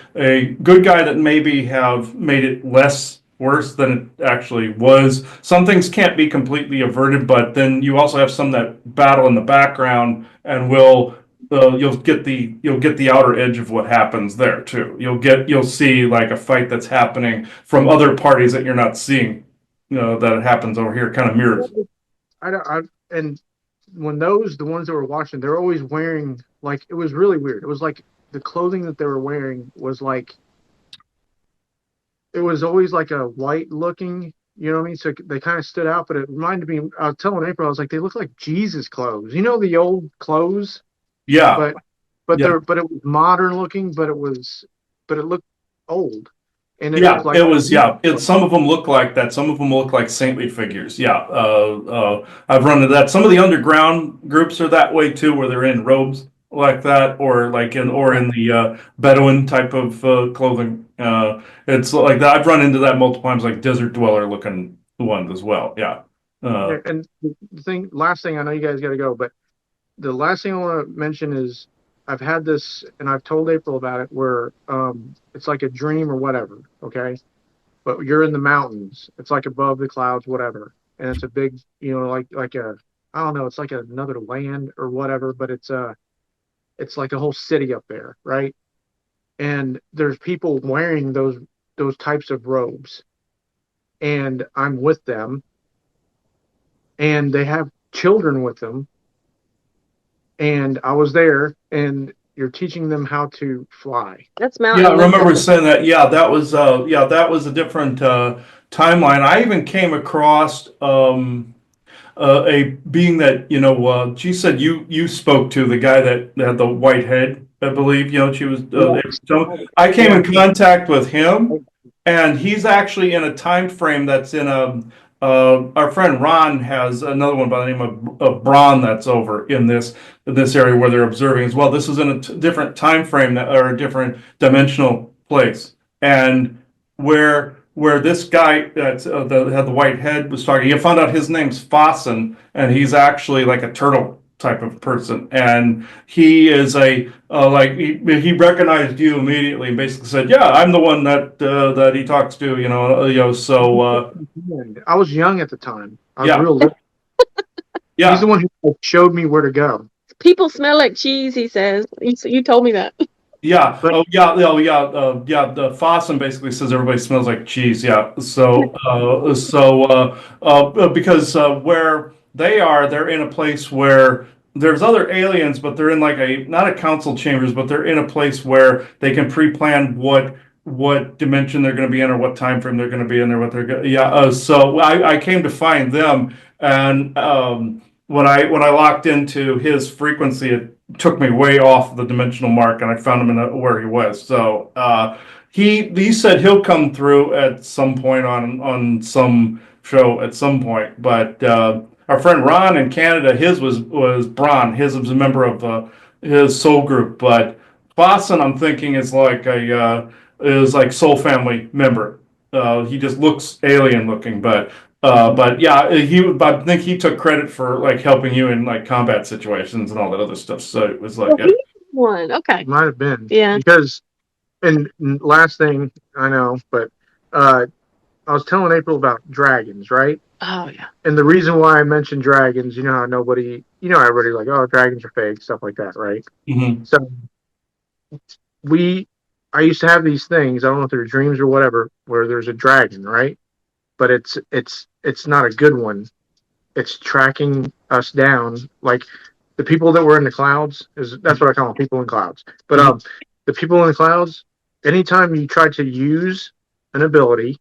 good guy that maybe have made it less worse than it actually was. Some things can't be completely averted, but then you also have some that battle in the background and will. You'll get the outer edge of what happens there too. You'll see like a fight that's happening from other parties that you're not seeing, that happens over here, kind of mirrors. I and when the ones that were watching, they're always wearing, like, it was really weird. It was like the clothing that they were wearing was like, it was always like a white looking, you know what I mean? So they kind of stood out, but it reminded me, I was telling April, I was like, they look like Jesus clothes, you know, the old clothes, Yeah, but but yeah, they're but it was modern looking, but it looked old, and it looked yeah. It like was, Jesus yeah. Some of them look like that. Some of them look like saintly figures. Yeah, I've run into that. Some of the underground groups are that way too, where they're in robes like that, or like in the Bedouin type of clothing. It's like that. I've run into that multiple times, like desert dweller looking ones as well. Yeah. Uh, and last thing, I know you guys got to go, but the last thing I want to mention is I've had this, and I've told April about it, where it's like a dream or whatever, okay? But you're in the mountains. It's like above the clouds, whatever. And it's a big, like a, I don't know, it's like another land or whatever, but it's like a whole city up there, right? And there's people wearing those types of robes, and I'm with them, and they have children with them, and I was there, and you're teaching them how to fly. That's Yeah, mountain I remember listening. saying that. Yeah, that was a different timeline. I even came across a being that she said you spoke to the guy that had the white head, I believe. She was. Yes. I came Yeah. in contact with him, and he's actually in a time frame that's in a. Our friend Ron has another one by the name of Braun that's over in this area where they're observing as well. This is in a different time frame or a different dimensional place, and where this guy that had the white head was talking. You found out his name's Fossen, and he's actually like a turtle type of person, and he is a he recognized you immediately and basically said, "Yeah, I'm the one that he talks to." So I was young at the time. I was yeah, real little. He's the yeah. one who showed me where to go. People smell like cheese, he says. You told me that. Yeah. But Oh, yeah. Oh, yeah. Yeah. The Fossum basically says everybody smells like cheese. Yeah. Because where they are, they're in a place where there's other aliens, but they're in like not a council chambers, but they're in a place where they can pre-plan what dimension they're going to be in or what time frame they're going to be in or what they're going. Yeah. So I came to find them, and when I locked into his frequency, it took me way off the dimensional mark, and I found him where he was. So he said he'll come through at some point on some show at some point. But our friend Ron in Canada, his was Braun. His was a member of his soul group. But Boston, I'm thinking is like Soul Family member. He just looks alien looking, but yeah, I think he took credit for like helping you in like combat situations and all that other stuff. So it was like, Oh, he's one. Okay. it might have been Yeah. because, and last thing I know, but I was telling April about dragons, right? Oh yeah. And the reason why I mentioned dragons, how everybody like, oh, dragons are fake, stuff like that, right? mhm, So we, I used to have these things. I don't know if they're dreams or whatever, where there's a dragon, right? But it's not a good one. It's tracking us down, like the people that were in the clouds. That's what I call them, people in clouds. But mhm, the people in the clouds. Anytime you try to use an ability,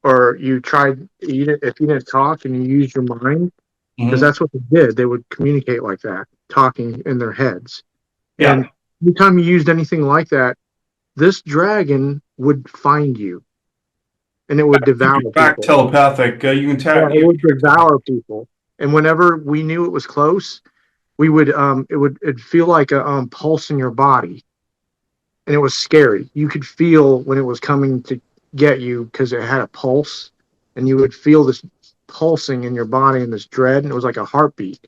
or if you didn't talk and you used your mind, because mhm. that's what they did. They would communicate like that, talking in their heads. And Yeah, anytime you used anything like that, this dragon would find you and it would devour back people. telepathic. You can Yeah, tap. it would devour people. And whenever we knew it was close, we would it'd feel like a pulse in your body, and it was scary. You could feel when it was coming to get you because it had a pulse, and you would feel this pulsing in your body and this dread, and it was like a heartbeat.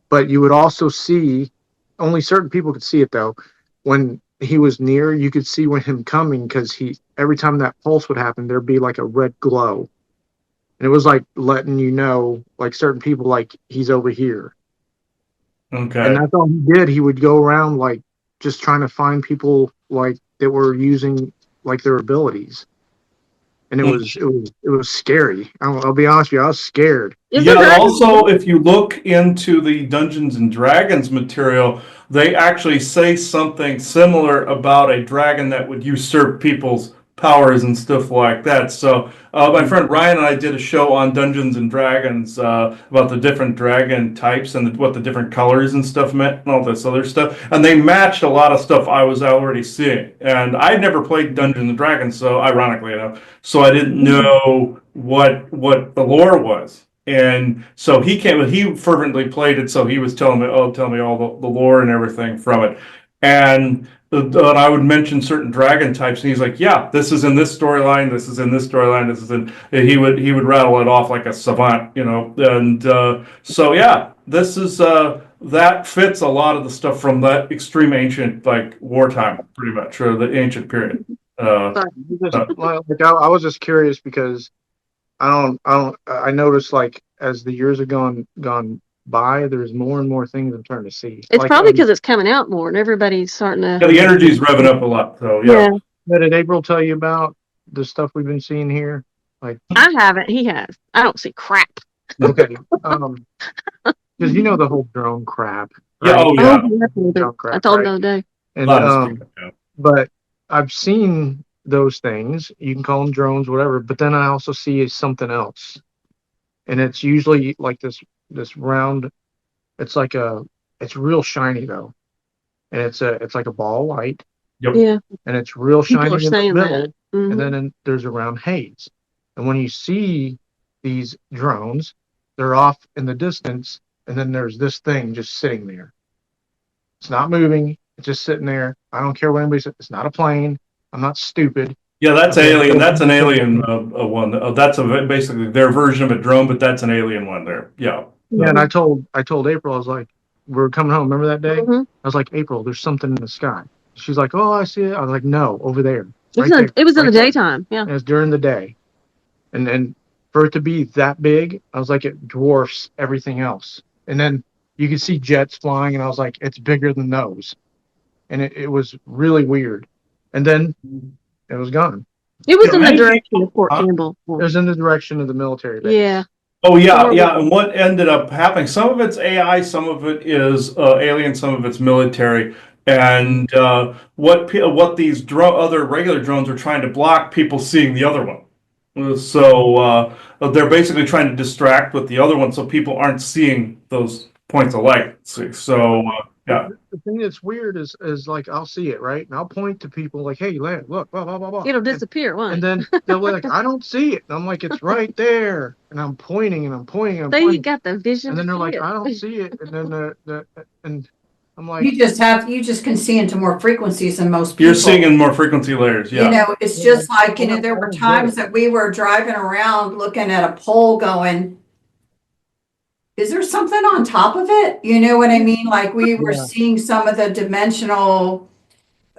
But you would also see, only certain people could see it though. When he was near, you could see when him coming because every time that pulse would happen, there'd be like a red glow, and it was like letting you know, like certain people, like he's over here. And Okay. that's all he did. He would go around like just trying to find people like that were using like their abilities, and it was scary. I'll be honest with you, I was scared. Is the Yeah, dragon? also, if you look into the Dungeons and Dragons material, they actually say something similar about a dragon that would usurp people's powers and stuff like that. So, my friend Ryan and I did a show on Dungeons and Dragons about the different dragon types and what the different colors and stuff meant and all this other stuff. And they matched a lot of stuff I was already seeing. And I'd never played Dungeons and Dragons, so ironically enough, so I didn't know what the lore was. And so he fervently played it. So he was tell me all the lore and everything from it. And I would mention certain dragon types, and he's like, "Yeah, this is in this storyline. This is in this storyline. This is in." He would rattle it off like a savant, And so yeah, this is that fits a lot of the stuff from that extreme ancient like wartime, pretty much, or the ancient period. Uh, Sorry. Just uh, like I was just curious because I noticed like as the years have gone by, there's more and more things I'm starting to see. It's Like probably because it's coming out more and everybody's starting yeah, to. the energy's revving up a lot. So yeah. Yeah. did April tell you about the stuff we've been seeing here? Like I haven't. He has. I don't see crap. okay, because the whole drone crap. Yeah, right? oh Oh, yeah. yeah, I told her. Junk I crap, told her right? the other day. And Lot of street, yeah. but I've seen those things. You can call them drones, whatever. But then I also see something else, and it's usually like this round. It's like it's real shiny though, and it's like a ball of light, Yep. Yeah, and it's real people are shiny in the saying middle, that. Mhm. and then there's a round haze. And when you see these drones, they're off in the distance, and then there's this thing just sitting there. It's not moving. It's just sitting there. I don't care what anybody says. It's not a plane. I'm not stupid. Yeah, that's Okay. alien. That's an alien one. That's basically their version of a drone, but that's an alien one there. Yeah. Yeah, and I told April, I was like, we were coming home. Remember that day? Mhm. I was like, April, there's something in the sky. She's like, oh, I see it. I was like, no, over there, It was right there, it was in the right there. daytime. Yeah. And it's during the day, and for it to be that big, I was like, it dwarfs everything else. And then you could see jets flying, and I was like, it's bigger than those, and it was really weird. And then it was gone. It was Yeah, in the many direction of Fort huh? Campbell. It was in the direction of the military base. Yeah. Oh yeah, Or- yeah. And what ended up happening? Some of it's AI, some of it is alien, some of it's military. And what these other regular drones are trying to block people seeing the other one. So they're basically trying to distract with the other one, so people aren't seeing those points of light. So yeah, The thing that's weird is like I'll see it, right, and I'll point to people like, hey, look, blah blah blah blah, It'll disappear, won't and it? then they'll be like, I don't see it, and I'm like, it's right there, and I'm pointing and I'm pointing and I'm They pointing, got the vision and then to they're see like, it. I don't see it, and then and I'm like, You just can see into more frequencies than most people. you're seeing in more frequency layers. You Yeah. know, it's Yeah, just like, I don't- there I were don't get times it. that we were driving around looking at a pole going, is there something on top of it? You know what I mean? Like we were Yeah. seeing some of the dimensional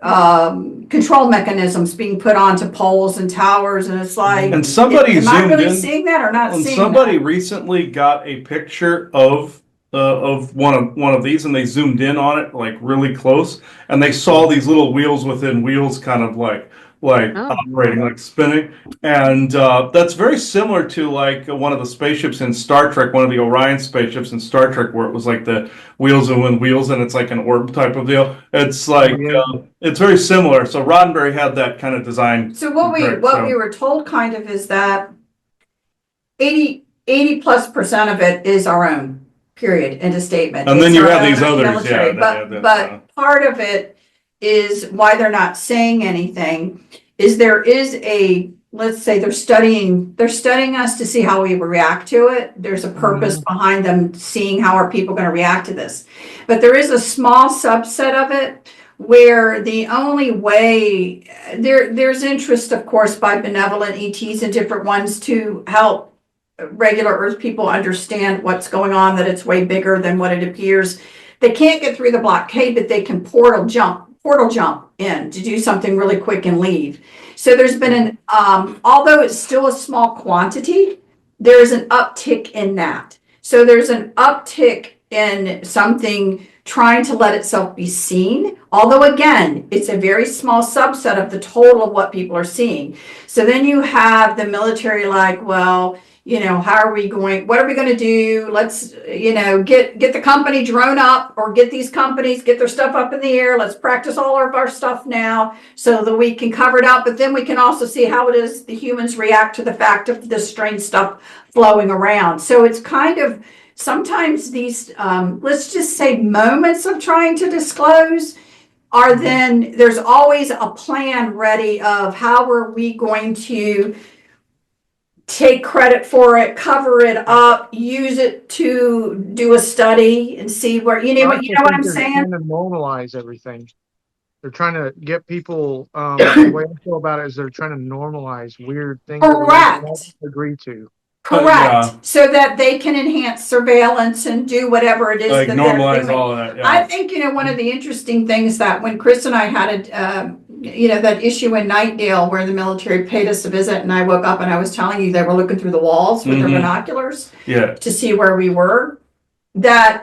control mechanisms being put onto poles and towers, and it's like, And somebody am I zoomed really in. seeing that or not And seeing somebody that? recently got a picture of one of these, and they zoomed in on it like really close, and they saw these little wheels within wheels, kind of like Oh. operating, like spinning, and that's very similar to like one of the spaceships in Star Trek, one of the Orion spaceships in Star Trek, where it was like the wheels within wheels, and it's like an orb type of deal. It's like Yeah. it's very similar. So Roddenberry had that kind of design. So what we correct, what so. we were told kind of is that 80+% of it is our own, period, end of statement. And then It's you our have own these others, military, yeah, that- but that, part of it is why they're not saying anything is there is a, let's say they're studying us to see how we react to it. There's a purpose behind them seeing how are people going to react to this. But there is a small subset of it where the only way there's interest, of course, by benevolent ETs and different ones to help regular Earth people understand what's going on, that it's way bigger than what it appears. They can't get through the blockade, but they can portal jump in to do something really quick and leave. So there's been an although it's still a small quantity, there's an uptick in that. So there's an uptick in something trying to let itself be seen. Although again, it's a very small subset of the total of what people are seeing. So then you have the military like, well, what are we going to do? Let's, get the company drone up, or get these companies, get their stuff up in the air. Let's practice all of our stuff now so that we can cover it up. But then we can also see how it is the humans react to the fact of this strange stuff flowing around. So it's kind of sometimes these, let's just say, moments of trying to disclose are then there's always a plan ready of how are we going to take credit for it, cover it up, use it to do a study and see where, what I'm saying? They're trying to normalize everything. They're trying to get people. The way I feel about it is they're trying to normalize weird things that we Correct. don't agree to. Correct. Yeah. So that they can enhance surveillance and do whatever it is Like that normalize they're doing. all of that. Yeah. I think, one of the interesting things that when Chris and I had that issue in Nightdale where the military paid us a visit, and I woke up and I was telling you they were looking through the walls with their binoculars Yeah. to see where we were. That,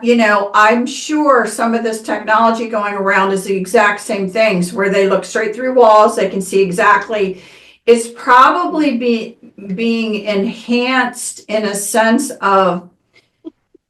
I'm sure some of this technology going around is the exact same things where they look straight through walls, they can see exactly. It's probably being enhanced in a sense of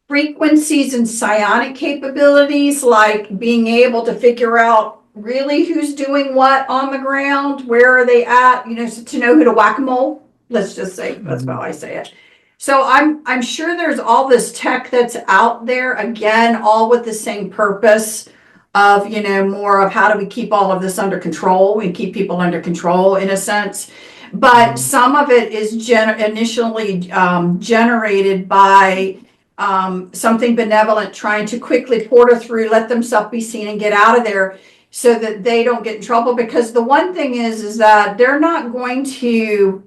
frequencies and psionic capabilities, like being able to figure out really who's doing what on the ground, where are they at, to know who to whack-a-mole. Let's just say, that's how I say it. So I'm sure there's all this tech that's out there, again, all with the same purpose of, more of how do we keep all of this under control and keep people under control in a sense. But some of it is initially generated by something benevolent trying to quickly porter through, let themselves be seen and get out of there so that they don't get in trouble. Because the one thing is that they're not going to,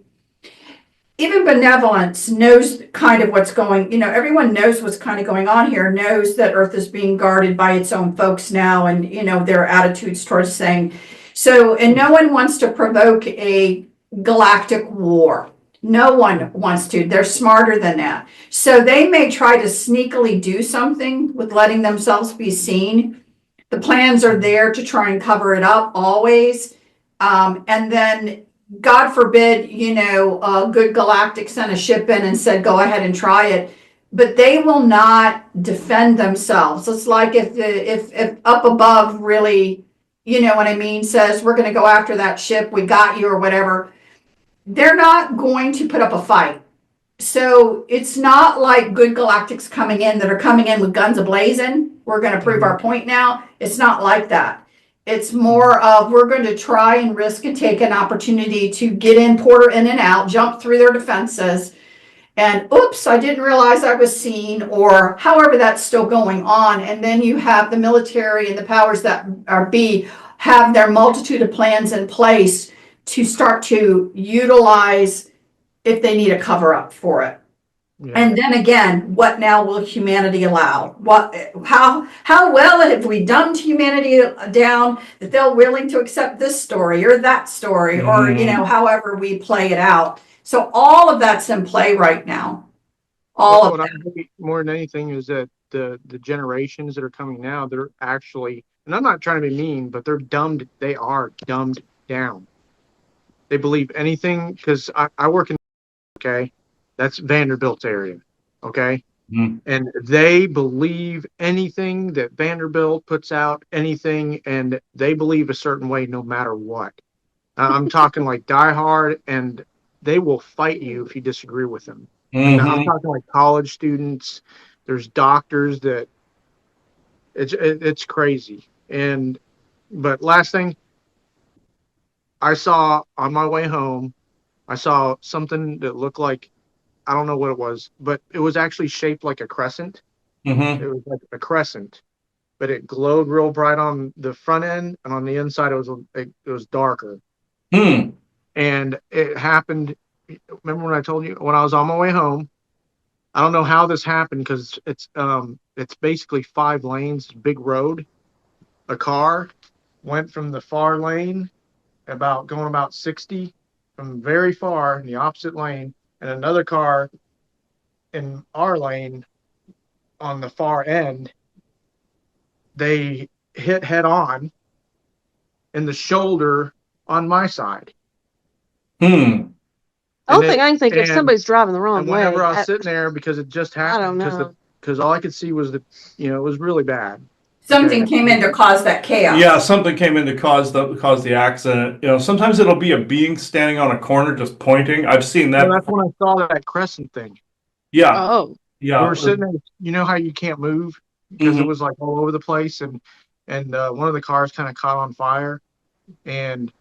even benevolence knows kind of what's going, everyone knows what's kind of going on here, knows that Earth is being guarded by its own folks now, and, their attitudes towards saying, so, and no one wants to provoke a galactic war. No one wants to. They're smarter than that. So they may try to sneakily do something with letting themselves be seen. The plans are there to try and cover it up always. And then, God forbid, a good galactic sent a ship in and said, go ahead and try it. But they will not defend themselves. It's like if up above really, what I mean, says, we're going to go after that ship, we got you, or whatever. They're not going to put up a fight. So it's not like good galactics coming in that are coming in with guns ablazing. We're going to prove our point now. It's not like that. It's more of, we're going to try and risk and take an opportunity to get in, porter in and out, jump through their defenses, and oops, I didn't realize I was seen, or however that's still going on. And then you have the military and the powers that be have their multitude of plans in place to start to utilize if they need a cover up for it. Yeah. And then again, what now will humanity allow? How well have we dumbed humanity down that they're willing to accept this story or that story, or however we play it out. So all of that's in play right now. What I think more than anything is that the generations that are coming now, they're actually, and I'm not trying to be mean, but they are dumbed down. They believe anything, because I work in, okay, that's Vanderbilt's area, okay? And they believe anything that Vanderbilt puts out, anything, and they believe a certain way no matter what. I'm talking like diehard, and they will fight you if you disagree with them. And I'm talking like college students. There's doctors that it's crazy. But last thing, I saw on my way home, I saw something that looked like, I don't know what it was, but it was actually shaped like a crescent. It was like a crescent, but it glowed real bright on the front end, and on the inside it was darker. And it happened. Remember when I told you when I was on my way home? I don't know how this happened, because it's basically 5 lanes, big road. A car went from the far lane going about 60 from very far in the opposite lane, and another car in our lane on the far end. They hit head on in the shoulder on my side. The only thing I can think of, somebody's driving the wrong way. Whenever I was sitting there, because it just happened, because all I could see was it was really bad. Something came in to cause that chaos. Yeah, something came in to cause the accident. Sometimes it'll be a being standing on a corner just pointing. I've seen that. Well, that's when I saw that crescent thing. Yeah. Oh. Yeah. We were sitting there. You know how you can't move because it was like all over the place, and one of the cars kind of caught on fire, and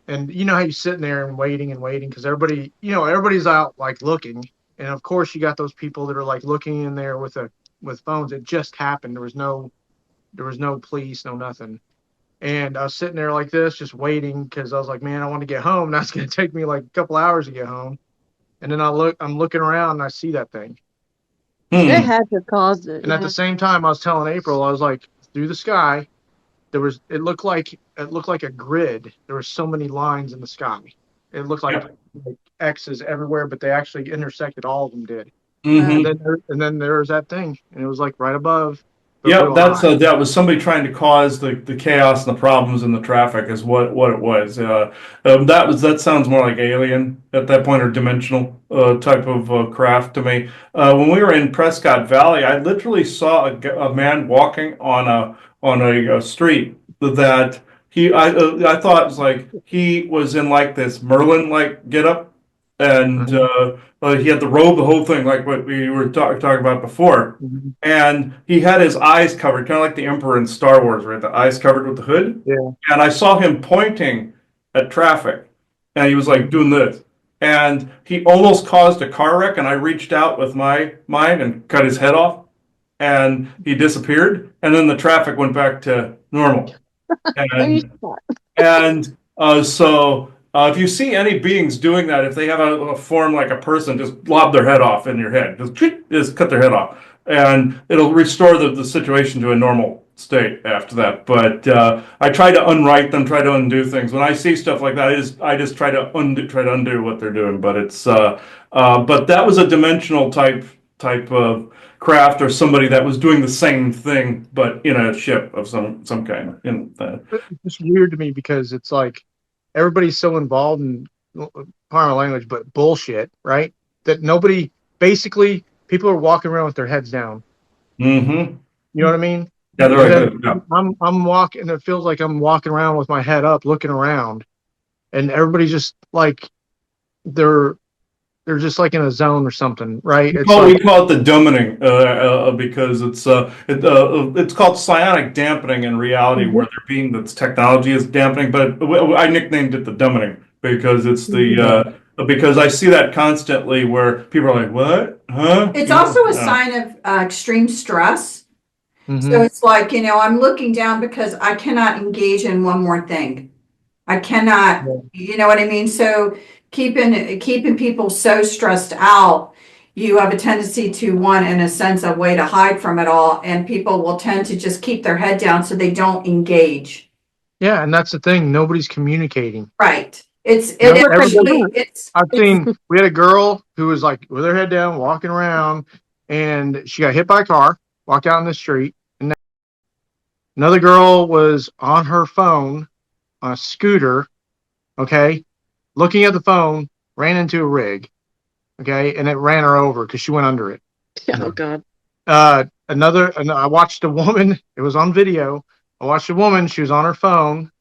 you know how you're sitting there and waiting because everybody's out like looking, and of course you got those people that are like looking in there with phones. It just happened. There was no police, no nothing. And I was sitting there like this, just waiting, because I was like, man, I want to get home. That's going to take me like a couple hours to get home. And then I'm looking around and I see that thing. It had to have caused it. And at the same time, I was telling April, I was like, through the sky, it looked like a grid. There were so many lines in the sky. It looked like X's everywhere, but they actually intersected. All of them did. And then there was that thing, and it was like right above but Yep, real high. that was somebody trying to cause the chaos and the problems in the traffic is what it was. That sounds more like alien at that point or dimensional type of craft to me. When we were in Prescott Valley, I literally saw a man walking on a street that I thought it was like he was in like this Merlin like getup, and he had the robe, the whole thing, like what we were talking about before. Mhm. And he had his eyes covered, kind of like the Emperor in Star Wars, right? The eyes covered with the hood. Yeah. And I saw him pointing at traffic, and he was like doing this. And he almost caused a car wreck, and I reached out with my mine and cut his head off, and he disappeared. And then the traffic went back to normal. No, you And shot. if you see any beings doing that, if they have a form like a person, just lob their head off in your head. Just cut their head off. And it'll restore the situation to a normal state after that. But I try to unwrite them, try to undo things. When I see stuff like that, I just try to undo what they're doing. But but that was a dimensional type of craft or somebody that was doing the same thing, but in a ship of some kind. It's weird to me because it's like everybody's so involved in pardon my language, but bullshit, right? That nobody basically people are walking around with their heads down. Mm-hmm. You know what I mean? Yeah, they're And right. then Yeah. I'm walking. It feels like I'm walking around with my head up, looking around, and everybody's just like they're just like in a zone or something, right? It's We like call it the dumbing because it's called psionic dampening in reality, where their being that's technology is dampening. But I nicknamed it the dumbing because it's because I see that constantly where people are like, "What? Huh?" It's also a sign of extreme stress. So it's like, I'm looking down because I cannot engage in one more thing. I cannot, you know what I mean? So keeping people so stressed out, you have a tendency to want, in a sense, a way to hide from it all, and people will tend to just keep their head down so they don't engage. yeah, and that's the thing. Nobody's communicating. Right. Everybody, I've seen. We had a girl who was like with her head down, walking around, and she got hit by a car. Walked out in the street, and another girl was on her phone on a scooter. Okay, looking at the phone, ran into a rig. Okay, and it ran her over because she went under it. Oh God. And I watched a woman. It was on video. I watched a woman. She was on her phone,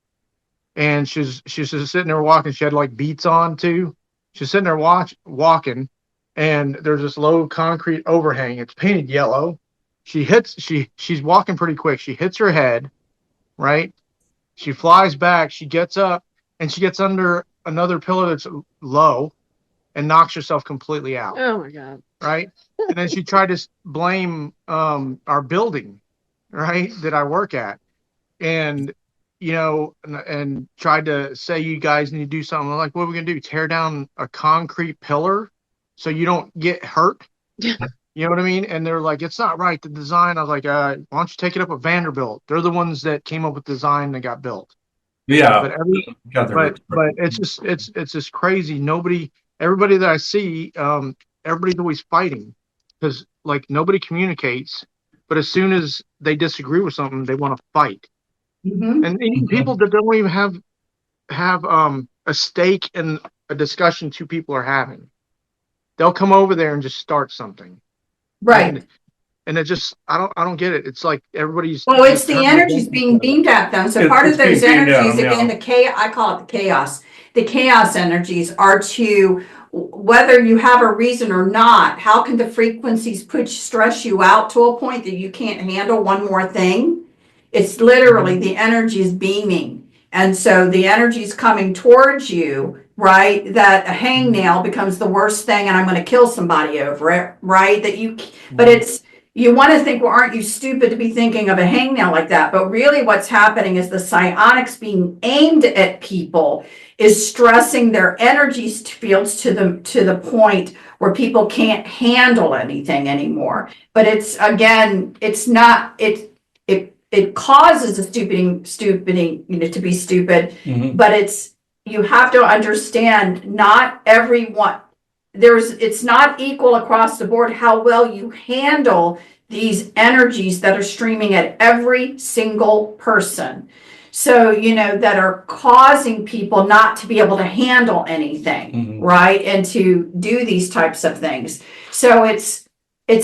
and she's just sitting there walking. She had like beats on too. She's sitting there walking, and there's this low concrete overhang. It's painted yellow. She's walking pretty quick. She hits her head, right? She flies back. She gets up, and she gets under another pillar that's low, and knocks herself completely out. Oh my God. Right? And then she tried to blame our building, right, that I work at, and and tried to say you guys need to do something. I'm like, what are we gonna do? Tear down a concrete pillar so you don't get hurt? You know what I mean? And they're like, it's not right. The design. I was like, why don't you take it up with Vanderbilt? They're the ones that came up with the design that got built. Yeah. But it's just crazy. Everybody that I see, everybody's always fighting because like nobody communicates. But as soon as they disagree with something, they want to fight. Mm-hmm. And even people that don't even have a stake in a discussion two people are having, they'll come over there and just start something. Right. And it just I don't get it. It's like everybody's it's the energies being beamed at them. So part of those energies, again, I call it the chaos. The chaos energies are to, whether you have a reason or not, how can the frequencies stress you out to a point that you can't handle one more thing? It's literally the energy is beaming. And so the energy is coming towards you, right? That a hangnail becomes the worst thing and I'm going to kill somebody over it, right? But you want to think, well, aren't you stupid to be thinking of a hangnail like that? But really what's happening is the psionics being aimed at people is stressing their energy fields to the point where people can't handle anything anymore. But it causes a stupiding, to be stupid. Mm-hmm. But you have to understand, not everyone, it's not equal across the board how well you handle these energies that are streaming at every single person. So, that are causing people not to be able to handle anything, right? And to do these types of things. So it's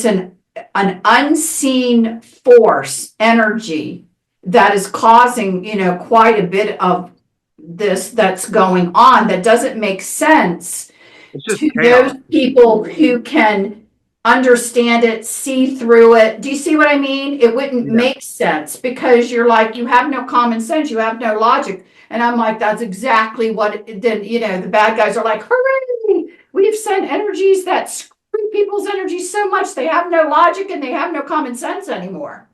an unseen force, energy that is causing, quite a bit of this that's going on that doesn't make sense It's just to chaos. those people who can understand it, see through it. Do you see what I mean? It wouldn't Yeah. make sense because you're like, you have no common sense, you have no logic. And I'm like, that's exactly what then, the bad guys are like, hooray, we've sent energies that screw people's energies so much they have no logic and they have no common sense anymore.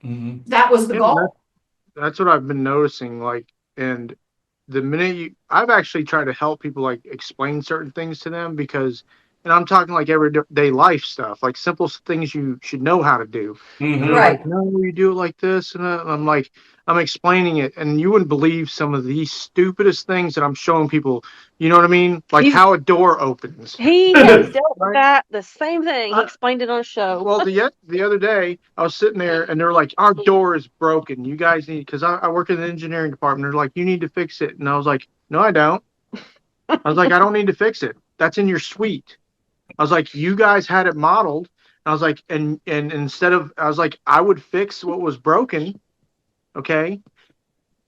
That was the Yeah, goal. that's what I've been noticing. Like, and the minute I've actually tried to help people like explain certain things to them because, and I'm talking like everyday life stuff, like simple things you should know how to do. And they're Right. like, no, you do it like this. And I'm like, I'm explaining it. And you wouldn't believe some of the stupidest things that I'm showing people. You know what I mean? Like how a door opens. He has dealt with Right? that, the same thing. He explained it on a show. Well, the other day I was sitting there and they're like, our door is broken. You guys need, because I work in the engineering department. They're like, you need to fix it. And I was like, no, I don't. I was like, I don't need to fix it. That's in your suite. I was like, you guys had it modeled. I was like, and instead of, I was like, I would fix what was broken, okay,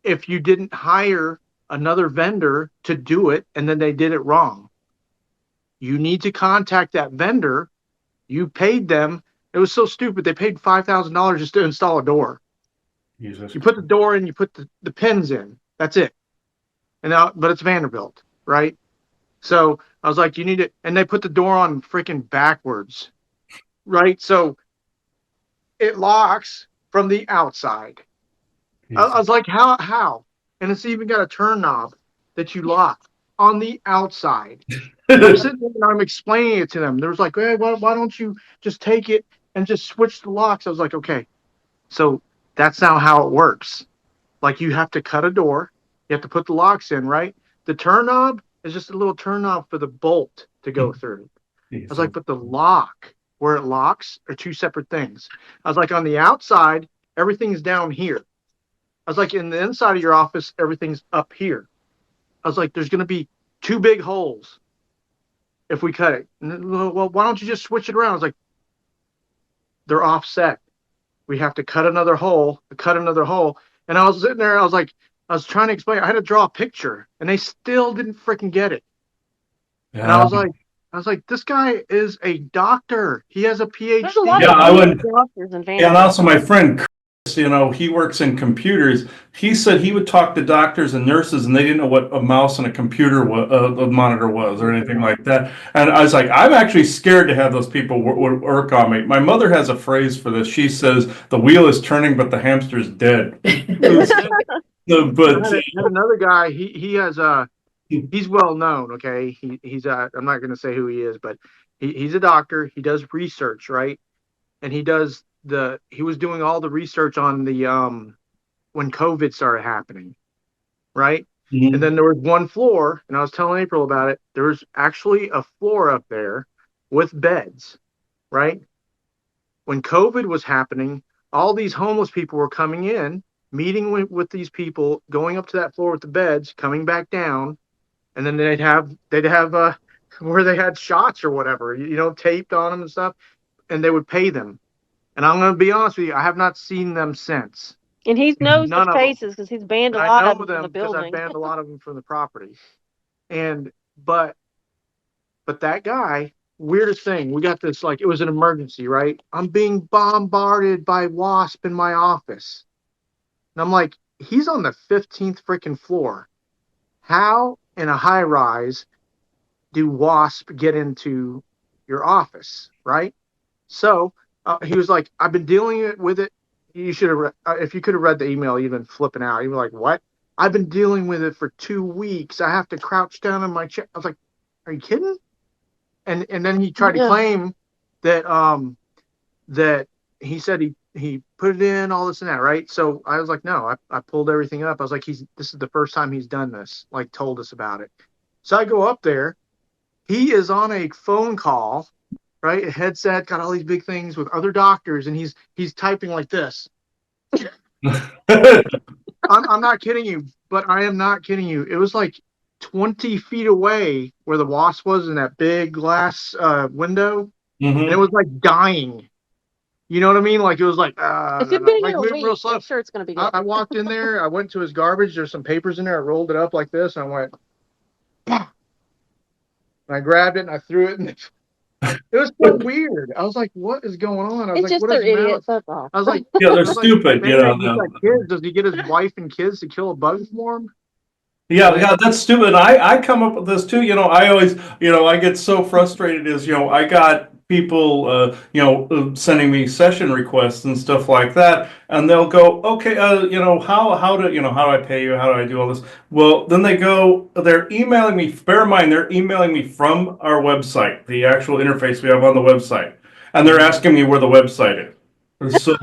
if you didn't hire another vendor to do it and then they did it wrong. You need to contact that vendor. You paid them. It was so stupid. They paid $5,000 just to install a door. Jesus. You put the door in, you put the pins in. That's it. And now, but it's Vanderbilt, right? So I was like, you need it. And they put the door on freaking backwards, right? So it locks from the outside. I was like, how? And it's even got a turn knob that you lock on the outside. I'm sitting there and I'm explaining it to them. There was like, hey, why don't you just take it and just switch the locks? I was like, okay, so that's now how it works. Like you have to cut a door, you have to put the locks in, right? The turn knob is just a little turn knob for the bolt to go through. I was like, but the lock, where it locks, are two separate things. I was like, on the outside, everything's down here. I was like, in the inside of your office, everything's up here. I was like, there's going to be two big holes if we cut it. Well, why don't you just switch it around? I was like, they're offset. We have to cut another hole. And I was sitting there, I was trying to explain. I had to draw a picture, and they still didn't freaking get it. Yeah. And I was like, this guy is a doctor. He has a PhD. There's a lot Yeah, I of wouldn't- doctors in Yeah, and also my friend Chris, he works in computers. He said he would talk to doctors and nurses, and they didn't know what a mouse and a computer a monitor was or anything like that. And I was like, I'm actually scared to have those people work on me. My mother has a phrase for this. She says, "The wheel is turning, but the hamster's dead." But I had another guy. He has he's well known. Okay, he's I'm not going to say who he is, but he's a doctor. He does research, right? And he was doing all the research on the when COVID started happening, right? And then there was one floor, and I was telling April about it. There was actually a floor up there with beds, right? When COVID was happening, all these homeless people were coming in, meeting with these people, going up to that floor with the beds, coming back down, and then they'd have where they had shots or whatever, taped on them and stuff, and they would pay them. And I'm going to be honest with you, I have not seen them since. And he knows None the of them. faces because he's banned a And lot I of know them from the them because I've building. banned a lot of them from the property. But that guy, weirdest thing, we got this, like, it was an emergency, right? I'm being bombarded by wasp in my office. And I'm like, he's on the 15th freaking floor. How in a high rise do wasp get into your office, right? So he was like, I've been dealing with it. You should have, if you could have read the email, you've been flipping out. You were like, what? I've been dealing with it for 2 weeks. I have to crouch down in my chair. I was like, are you kidding? And then he tried to claim that that he said he put it in, all this and that, right? So I was like, no, I pulled everything up. I was like, this is the first time he's done this, like told us about it. So I go up there. He is on a phone call right? A headset, got all these big things with other doctors, and he's typing like this. I'm not kidding you, but I am not kidding you. It was like 20 feet away where the wasp was in that big glass window, and it Hmm. was like dying. You know what I mean? Like it was like, If you've been in like here a moving real week, slow. I'm sure it's going to be I good. walked in there. I went to his garbage. There's some papers in there. I rolled it up like this, and I went, "Bah!" And I grabbed it and I threw it, and it was so weird. I was like, "What is going on?" I was It's like, just "What they're is the matter?" idiots. That's all. I was like, Yeah, they're I was like, stupid, you "Man, he's know. got kids. Does he get his wife and kids to kill a bug for him?" Yeah, Right? yeah, that's stupid. I come up with this too. I always, I get so frustrated is, I got people, sending me session requests and stuff like that, and they'll go, okay, how do I pay you? How do I do all this? Well, then they're emailing me. Bear in mind, they're emailing me from our website, the actual interface we have on the website, and they're asking me where the website is. So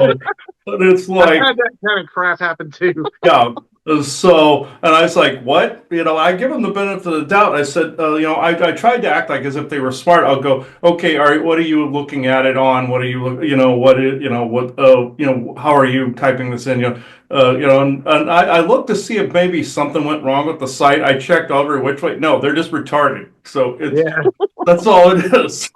it's I've like, had that kind of crap happen too. yeah. So, and I was like, what? I give them the benefit of the doubt. I said, I tried to act like as if they were smart. I'll go, okay, all right, what are you looking at it on? What are you, what is, how are you typing this in? And I looked to see if maybe something went wrong with the site. I checked every which way. No, they're just retarded. So Yeah. that's all it is.